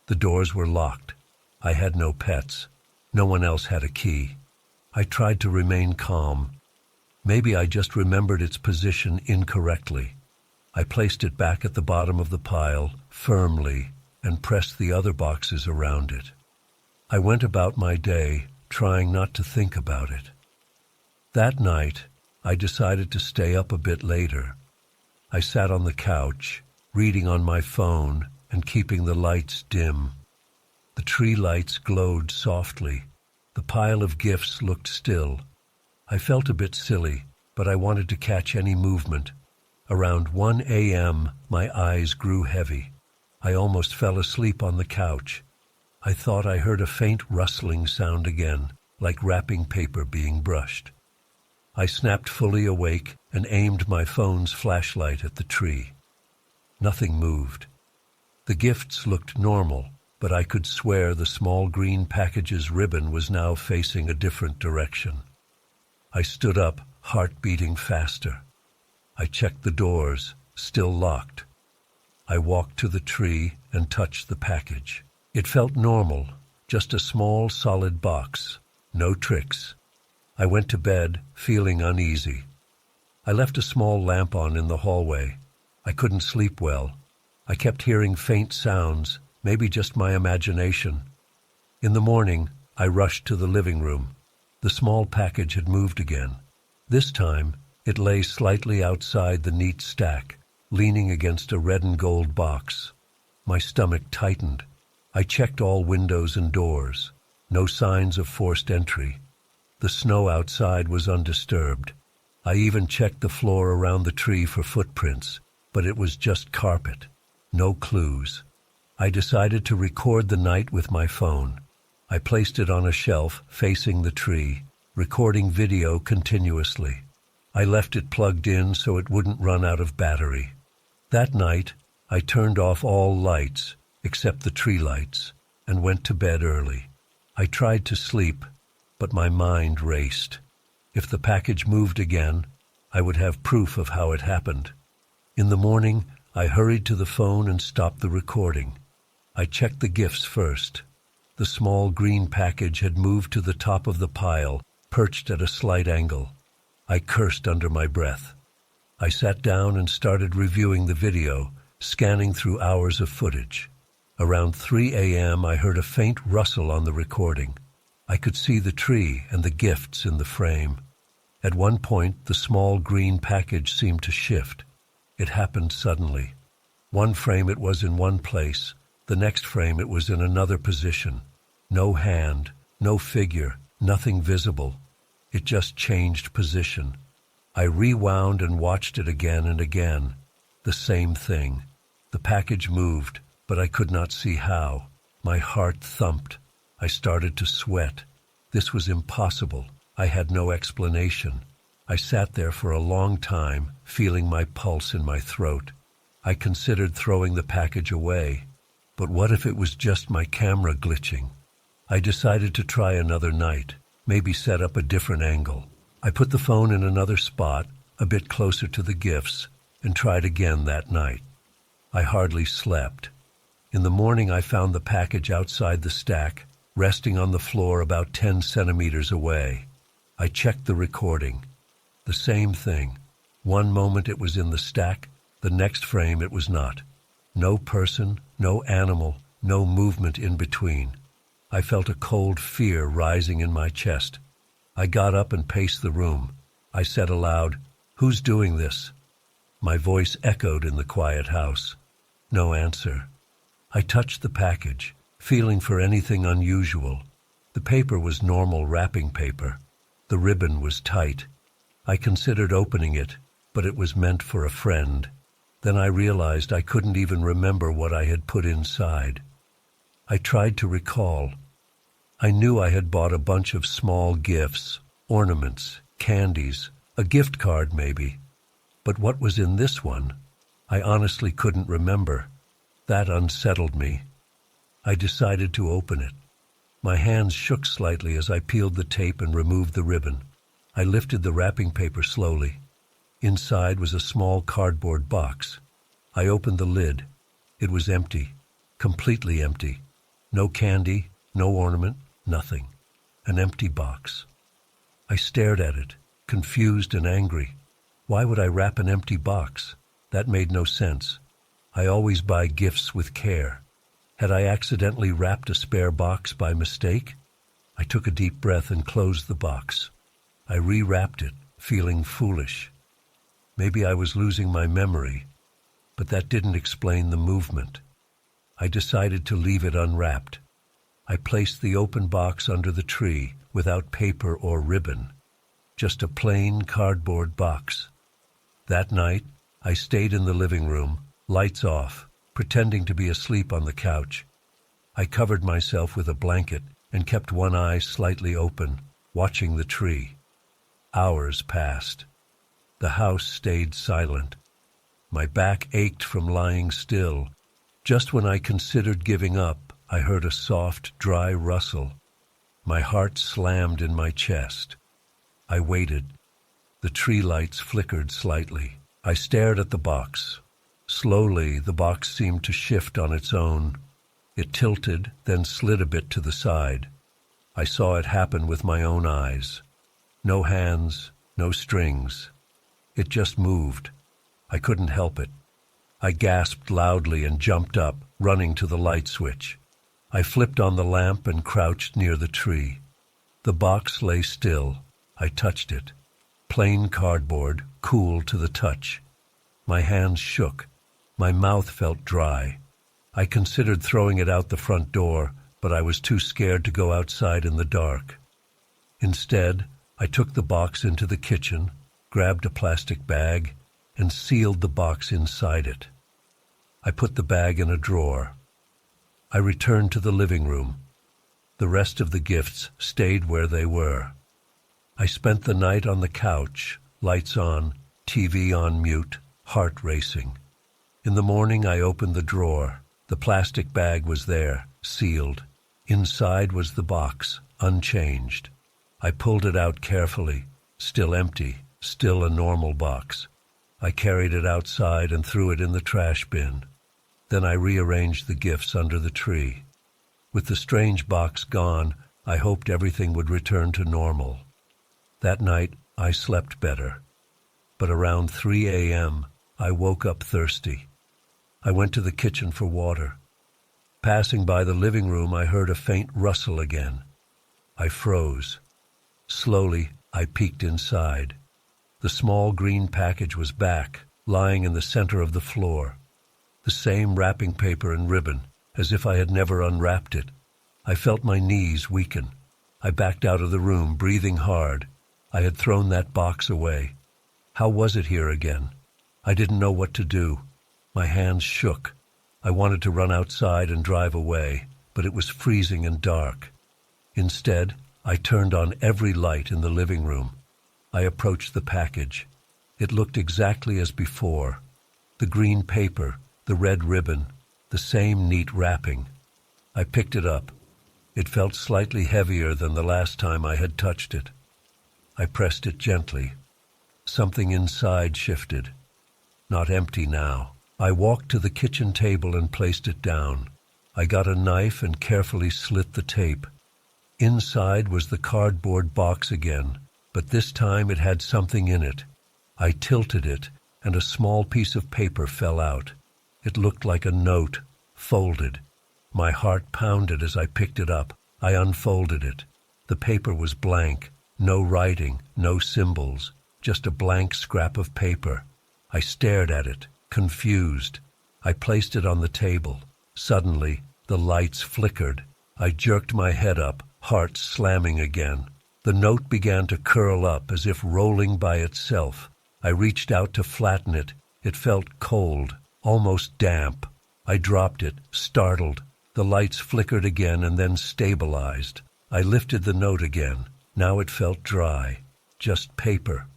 S1: The doors were locked. I had no pets. No one else had a key. I tried to remain calm. Maybe I just remembered its position incorrectly. I placed it back at the bottom of the pile, firmly, and pressed the other boxes around it. I went about my day, trying not to think about it. That night, I decided to stay up a bit later. I sat on the couch, reading on my phone and keeping the lights dim. The tree lights glowed softly. The pile of gifts looked still. I felt a bit silly, but I wanted to catch any movement. Around 1 a.m., my eyes grew heavy. I almost fell asleep on the couch. I thought I heard a faint rustling sound again, like wrapping paper being brushed. I snapped fully awake and aimed my phone's flashlight at the tree. Nothing moved. The gifts looked normal, but I could swear the small green package's ribbon was now facing a different direction. I stood up, heart beating faster. I checked the doors, still locked. I walked to the tree and touched the package. It felt normal, just a small, solid box. No tricks. I went to bed, feeling uneasy. I left a small lamp on in the hallway. I couldn't sleep well. I kept hearing faint sounds, maybe just my imagination. In the morning, I rushed to the living room. The small package had moved again. This time, it lay slightly outside the neat stack, leaning against a red and gold box. My stomach tightened. I checked all windows and doors. No signs of forced entry. The snow outside was undisturbed. I even checked the floor around the tree for footprints, but it was just carpet. No clues. I decided to record the night with my phone. I placed it on a shelf facing the tree, recording video continuously. I left it plugged in so it wouldn't run out of battery. That night, I turned off all lights, except the tree lights, and went to bed early. I tried to sleep, but my mind raced. If the package moved again, I would have proof of how it happened. In the morning, I hurried to the phone and stopped the recording. I checked the gifts first. The small green package had moved to the top of the pile, perched at a slight angle. I cursed under my breath. I sat down and started reviewing the video, scanning through hours of footage. Around 3 a.m., I heard a faint rustle on the recording. I could see the tree and the gifts in the frame. At one point, the small green package seemed to shift. It happened suddenly. One frame it was in one place, the next frame it was in another position. No hand, no figure, nothing visible. It just changed position. I rewound and watched it again and again. The same thing. The package moved, but I could not see how. My heart thumped. I started to sweat. This was impossible. I had no explanation. I sat there for a long time, feeling my pulse in my throat. I considered throwing the package away. But what if it was just my camera glitching? I decided to try another night, maybe set up a different angle. I put the phone in another spot, a bit closer to the gifts, and tried again that night. I hardly slept. In the morning I found the package outside the stack, resting on the floor about 10 centimeters away. I checked the recording. The same thing. One moment it was in the stack, the next frame it was not. No person, no animal, no movement in between. I felt a cold fear rising in my chest. I got up and paced the room. I said aloud, "Who's doing this?" My voice echoed in the quiet house. No answer. I touched the package, feeling for anything unusual. The paper was normal wrapping paper. The ribbon was tight. I considered opening it, but it was meant for a friend. Then I realized I couldn't even remember what I had put inside. I tried to recall. I knew I had bought a bunch of small gifts, ornaments, candies, a gift card maybe. But what was in this one? I honestly couldn't remember. That unsettled me. I decided to open it. My hands shook slightly as I peeled the tape and removed the ribbon. I lifted the wrapping paper slowly. Inside was a small cardboard box. I opened the lid. It was empty, completely empty. No candy, no ornament, nothing. An empty box. I stared at it, confused and angry. Why would I wrap an empty box? That made no sense. I always buy gifts with care. Had I accidentally wrapped a spare box by mistake? I took a deep breath and closed the box. I rewrapped it, feeling foolish. Maybe I was losing my memory, but that didn't explain the movement. I decided to leave it unwrapped. I placed the open box under the tree without paper or ribbon, just a plain cardboard box. That night, I stayed in the living room, lights off, pretending to be asleep on the couch. I covered myself with a blanket and kept one eye slightly open, watching the tree. Hours passed. The house stayed silent. My back ached from lying still. Just when I considered giving up, I heard a soft, dry rustle. My heart slammed in my chest. I waited. The tree lights flickered slightly. I stared at the box. Slowly, the box seemed to shift on its own. It tilted, then slid a bit to the side. I saw it happen with my own eyes. No hands, no strings. It just moved. I couldn't help it. I gasped loudly and jumped up, running to the light switch. I flipped on the lamp and crouched near the tree. The box lay still. I touched it. Plain cardboard, cool to the touch. My hands shook. My mouth felt dry. I considered throwing it out the front door, but I was too scared to go outside in the dark. Instead, I took the box into the kitchen, grabbed a plastic bag, and sealed the box inside it. I put the bag in a drawer. I returned to the living room. The rest of the gifts stayed where they were. I spent the night on the couch, lights on, TV on mute, heart racing. In the morning I opened the drawer. The plastic bag was there, sealed. Inside was the box, unchanged. I pulled it out carefully, still empty, still a normal box. I carried it outside and threw it in the trash bin. Then I rearranged the gifts under the tree. With the strange box gone, I hoped everything would return to normal. That night, I slept better. But around 3 a.m., I woke up thirsty. I went to the kitchen for water. Passing by the living room, I heard a faint rustle again. I froze. Slowly, I peeked inside. The small green package was back, lying in the center of the floor. The same wrapping paper and ribbon, as if I had never unwrapped it. I felt my knees weaken. I backed out of the room, breathing hard. I had thrown that box away. How was it here again? I didn't know what to do. My hands shook. I wanted to run outside and drive away, but it was freezing and dark. Instead, I turned on every light in the living room. I approached the package. It looked exactly as before. The green paper, the red ribbon, the same neat wrapping. I picked it up. It felt slightly heavier than the last time I had touched it. I pressed it gently. Something inside shifted. Not empty now. I walked to the kitchen table and placed it down. I got a knife and carefully slit the tape. Inside was the cardboard box again, but this time it had something in it. I tilted it, and a small piece of paper fell out. It looked like a note, folded. My heart pounded as I picked it up. I unfolded it. The paper was blank, no writing, no symbols, just a blank scrap of paper. I stared at it, confused. I placed it on the table. Suddenly, the lights flickered. I jerked my head up, heart slamming again. The note began to curl up as if rolling by itself. I reached out to flatten it. It felt cold, almost damp. I dropped it, startled. The lights flickered again and then stabilized. I lifted the note again. Now it felt dry, just paper.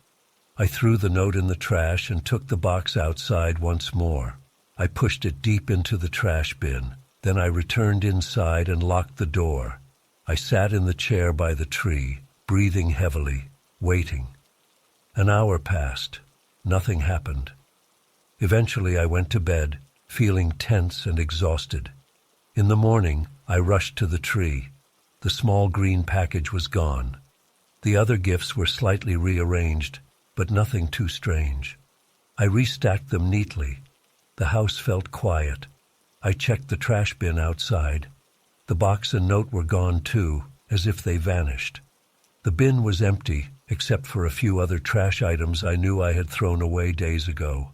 S1: I threw the note in the trash and took the box outside once more. I pushed it deep into the trash bin. Then I returned inside and locked the door. I sat in the chair by the tree, breathing heavily, waiting. An hour passed. Nothing happened. Eventually I went to bed, feeling tense and exhausted. In the morning, I rushed to the tree. The small green package was gone. The other gifts were slightly rearranged, but nothing too strange. I restacked them neatly. The house felt quiet. I checked the trash bin outside. The box and note were gone too, as if they vanished. The bin was empty, except for a few other trash items I knew I had thrown away days ago.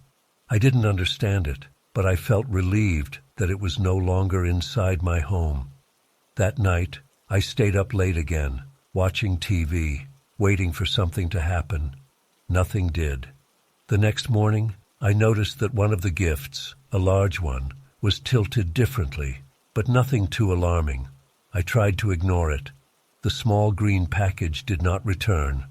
S1: I didn't understand it, but I felt relieved that it was no longer inside my home. That night, I stayed up late again, watching TV, waiting for something to happen. Nothing did. The next morning, I noticed that one of the gifts, a large one, was tilted differently, but nothing too alarming. I tried to ignore it. The small green package did not return.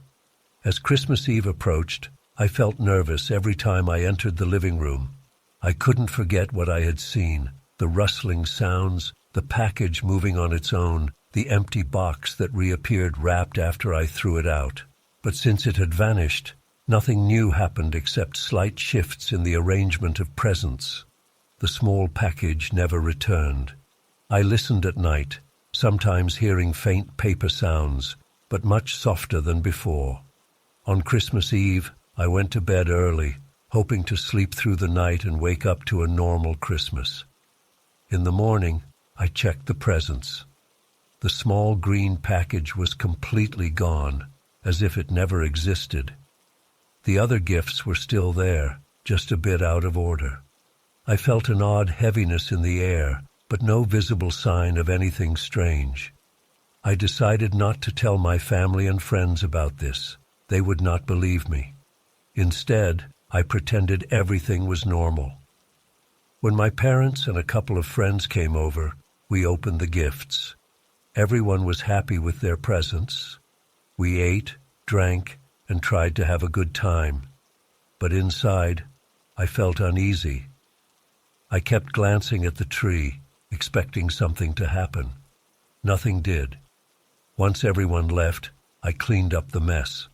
S1: As Christmas Eve approached, I felt nervous every time I entered the living room. I couldn't forget what I had seen, the rustling sounds, the package moving on its own, the empty box that reappeared wrapped after I threw it out. But since it had vanished, nothing new happened except slight shifts in the arrangement of presents. The small package never returned. I listened at night, sometimes hearing faint paper sounds, but much softer than before. On Christmas Eve, I went to bed early, hoping to sleep through the night and wake up to a normal Christmas. In the morning, I checked the presents. The small green package was completely gone, as if it never existed. The other gifts were still there, just a bit out of order. I felt an odd heaviness in the air, but no visible sign of anything strange. I decided not to tell my family and friends about this. They would not believe me. Instead, I pretended everything was normal. When my parents and a couple of friends came over, we opened the gifts. Everyone was happy with their presents. We ate, drank, and tried to have a good time. But inside, I felt uneasy. I kept glancing at the tree, expecting something to happen. Nothing did. Once everyone left, I cleaned up the mess.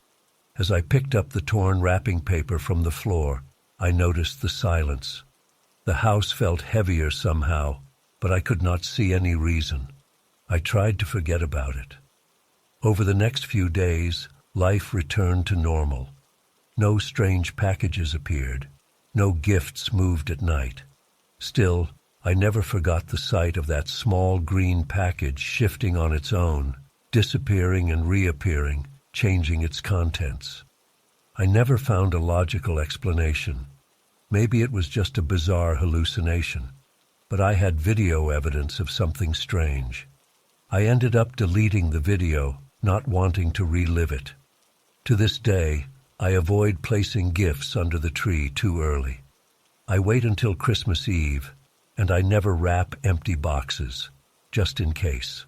S1: As I picked up the torn wrapping paper from the floor, I noticed the silence. The house felt heavier somehow, but I could not see any reason. I tried to forget about it. Over the next few days, life returned to normal. No strange packages appeared. No gifts moved at night. Still, I never forgot the sight of that small green package shifting on its own, disappearing and reappearing, changing its contents. I never found a logical explanation. Maybe it was just a bizarre hallucination, but I had video evidence of something strange. I ended up deleting the video, not wanting to relive it. To this day, I avoid placing gifts under the tree too early. I wait until Christmas Eve, and I never wrap empty boxes, just in case.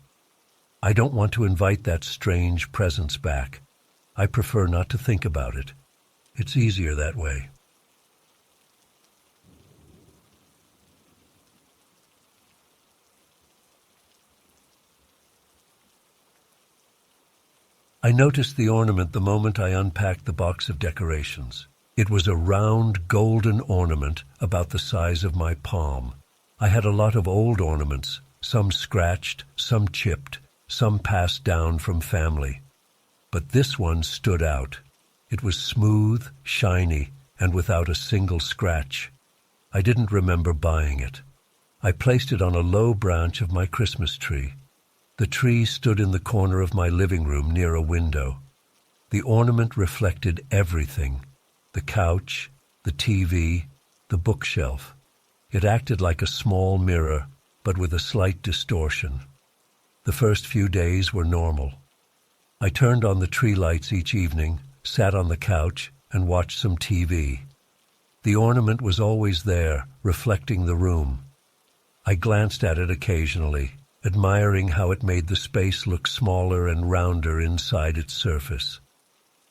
S1: I don't want to invite that strange presence back. I prefer not to think about it. It's easier that way. I noticed the ornament the moment I unpacked the box of decorations. It was a round, golden ornament about the size of my palm. I had a lot of old ornaments, some scratched, some chipped, some passed down from family. But this one stood out. It was smooth, shiny, and without a single scratch. I didn't remember buying it. I placed it on a low branch of my Christmas tree. The tree stood in the corner of my living room near a window. The ornament reflected everything: the couch, the TV, the bookshelf. It acted like a small mirror, but with a slight distortion. The first few days were normal. I turned on the tree lights each evening, sat on the couch, and watched some TV. The ornament was always there, reflecting the room. I glanced at it occasionally, admiring how it made the space look smaller and rounder inside its surface.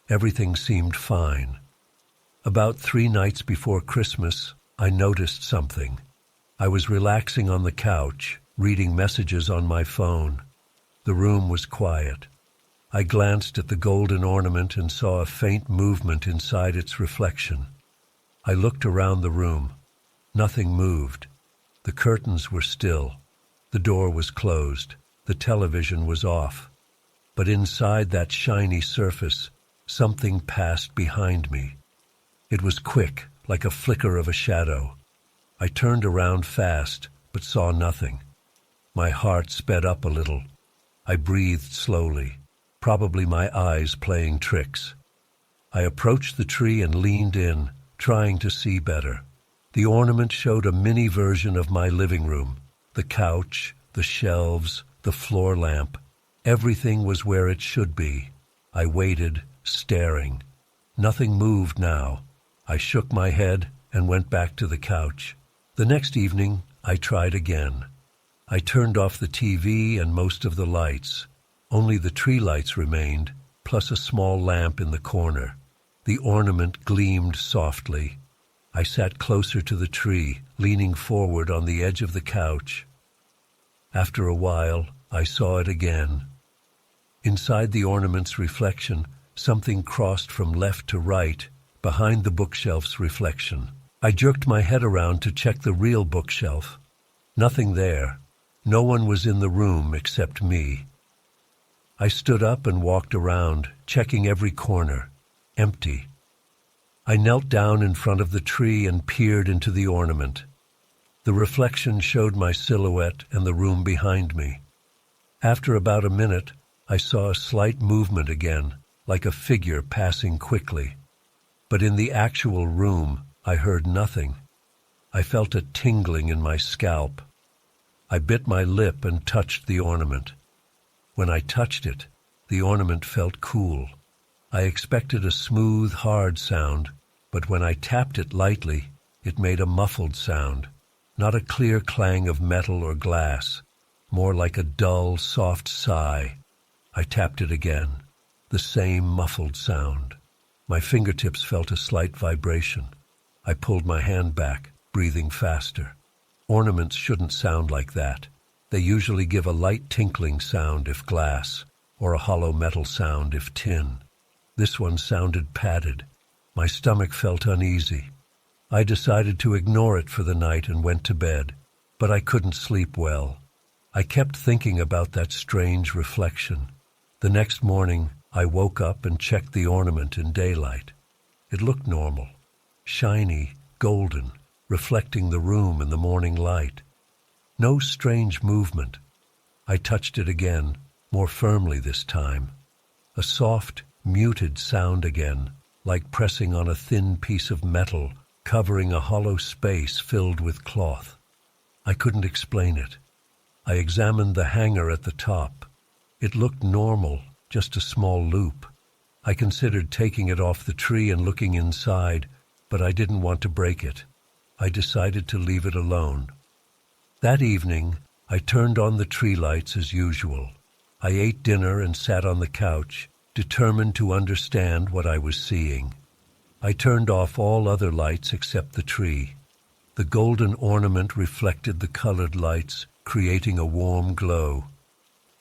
S1: Everything seemed fine. About 3 nights before Christmas, I noticed something. I was relaxing on the couch, reading messages on my phone. The room was quiet. I glanced at the golden ornament and saw a faint movement inside its reflection. I looked around the room. Nothing moved. The curtains were still. The door was closed. The television was off. But inside that shiny surface, something passed behind me. It was quick, like a flicker of a shadow. I turned around fast, but saw nothing. My heart sped up a little. I breathed slowly, probably my eyes playing tricks. I approached the tree and leaned in, trying to see better. The ornament showed a mini version of my living room. The couch, the shelves, the floor lamp. Everything was where it should be. I waited, staring. Nothing moved now. I shook my head and went back to the couch. The next evening, I tried again. I turned off the TV and most of the lights. Only the tree lights remained, plus a small lamp in the corner. The ornament gleamed softly. I sat closer to the tree, leaning forward on the edge of the couch. After a while, I saw it again. Inside the ornament's reflection, something crossed from left to right, behind the bookshelf's reflection. I jerked my head around to check the real bookshelf. Nothing there. No one was in the room except me. I stood up and walked around, checking every corner. Empty. I knelt down in front of the tree and peered into the ornament. The reflection showed my silhouette and the room behind me. After about a minute, I saw a slight movement again, like a figure passing quickly. But in the actual room, I heard nothing. I felt a tingling in my scalp. I bit my lip and touched the ornament. When I touched it, the ornament felt cool. I expected a smooth, hard sound, but when I tapped it lightly, it made a muffled sound. Not a clear clang of metal or glass, more like a dull, soft sigh. I tapped it again. The same muffled sound. My fingertips felt a slight vibration. I pulled my hand back, breathing faster. Ornaments shouldn't sound like that. They usually give a light tinkling sound if glass, or a hollow metal sound if tin. This one sounded padded. My stomach felt uneasy. I decided to ignore it for the night and went to bed, but I couldn't sleep well. I kept thinking about that strange reflection. The next morning, I woke up and checked the ornament in daylight. It looked normal, shiny, golden, reflecting the room in the morning light. No strange movement. I touched it again, more firmly this time. A soft, muted sound again, like pressing on a thin piece of metal, covering a hollow space filled with cloth. I couldn't explain it. I examined the hanger at the top. It looked normal, just a small loop. I considered taking it off the tree and looking inside, but I didn't want to break it. I decided to leave it alone. That evening, I turned on the tree lights as usual. I ate dinner and sat on the couch, determined to understand what I was seeing. I turned off all other lights except the tree. The golden ornament reflected the colored lights, creating a warm glow.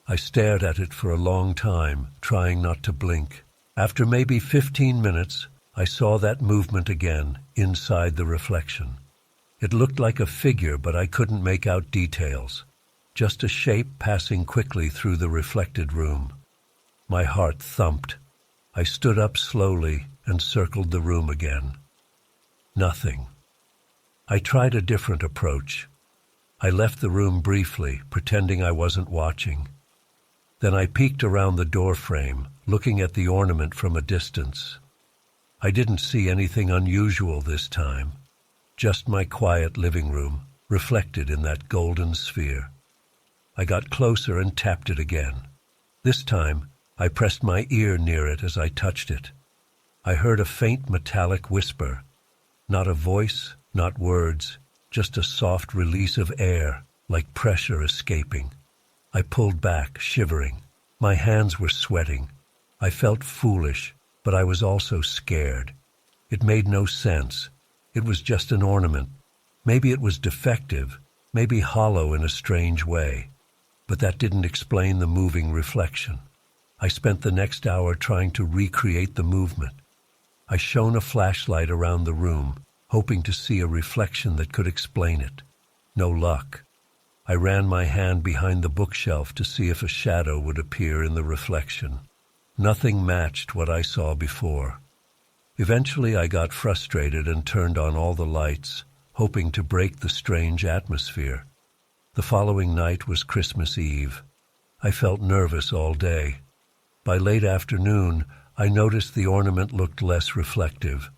S1: I stared at it for a long time, trying not to blink. After maybe 15 minutes, I saw that movement again, inside the reflection. It looked like a figure, but I couldn't make out details. Just a shape passing quickly through the reflected room. My heart thumped. I stood up slowly and circled the room again. Nothing. I tried a different approach. I left the room briefly, pretending I wasn't watching. Then I peeked around the door frame, looking at the ornament from a distance. I didn't see anything unusual this time, just my quiet living room, reflected in that golden sphere. I got closer and tapped it again. This time, I pressed my ear near it as I touched it. I heard a faint metallic whisper. Not a voice, not words, just a soft release of air, like pressure escaping. I pulled back, shivering. My hands were sweating. I felt foolish, but I was also scared. It made no sense. It was just an ornament. Maybe it was defective, maybe hollow in a strange way. But that didn't explain the moving reflection. I spent the next hour trying to recreate the movement. I shone a flashlight around the room, hoping to see a reflection that could explain it. No luck. I ran my hand behind the bookshelf to see if a shadow would appear in the reflection. Nothing matched what I saw before. Eventually I got frustrated and turned on all the lights, hoping to break the strange atmosphere. The following night was Christmas Eve. I felt nervous all day. By late afternoon, I noticed the ornament looked less reflective.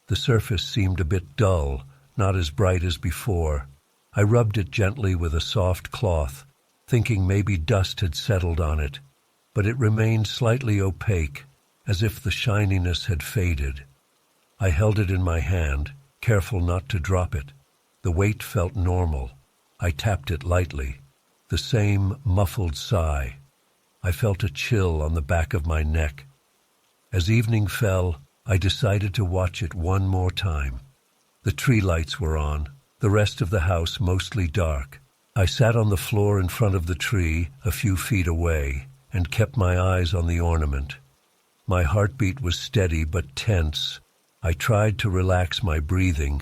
S1: The surface seemed a bit dull, not as bright as before. I rubbed it gently with a soft cloth, thinking maybe dust had settled on it, but it remained slightly opaque, as if the shininess had faded. I held it in my hand, careful not to drop it. The weight felt normal. I tapped it lightly. The same muffled sigh. I felt a chill on the back of my neck. As evening fell, I decided to watch it one more time. The tree lights were on, the rest of the house mostly dark. I sat on the floor in front of the tree, a few feet away, and kept my eyes on the ornament. My heartbeat was steady but tense. I tried to relax my breathing.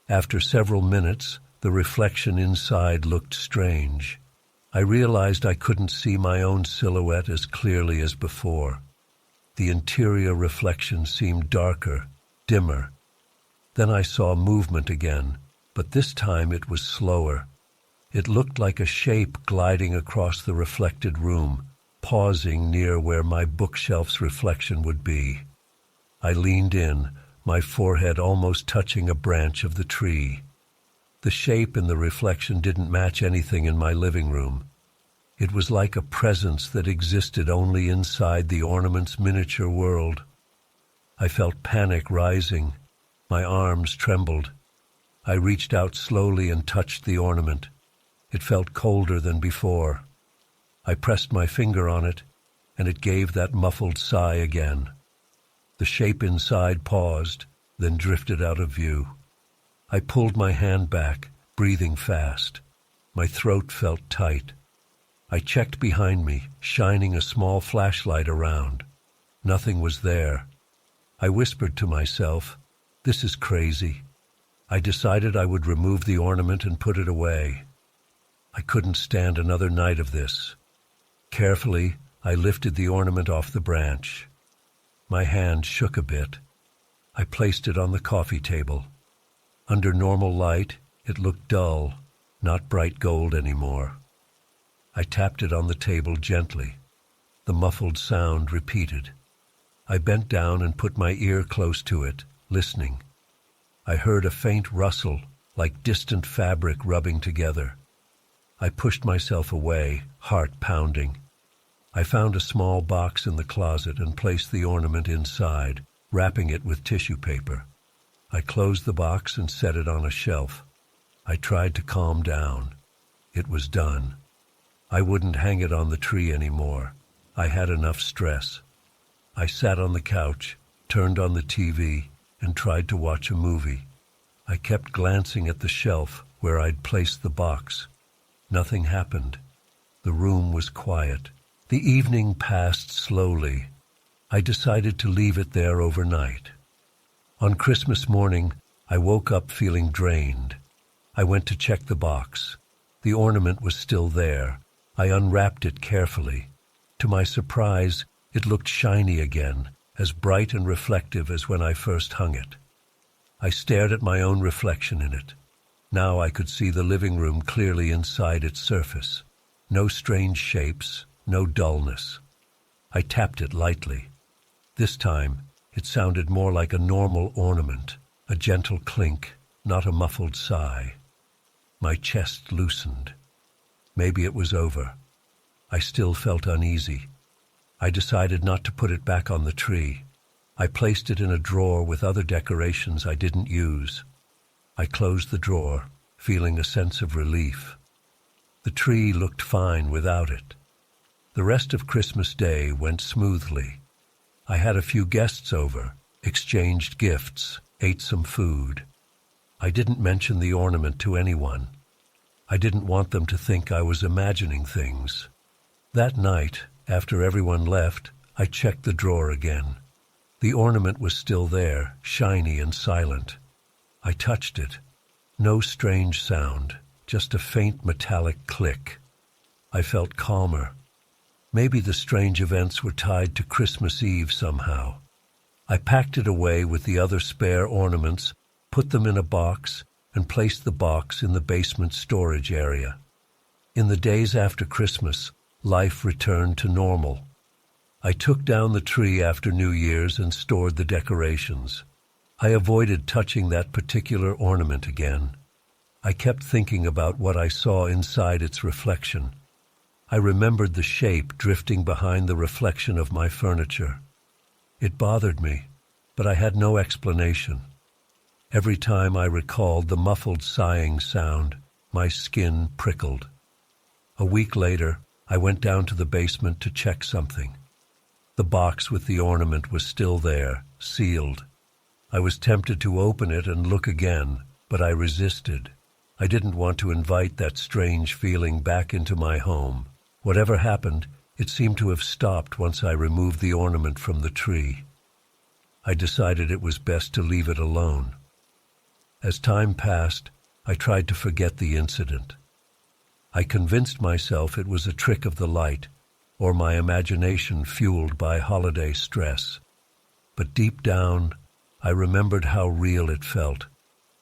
S1: After several minutes, the reflection inside looked strange. I realized I couldn't see my own silhouette as clearly as before. The interior reflection seemed darker, dimmer. Then I saw movement again, but this time it was slower. It looked like a shape gliding across the reflected room, pausing near where my bookshelf's reflection would be. I leaned in, my forehead almost touching a branch of the tree. The shape in the reflection didn't match anything in my living room. It was like a presence that existed only inside the ornament's miniature world. I felt panic rising. My arms trembled. I reached out slowly and touched the ornament. It felt colder than before. I pressed my finger on it, and it gave that muffled sigh again. The shape inside paused, then drifted out of view. I pulled my hand back, breathing fast. My throat felt tight. I checked behind me, shining a small flashlight around. Nothing was there. I whispered to myself, "This is crazy." I decided I would remove the ornament and put it away. I couldn't stand another night of this. Carefully, I lifted the ornament off the branch. My hand shook a bit. I placed it on the coffee table. Under normal light, it looked dull, not bright gold anymore. I tapped it on the table gently. The muffled sound repeated. I bent down and put my ear close to it, listening. I heard a faint rustle, like distant fabric rubbing together. I pushed myself away, heart pounding. I found a small box in the closet and placed the ornament inside, wrapping it with tissue paper. I closed the box and set it on a shelf. I tried to calm down. It was done. I wouldn't hang it on the tree anymore. I had enough stress. I sat on the couch, turned on the TV, and tried to watch a movie. I kept glancing at the shelf where I'd placed the box. Nothing happened. The room was quiet. The evening passed slowly. I decided to leave it there overnight. On Christmas morning, I woke up feeling drained. I went to check the box. The ornament was still there. I unwrapped it carefully. To my surprise, it looked shiny again, as bright and reflective as when I first hung it. I stared at my own reflection in it. Now I could see the living room clearly inside its surface. No strange shapes, no dullness. I tapped it lightly. This time, it sounded more like a normal ornament, a gentle clink, not a muffled sigh. My chest loosened. Maybe it was over. I still felt uneasy. I decided not to put it back on the tree. I placed it in a drawer with other decorations I didn't use. I closed the drawer, feeling a sense of relief. The tree looked fine without it. The rest of Christmas Day went smoothly. I had a few guests over, exchanged gifts, ate some food. I didn't mention the ornament to anyone. I didn't want them to think I was imagining things. That night, after everyone left, I checked the drawer again. The ornament was still there, shiny and silent. I touched it. No strange sound, just a faint metallic click. I felt calmer. Maybe the strange events were tied to Christmas Eve somehow. I packed it away with the other spare ornaments, put them in a box, and placed the box in the basement storage area. In the days after Christmas, life returned to normal. I took down the tree after New Year's and stored the decorations. I avoided touching that particular ornament again. I kept thinking about what I saw inside its reflection. I remembered the shape drifting behind the reflection of my furniture. It bothered me, but I had no explanation. Every time I recalled the muffled sighing sound, my skin prickled. A week later, I went down to the basement to check something. The box with the ornament was still there, sealed. I was tempted to open it and look again, but I resisted. I didn't want to invite that strange feeling back into my home. Whatever happened, it seemed to have stopped once I removed the ornament from the tree. I decided it was best to leave it alone. As time passed, I tried to forget the incident. I convinced myself it was a trick of the light, or my imagination fueled by holiday stress. But deep down, I remembered how real it felt.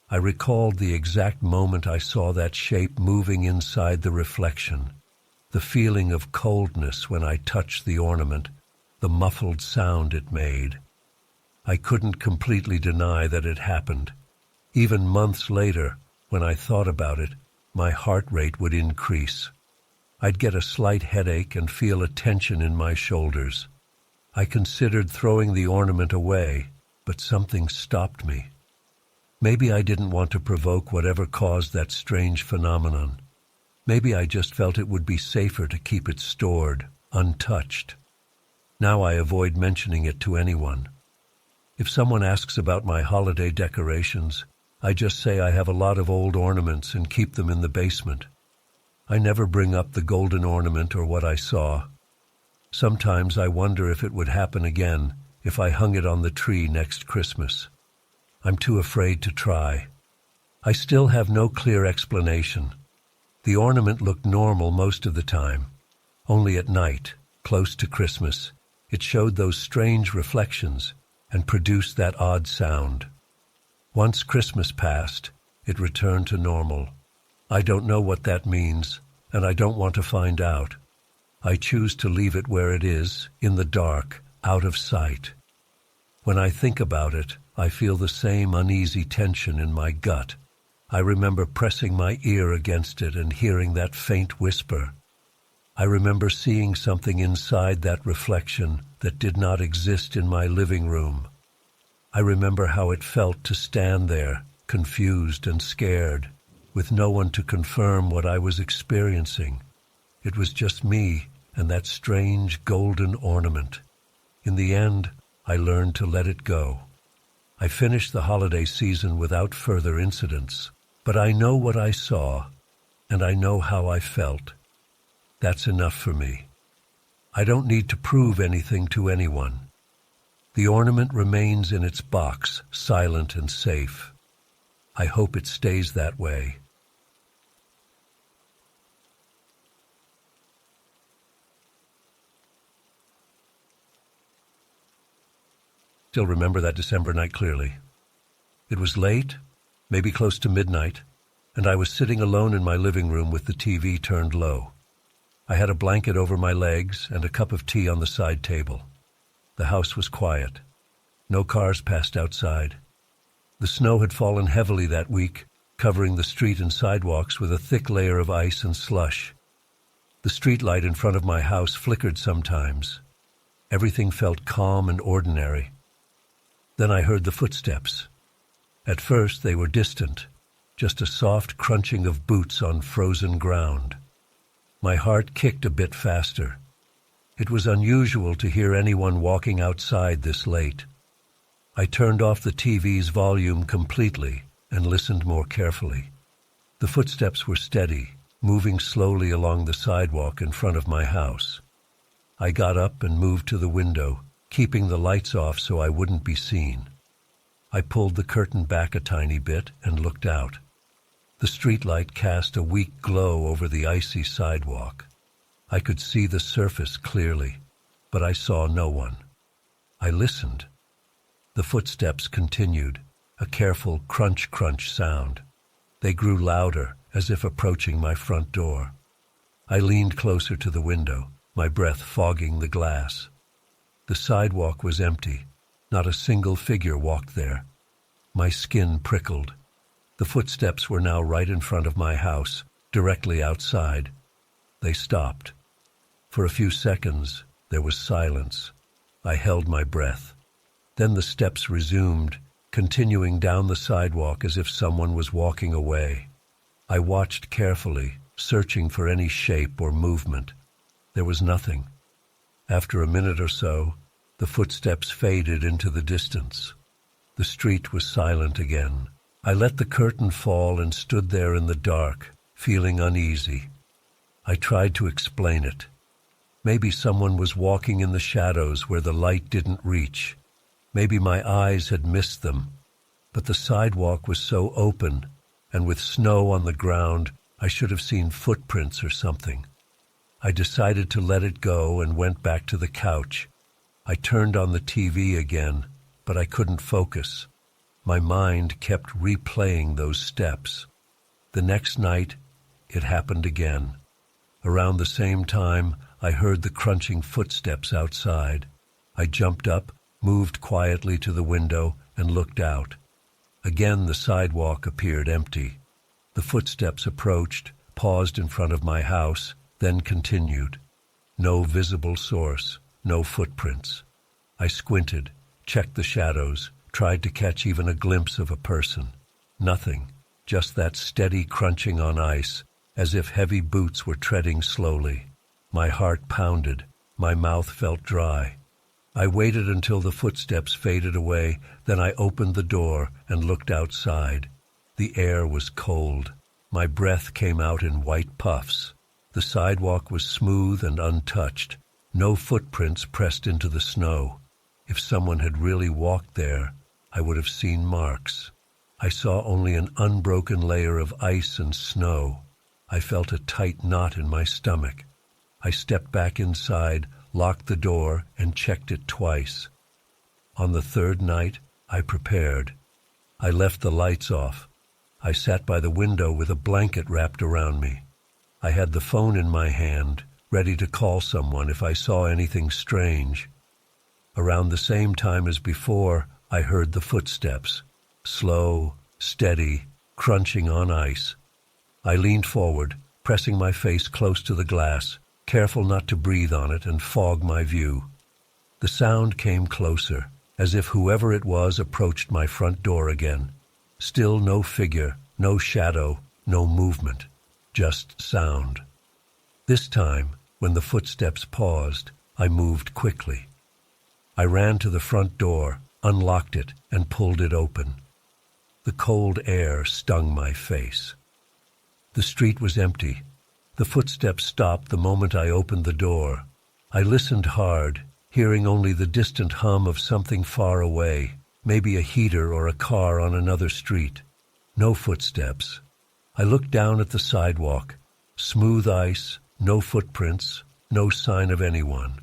S1: I recalled the exact moment I saw that shape moving inside the reflection, the feeling of coldness when I touched the ornament, the muffled sound it made. I couldn't completely deny that it happened. Even months later, when I thought about it, my heart rate would increase. I'd get a slight headache and feel a tension in my shoulders. I considered throwing the ornament away, but something stopped me. Maybe I didn't want to provoke whatever caused that strange phenomenon. Maybe I just felt it would be safer to keep it stored, untouched. Now I avoid mentioning it to anyone. If someone asks about my holiday decorations, I just say I have a lot of old ornaments and keep them in the basement. I never bring up the golden ornament or what I saw. Sometimes I wonder if it would happen again if I hung it on the tree next Christmas. I'm too afraid to try. I still have no clear explanation. The ornament looked normal most of the time. Only at night, close to Christmas, it showed those strange reflections and produced that odd sound. Once Christmas passed, it returned to normal. I don't know what that means, and I don't want to find out. I choose to leave it where it is, in the dark, out of sight. When I think about it, I feel the same uneasy tension in my gut. I remember pressing my ear against it and hearing that faint whisper. I remember seeing something inside that reflection that did not exist in my living room. I remember how it felt to stand there, confused and scared. with no one to confirm what I was experiencing. It was just me and that strange golden ornament. In the end, I learned to let it go. I finished the holiday season without further incidents, but I know what I saw, and I know how I felt. That's enough for me. I don't need to prove anything to anyone. The ornament remains in its box, silent and safe. I hope it stays that way. Still remember that December night clearly. It was late, maybe close to midnight, and I was sitting alone in my living room with the TV turned low. I had a blanket over my legs and a cup of tea on the side table. The house was quiet. No cars passed outside. The snow had fallen heavily that week, covering the street and sidewalks with a thick layer of ice and slush. The street light in front of my house flickered sometimes. Everything felt calm and ordinary. Then I heard the footsteps. At first they were distant, just a soft crunching of boots on frozen ground. My heart kicked a bit faster. It was unusual to hear anyone walking outside this late. I turned off the TV's volume completely and listened more carefully. The footsteps were steady, moving slowly along the sidewalk in front of my house. I got up and moved to the window, keeping the lights off so I wouldn't be seen. I pulled the curtain back a tiny bit and looked out. The streetlight cast a weak glow over the icy sidewalk. I could see the surface clearly, but I saw no one. I listened. The footsteps continued, a careful crunch-crunch sound. They grew louder, as if approaching my front door. I leaned closer to the window, my breath fogging the glass. The sidewalk was empty. Not a single figure walked there. My skin prickled. The footsteps were now right in front of my house, directly outside. They stopped. For a few seconds, there was silence. I held my breath. Then the steps resumed, continuing down the sidewalk as if someone was walking away. I watched carefully, searching for any shape or movement. There was nothing. After a minute or so, the footsteps faded into the distance. The street was silent again. I let the curtain fall and stood there in the dark, feeling uneasy. I tried to explain it. Maybe someone was walking in the shadows where the light didn't reach. Maybe my eyes had missed them. But the sidewalk was so open, and with snow on the ground, I should have seen footprints or something. I decided to let it go and went back to the couch. I turned on the TV again, but I couldn't focus. My mind kept replaying those steps. The next night, it happened again. Around the same time, I heard the crunching footsteps outside. I jumped up, moved quietly to the window, and looked out. Again the sidewalk appeared empty. The footsteps approached, paused in front of my house, then continued. No visible source, no footprints. I squinted, checked the shadows, tried to catch even a glimpse of a person. Nothing, just that steady crunching on ice, as if heavy boots were treading slowly. My heart pounded, my mouth felt dry. I waited until the footsteps faded away, then I opened the door and looked outside. The air was cold. My breath came out in white puffs. The sidewalk was smooth and untouched. No footprints pressed into the snow. If someone had really walked there, I would have seen marks. I saw only an unbroken layer of ice and snow. I felt a tight knot in my stomach. I stepped back inside, locked the door, and checked it twice. On the third night, I prepared. I left the lights off. I sat by the window with a blanket wrapped around me. I had the phone in my hand, ready to call someone if I saw anything strange. Around the same time as before, I heard the footsteps, slow, steady, crunching on ice. I leaned forward, pressing my face close to the glass, careful not to breathe on it and fog my view. The sound came closer, as if whoever it was approached my front door again. Still no figure, no shadow, no movement, just sound. This time, when the footsteps paused, I moved quickly. I ran to the front door, unlocked it, and pulled it open. The cold air stung my face. The street was empty. The footsteps stopped the moment I opened the door. I listened hard, hearing only the distant hum of something far away, maybe a heater or a car on another street. No footsteps. I looked down at the sidewalk. Smooth ice, no footprints, no sign of anyone.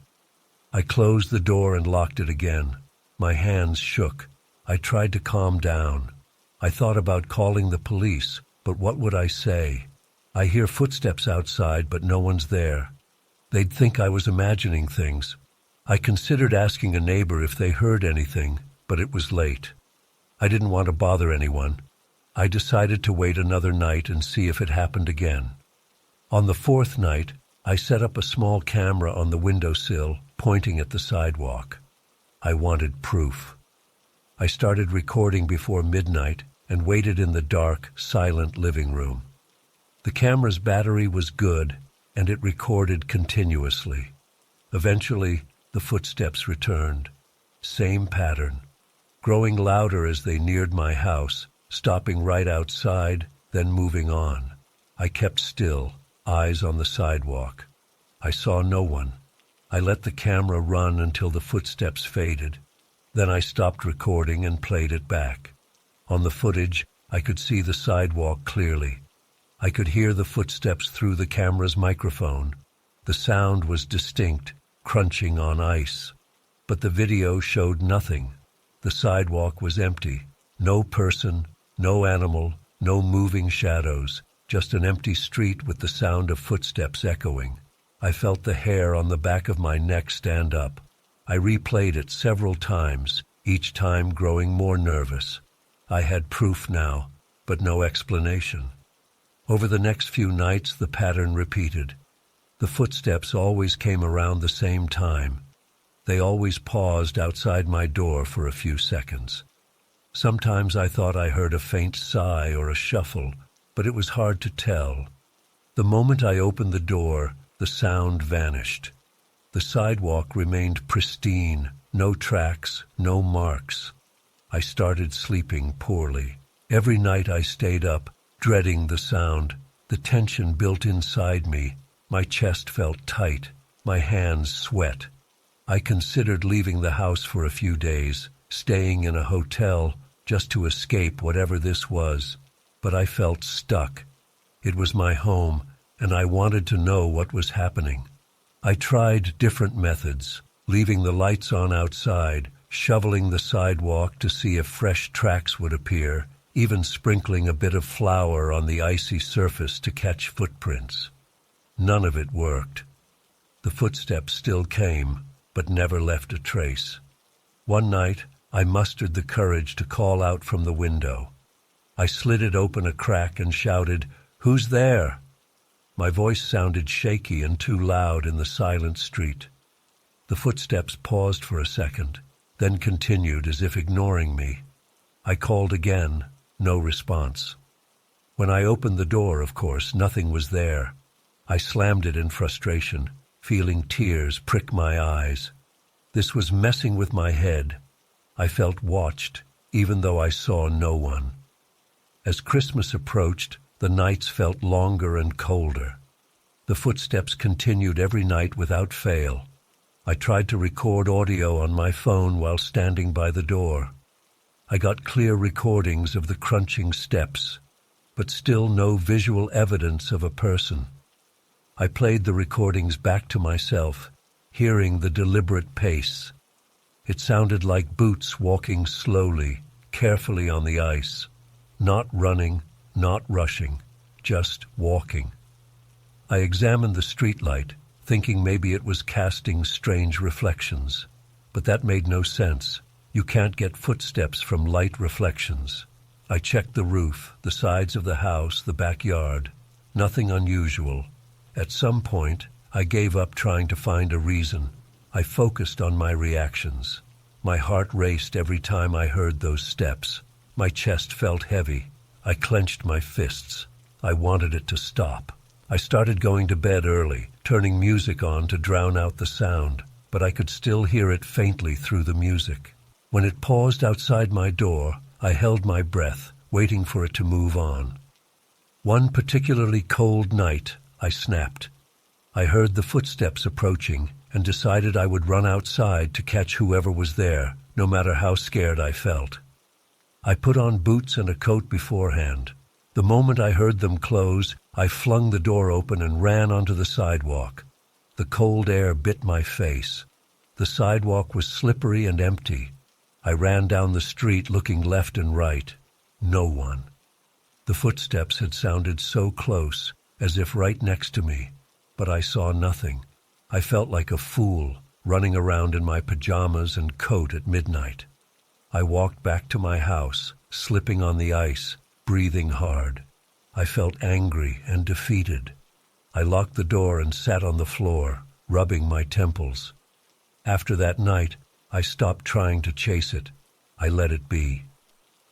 S1: I closed the door and locked it again. My hands shook. I tried to calm down. I thought about calling the police, but what would I say? I hear footsteps outside, but no one's there. They'd think I was imagining things. I considered asking a neighbor if they heard anything, but it was late. I didn't want to bother anyone. I decided to wait another night and see if it happened again. On the fourth night, I set up a small camera on the windowsill, pointing at the sidewalk. I wanted proof. I started recording before midnight and waited in the dark, silent living room. The camera's battery was good, and it recorded continuously. Eventually, the footsteps returned. Same pattern. Growing louder as they neared my house, stopping right outside, then moving on. I kept still, eyes on the sidewalk. I saw no one. I let the camera run until the footsteps faded. Then I stopped recording and played it back. On the footage, I could see the sidewalk clearly. I could hear the footsteps through the camera's microphone. The sound was distinct, crunching on ice. But the video showed nothing. The sidewalk was empty. No person, no animal, no moving shadows, just an empty street with the sound of footsteps echoing. I felt the hair on the back of my neck stand up. I replayed it several times, each time growing more nervous. I had proof now, but no explanation. Over the next few nights, the pattern repeated. The footsteps always came around the same time. They always paused outside my door for a few seconds. Sometimes I thought I heard a faint sigh or a shuffle, but it was hard to tell. The moment I opened the door, the sound vanished. The sidewalk remained pristine, no tracks, no marks. I started sleeping poorly. Every night I stayed up, dreading the sound. The tension built inside me. My chest felt tight, my hands sweat. I considered leaving the house for a few days, staying in a hotel, just to escape whatever this was. But I felt stuck. It was my home, and I wanted to know what was happening. I tried different methods, leaving the lights on outside, shoveling the sidewalk to see if fresh tracks would appear, even sprinkling a bit of flour on the icy surface to catch footprints. None of it worked. The footsteps still came, but never left a trace. One night, I mustered the courage to call out from the window. I slid it open a crack and shouted, "Who's there?" My voice sounded shaky and too loud in the silent street. The footsteps paused for a second, then continued as if ignoring me. I called again, no response. When I opened the door, of course, nothing was there. I slammed it in frustration, feeling tears prick my eyes. This was messing with my head. I felt watched, even though I saw no one. As Christmas approached, the nights felt longer and colder. The footsteps continued every night without fail. I tried to record audio on my phone while standing by the door. I got clear recordings of the crunching steps, but still no visual evidence of a person. I played the recordings back to myself, hearing the deliberate pace. It sounded like boots walking slowly, carefully on the ice. Not running, not rushing, just walking. I examined the streetlight, thinking maybe it was casting strange reflections. But that made no sense. You can't get footsteps from light reflections. I checked the roof, the sides of the house, the backyard. Nothing unusual. At some point, I gave up trying to find a reason. I focused on my reactions. My heart raced every time I heard those steps. My chest felt heavy. I clenched my fists. I wanted it to stop. I started going to bed early, turning music on to drown out the sound, but I could still hear it faintly through the music. When it paused outside my door, I held my breath, waiting for it to move on. One particularly cold night, I snapped. I heard the footsteps approaching and decided I would run outside to catch whoever was there, no matter how scared I felt. I put on boots and a coat beforehand. The moment I heard them close, I flung the door open and ran onto the sidewalk. The cold air bit my face. The sidewalk was slippery and empty. I ran down the street looking left and right. No one. The footsteps had sounded so close, as if right next to me, but I saw nothing. I felt like a fool, running around in my pajamas and coat at midnight. I walked back to my house, slipping on the ice, breathing hard. I felt angry and defeated. I locked the door and sat on the floor, rubbing my temples. After that night, I stopped trying to chase it. I let it be.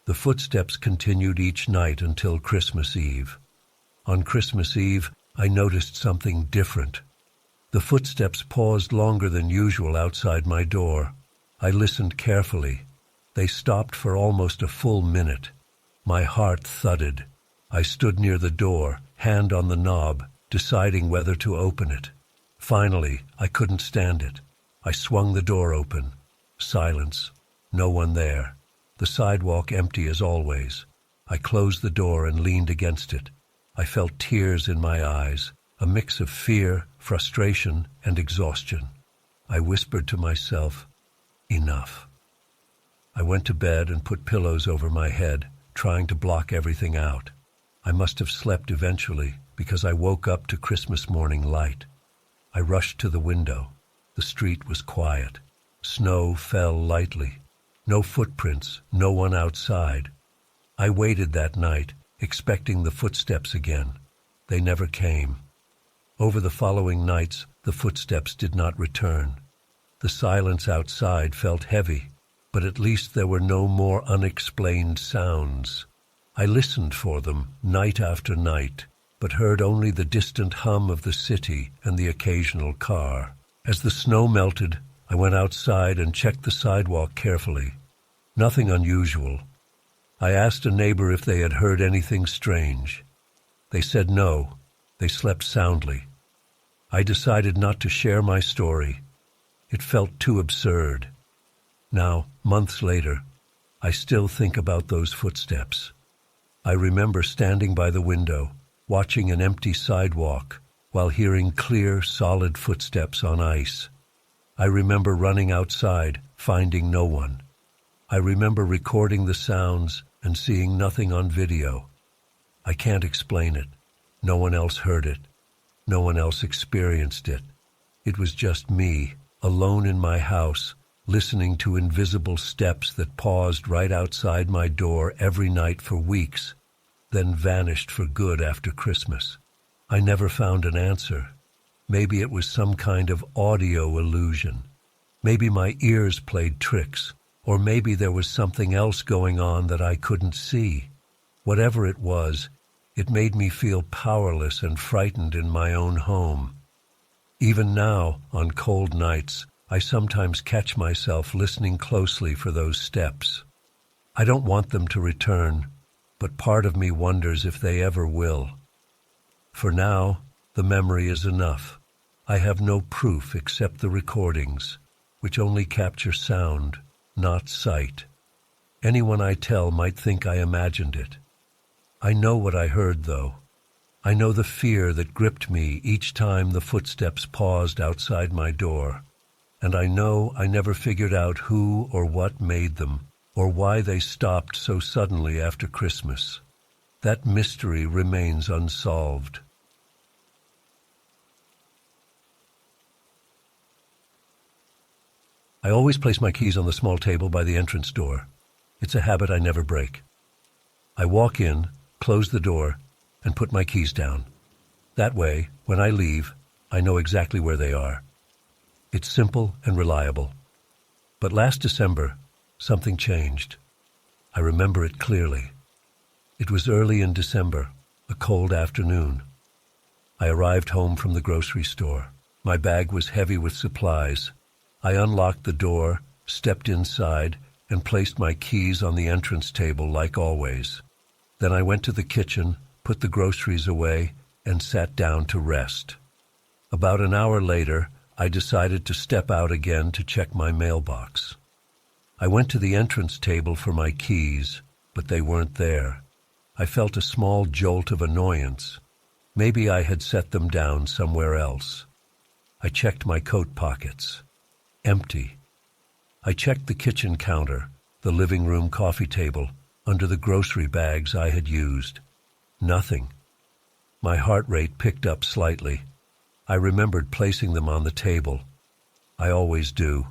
S1: The footsteps continued each night until Christmas Eve. On Christmas Eve, I noticed something different. The footsteps paused longer than usual outside my door. I listened carefully. They stopped for almost a full minute. My heart thudded. I stood near the door, hand on the knob, deciding whether to open it. Finally, I couldn't stand it. I swung the door open. Silence. No one there. The sidewalk empty as always. I closed the door and leaned against it. I felt tears in my eyes, a mix of fear, frustration, and exhaustion. I whispered to myself, "Enough." I went to bed and put pillows over my head, trying to block everything out. I must have slept eventually, because I woke up to Christmas morning light. I rushed to the window. The street was quiet. Snow fell lightly. No footprints, no one outside. I waited that night, expecting the footsteps again. They never came. Over the following nights, the footsteps did not return. The silence outside felt heavy, but at least there were no more unexplained sounds. I listened for them night after night, but heard only the distant hum of the city and the occasional car. As the snow melted, I went outside and checked the sidewalk carefully. Nothing unusual. I asked a neighbor if they had heard anything strange. They said no. They slept soundly. I decided not to share my story. It felt too absurd. Now, months later, I still think about those footsteps. I remember standing by the window, watching an empty sidewalk, while hearing clear, solid footsteps on ice. I remember running outside, finding no one. I remember recording the sounds and seeing nothing on video. I can't explain it. No one else heard it. No one else experienced it. It was just me, alone in my house, listening to invisible steps that paused right outside my door every night for weeks, then vanished for good after Christmas. I never found an answer. Maybe it was some kind of audio illusion. Maybe my ears played tricks, or maybe there was something else going on that I couldn't see. Whatever it was, it made me feel powerless and frightened in my own home. Even now, on cold nights, I sometimes catch myself listening closely for those steps. I don't want them to return, but part of me wonders if they ever will. For now, the memory is enough. I have no proof except the recordings, which only capture sound, not sight. Anyone I tell might think I imagined it. I know what I heard, though. I know the fear that gripped me each time the footsteps paused outside my door. And I know I never figured out who or what made them, or why they stopped so suddenly after Christmas. That mystery remains unsolved. I always place my keys on the small table by the entrance door. It's a habit I never break. I walk in, close the door, and put my keys down. That way, when I leave, I know exactly where they are. It's simple and reliable. But last December, something changed. I remember it clearly. It was early in December. a cold afternoon. I arrived home from the grocery store. My bag was heavy with supplies. I unlocked the door, stepped inside, and placed my keys on the entrance table like always. Then I went to the kitchen, put the groceries away, and sat down to rest. About an hour later, I decided to step out again to check my mailbox. I went to the entrance table for my keys, but they weren't there. I felt a small jolt of annoyance. Maybe I had set them down somewhere else. I checked my coat pockets. Empty. I checked the kitchen counter, the living room coffee table, under the grocery bags I had used. Nothing. My heart rate picked up slightly. I remembered placing them on the table. I always do.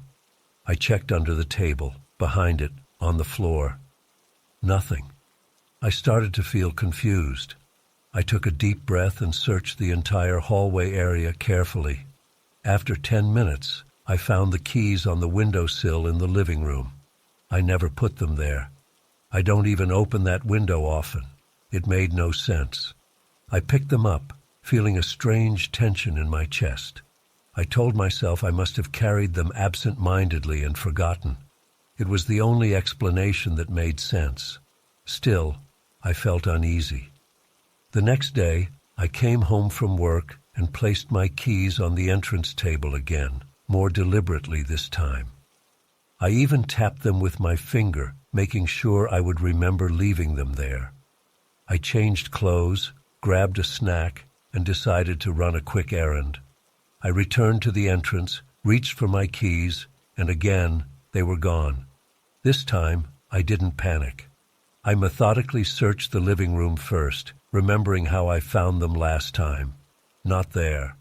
S1: I checked under the table, behind it, on the floor. Nothing. I started to feel confused. I took a deep breath and searched the entire hallway area carefully. After 10 minutes, I found the keys on the windowsill in the living room. I never put them there. I don't even open that window often. It made no sense. I picked them up, feeling a strange tension in my chest. I told myself I must have carried them absent-mindedly and forgotten. It was the only explanation that made sense. Still, I felt uneasy. The next day, I came home from work and placed my keys on the entrance table again, more deliberately this time. I even tapped them with my finger, making sure I would remember leaving them there. I changed clothes, grabbed a snack, and decided to run a quick errand. I returned to the entrance, reached for my keys, and again, they were gone. This time, I didn't panic. I methodically searched the living room first, remembering how I found them last time. Not there.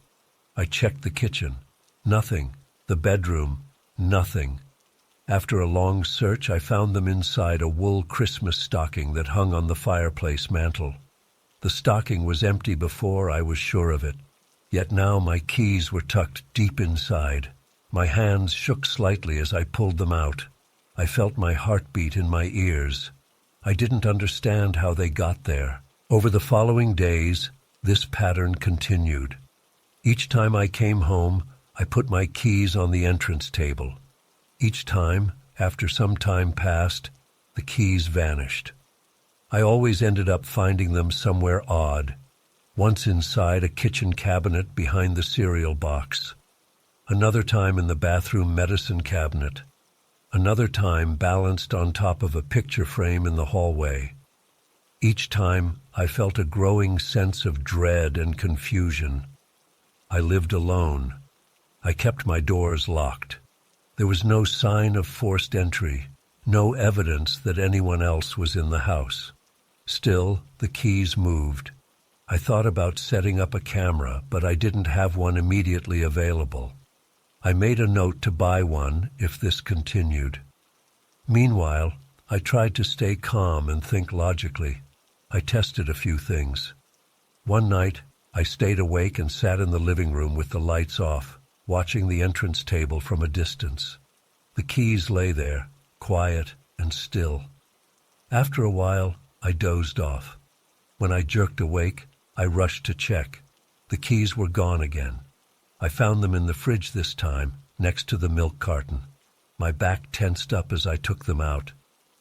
S1: I checked the kitchen. Nothing. The bedroom. Nothing. After a long search, I found them inside a wool Christmas stocking that hung on the fireplace mantel. The stocking was empty before I was sure of it. Yet now my keys were tucked deep inside. My hands shook slightly as I pulled them out. I felt my heartbeat in my ears. I didn't understand how they got there. Over the following days, this pattern continued. Each time I came home, I put my keys on the entrance table. Each time, after some time passed, the keys vanished. I always ended up finding them somewhere odd. Once inside a kitchen cabinet behind the cereal box. Another time in the bathroom medicine cabinet. Another time balanced on top of a picture frame in the hallway. Each time I felt a growing sense of dread and confusion. I lived alone. I kept my doors locked. There was no sign of forced entry, no evidence that anyone else was in the house. Still, the keys moved. I thought about setting up a camera, but I didn't have one immediately available. I made a note to buy one if this continued. Meanwhile, I tried to stay calm and think logically. I tested a few things. One night, I stayed awake and sat in the living room with the lights off, watching the entrance table from a distance. The keys lay there, quiet and still. After a while, I dozed off. When I jerked awake, I rushed to check. The keys were gone again. I found them in the fridge this time, next to the milk carton. My back tensed up as I took them out.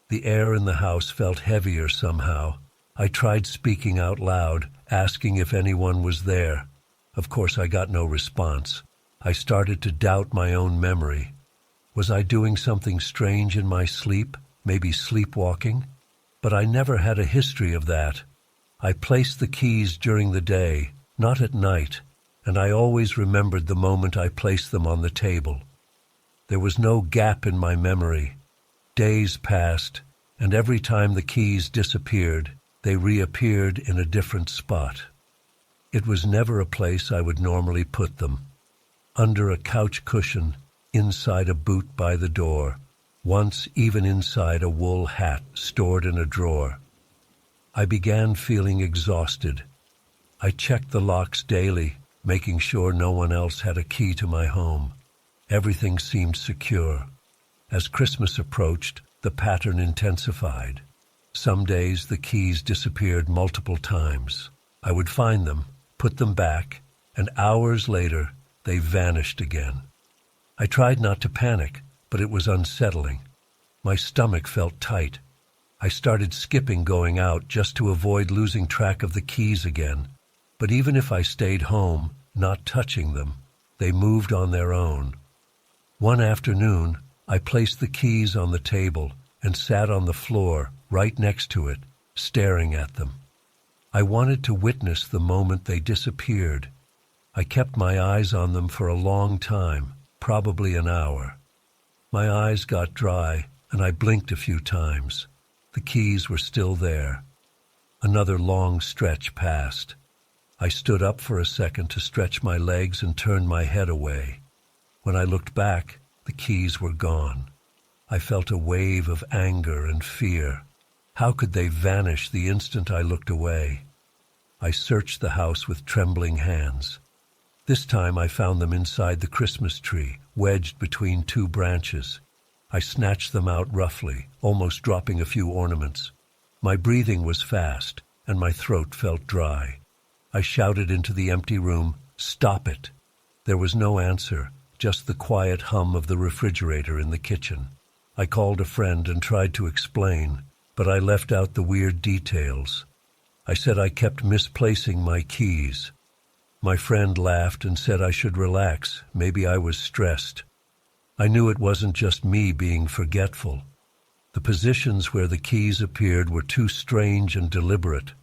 S1: The air in the house felt heavier somehow. I tried speaking out loud, asking if anyone was there. Of course, I got no response. I started to doubt my own memory. Was I doing something strange in my sleep, maybe sleepwalking? But I never had a history of that. I placed the keys during the day, not at night, and I always remembered the moment I placed them on the table. There was no gap in my memory. Days passed, and every time the keys disappeared, they reappeared in a different spot. It was never a place I would normally put them. Under a couch cushion, inside a boot by the door, once even inside a wool hat stored in a drawer. I began feeling exhausted. I checked the locks daily, making sure no one else had a key to my home. Everything seemed secure. As Christmas approached, the pattern intensified. Some days the keys disappeared multiple times. I would find them, put them back, and hours later, they vanished again. I tried not to panic, but it was unsettling. My stomach felt tight. I started skipping going out just to avoid losing track of the keys again. But even if I stayed home, not touching them, they moved on their own. One afternoon, I placed the keys on the table and sat on the floor right next to it, staring at them. I wanted to witness the moment they disappeared. I kept my eyes on them for a long time, probably an hour. My eyes got dry, and I blinked a few times. The keys were still there. Another long stretch passed. I stood up for a second to stretch my legs and turned my head away. When I looked back, the keys were gone. I felt a wave of anger and fear. How could they vanish the instant I looked away? I searched the house with trembling hands. This time I found them inside the Christmas tree, wedged between two branches. I snatched them out roughly, almost dropping a few ornaments. My breathing was fast, and my throat felt dry. I shouted into the empty room, "Stop it!" There was no answer, just the quiet hum of the refrigerator in the kitchen. I called a friend and tried to explain, but I left out the weird details. I said I kept misplacing my keys. My friend laughed and said I should relax, maybe I was stressed. I knew it wasn't just me being forgetful. The positions where the keys appeared were too strange and deliberate.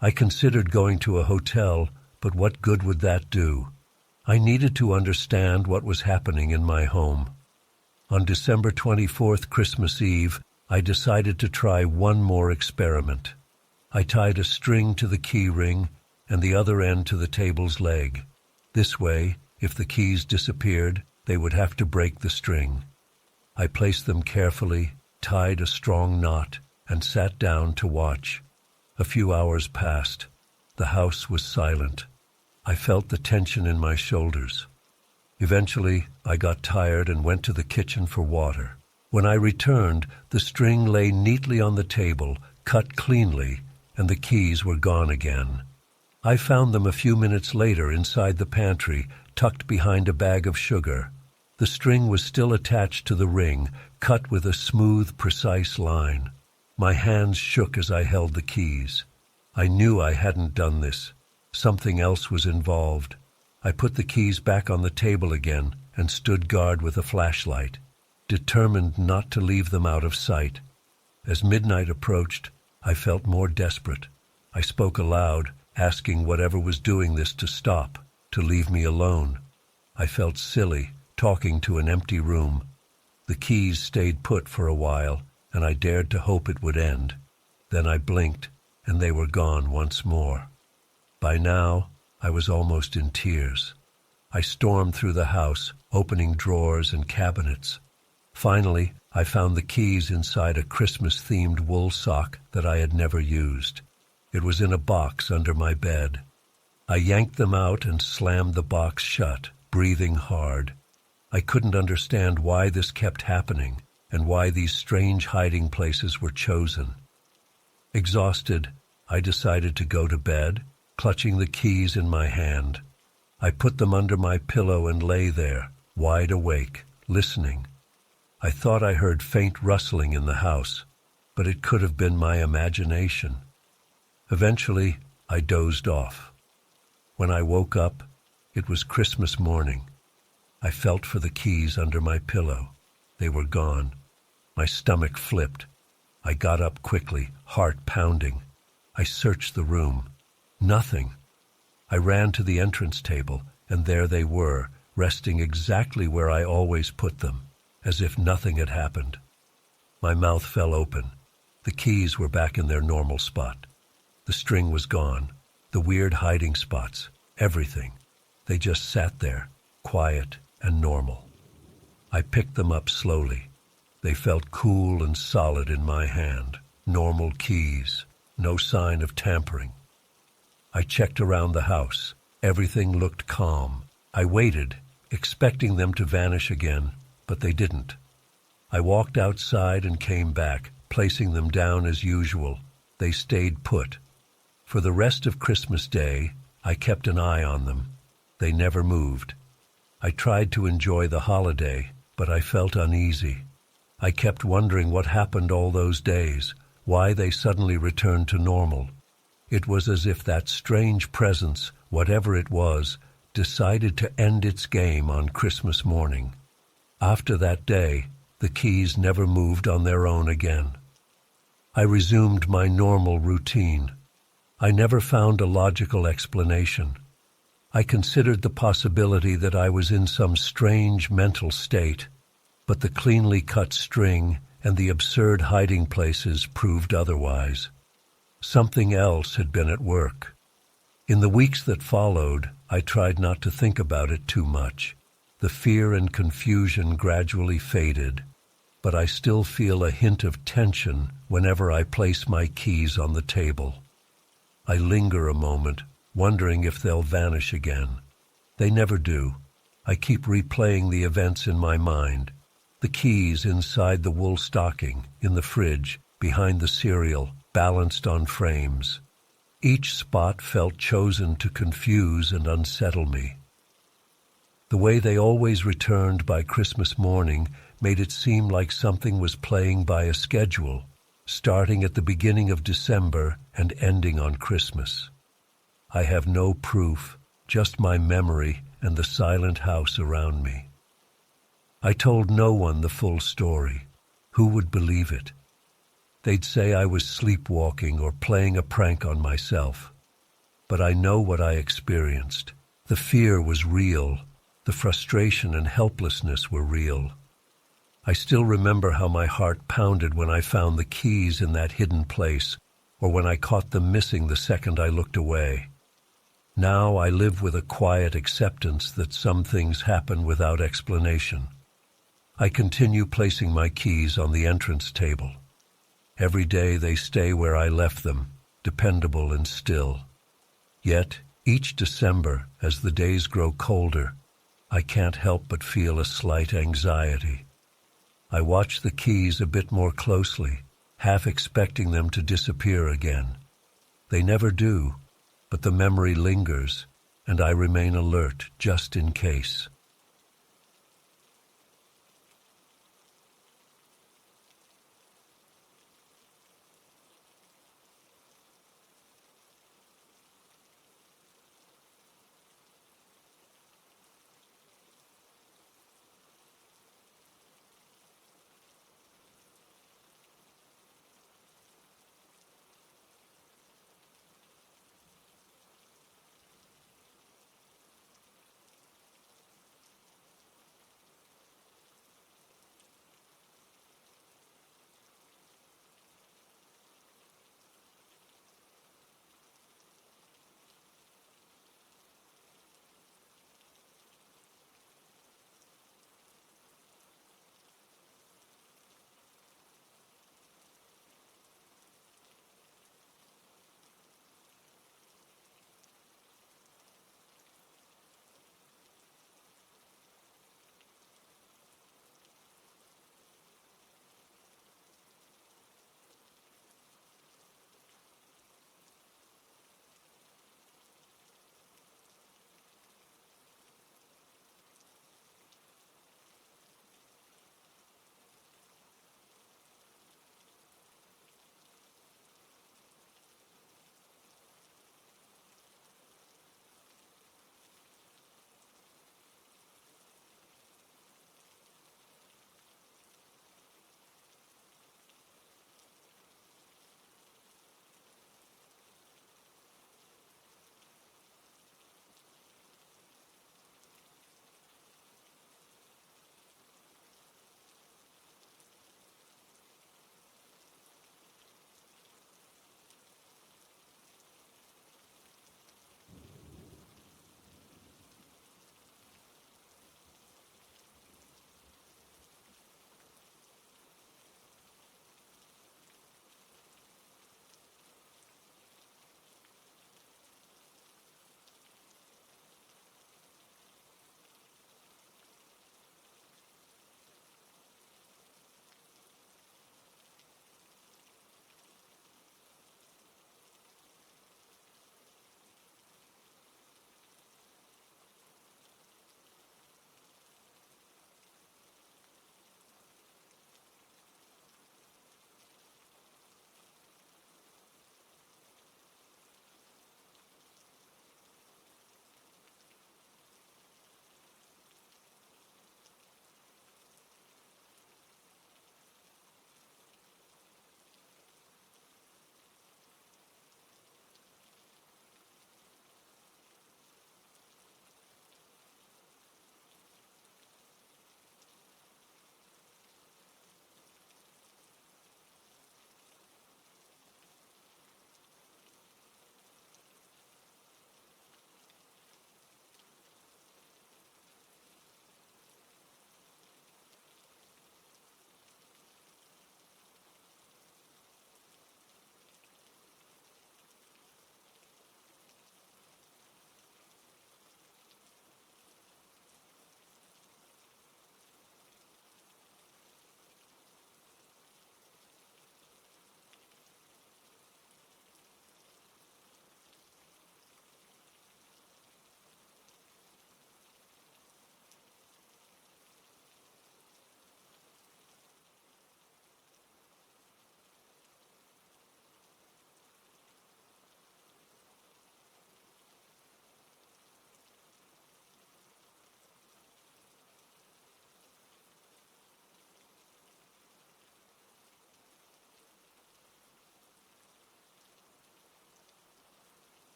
S1: I considered going to a hotel, but what good would that do? I needed to understand what was happening in my home. On December 24th, Christmas Eve, I decided to try one more experiment. I tied a string to the key ring and the other end to the table's leg. This way, if the keys disappeared, they would have to break the string. I placed them carefully, tied a strong knot, and sat down to watch. A few hours passed. The house was silent. I felt the tension in my shoulders. Eventually, I got tired and went to the kitchen for water. When I returned, the string lay neatly on the table, cut cleanly, and the keys were gone again. I found them a few minutes later inside the pantry, tucked behind a bag of sugar. The string was still attached to the ring, cut with a smooth, precise line. My hands shook as I held the keys. I knew I hadn't done this. Something else was involved. I put the keys back on the table again and stood guard with a flashlight, determined not to leave them out of sight. As midnight approached, I felt more desperate. I spoke aloud, asking whatever was doing this to stop, to leave me alone. I felt silly, talking to an empty room. The keys stayed put for a while, and I dared to hope it would end. Then I blinked, and they were gone once more. By now, I was almost in tears. I stormed through the house, opening drawers and cabinets. Finally, I found the keys inside a Christmas-themed wool sock that I had never used. It was in a box under my bed. I yanked them out and slammed the box shut, breathing hard. I couldn't understand why this kept happening and why these strange hiding places were chosen. Exhausted, I decided to go to bed, clutching the keys in my hand. I put them under my pillow and lay there, wide awake, listening. I thought I heard faint rustling in the house, but it could have been my imagination. Eventually, I dozed off. When I woke up, it was Christmas morning. I felt for the keys under my pillow. They were gone. My stomach flipped. I got up quickly, heart pounding. I searched the room. Nothing. I ran to the entrance table, and there they were, resting exactly where I always put them, as if nothing had happened. My mouth fell open. The keys were back in their normal spot. The string was gone. The weird hiding spots, everything. They just sat there, quiet and normal. I picked them up slowly. They felt cool and solid in my hand. Normal keys. No sign of tampering. I checked around the house. Everything looked calm. I waited, expecting them to vanish again, but they didn't. I walked outside and came back, placing them down as usual. They stayed put. For the rest of Christmas Day, I kept an eye on them. They never moved. I tried to enjoy the holiday, but I felt uneasy. I kept wondering what happened all those days, why they suddenly returned to normal. It was as if that strange presence, whatever it was, decided to end its game on Christmas morning. After that day, the keys never moved on their own again. I resumed my normal routine. I never found a logical explanation. I considered the possibility that I was in some strange mental state, but the cleanly cut string and the absurd hiding places proved otherwise. Something else had been at work. In the weeks that followed, I tried not to think about it too much. The fear and confusion gradually faded, but I still feel a hint of tension whenever I place my keys on the table. I linger a moment, wondering if they'll vanish again. They never do. I keep replaying the events in my mind. The keys inside the wool stocking, in the fridge, behind the cereal, balanced on frames. Each spot felt chosen to confuse and unsettle me. The way they always returned by Christmas morning made it seem like something was playing by a schedule, starting at the beginning of December and ending on Christmas. I have no proof, just my memory and the silent house around me. I told no one the full story. Who would believe it? They'd say I was sleepwalking or playing a prank on myself. But I know what I experienced. The fear was real. The frustration and helplessness were real. I still remember how my heart pounded when I found the keys in that hidden place, or when I caught them missing the second I looked away. Now I live with a quiet acceptance that some things happen without explanation. I continue placing my keys on the entrance table. Every day they stay where I left them, dependable and still. Yet, each December, as the days grow colder, I can't help but feel a slight anxiety. I watch the keys a bit more closely, half expecting them to disappear again. They never do, but the memory lingers, and I remain alert just in case.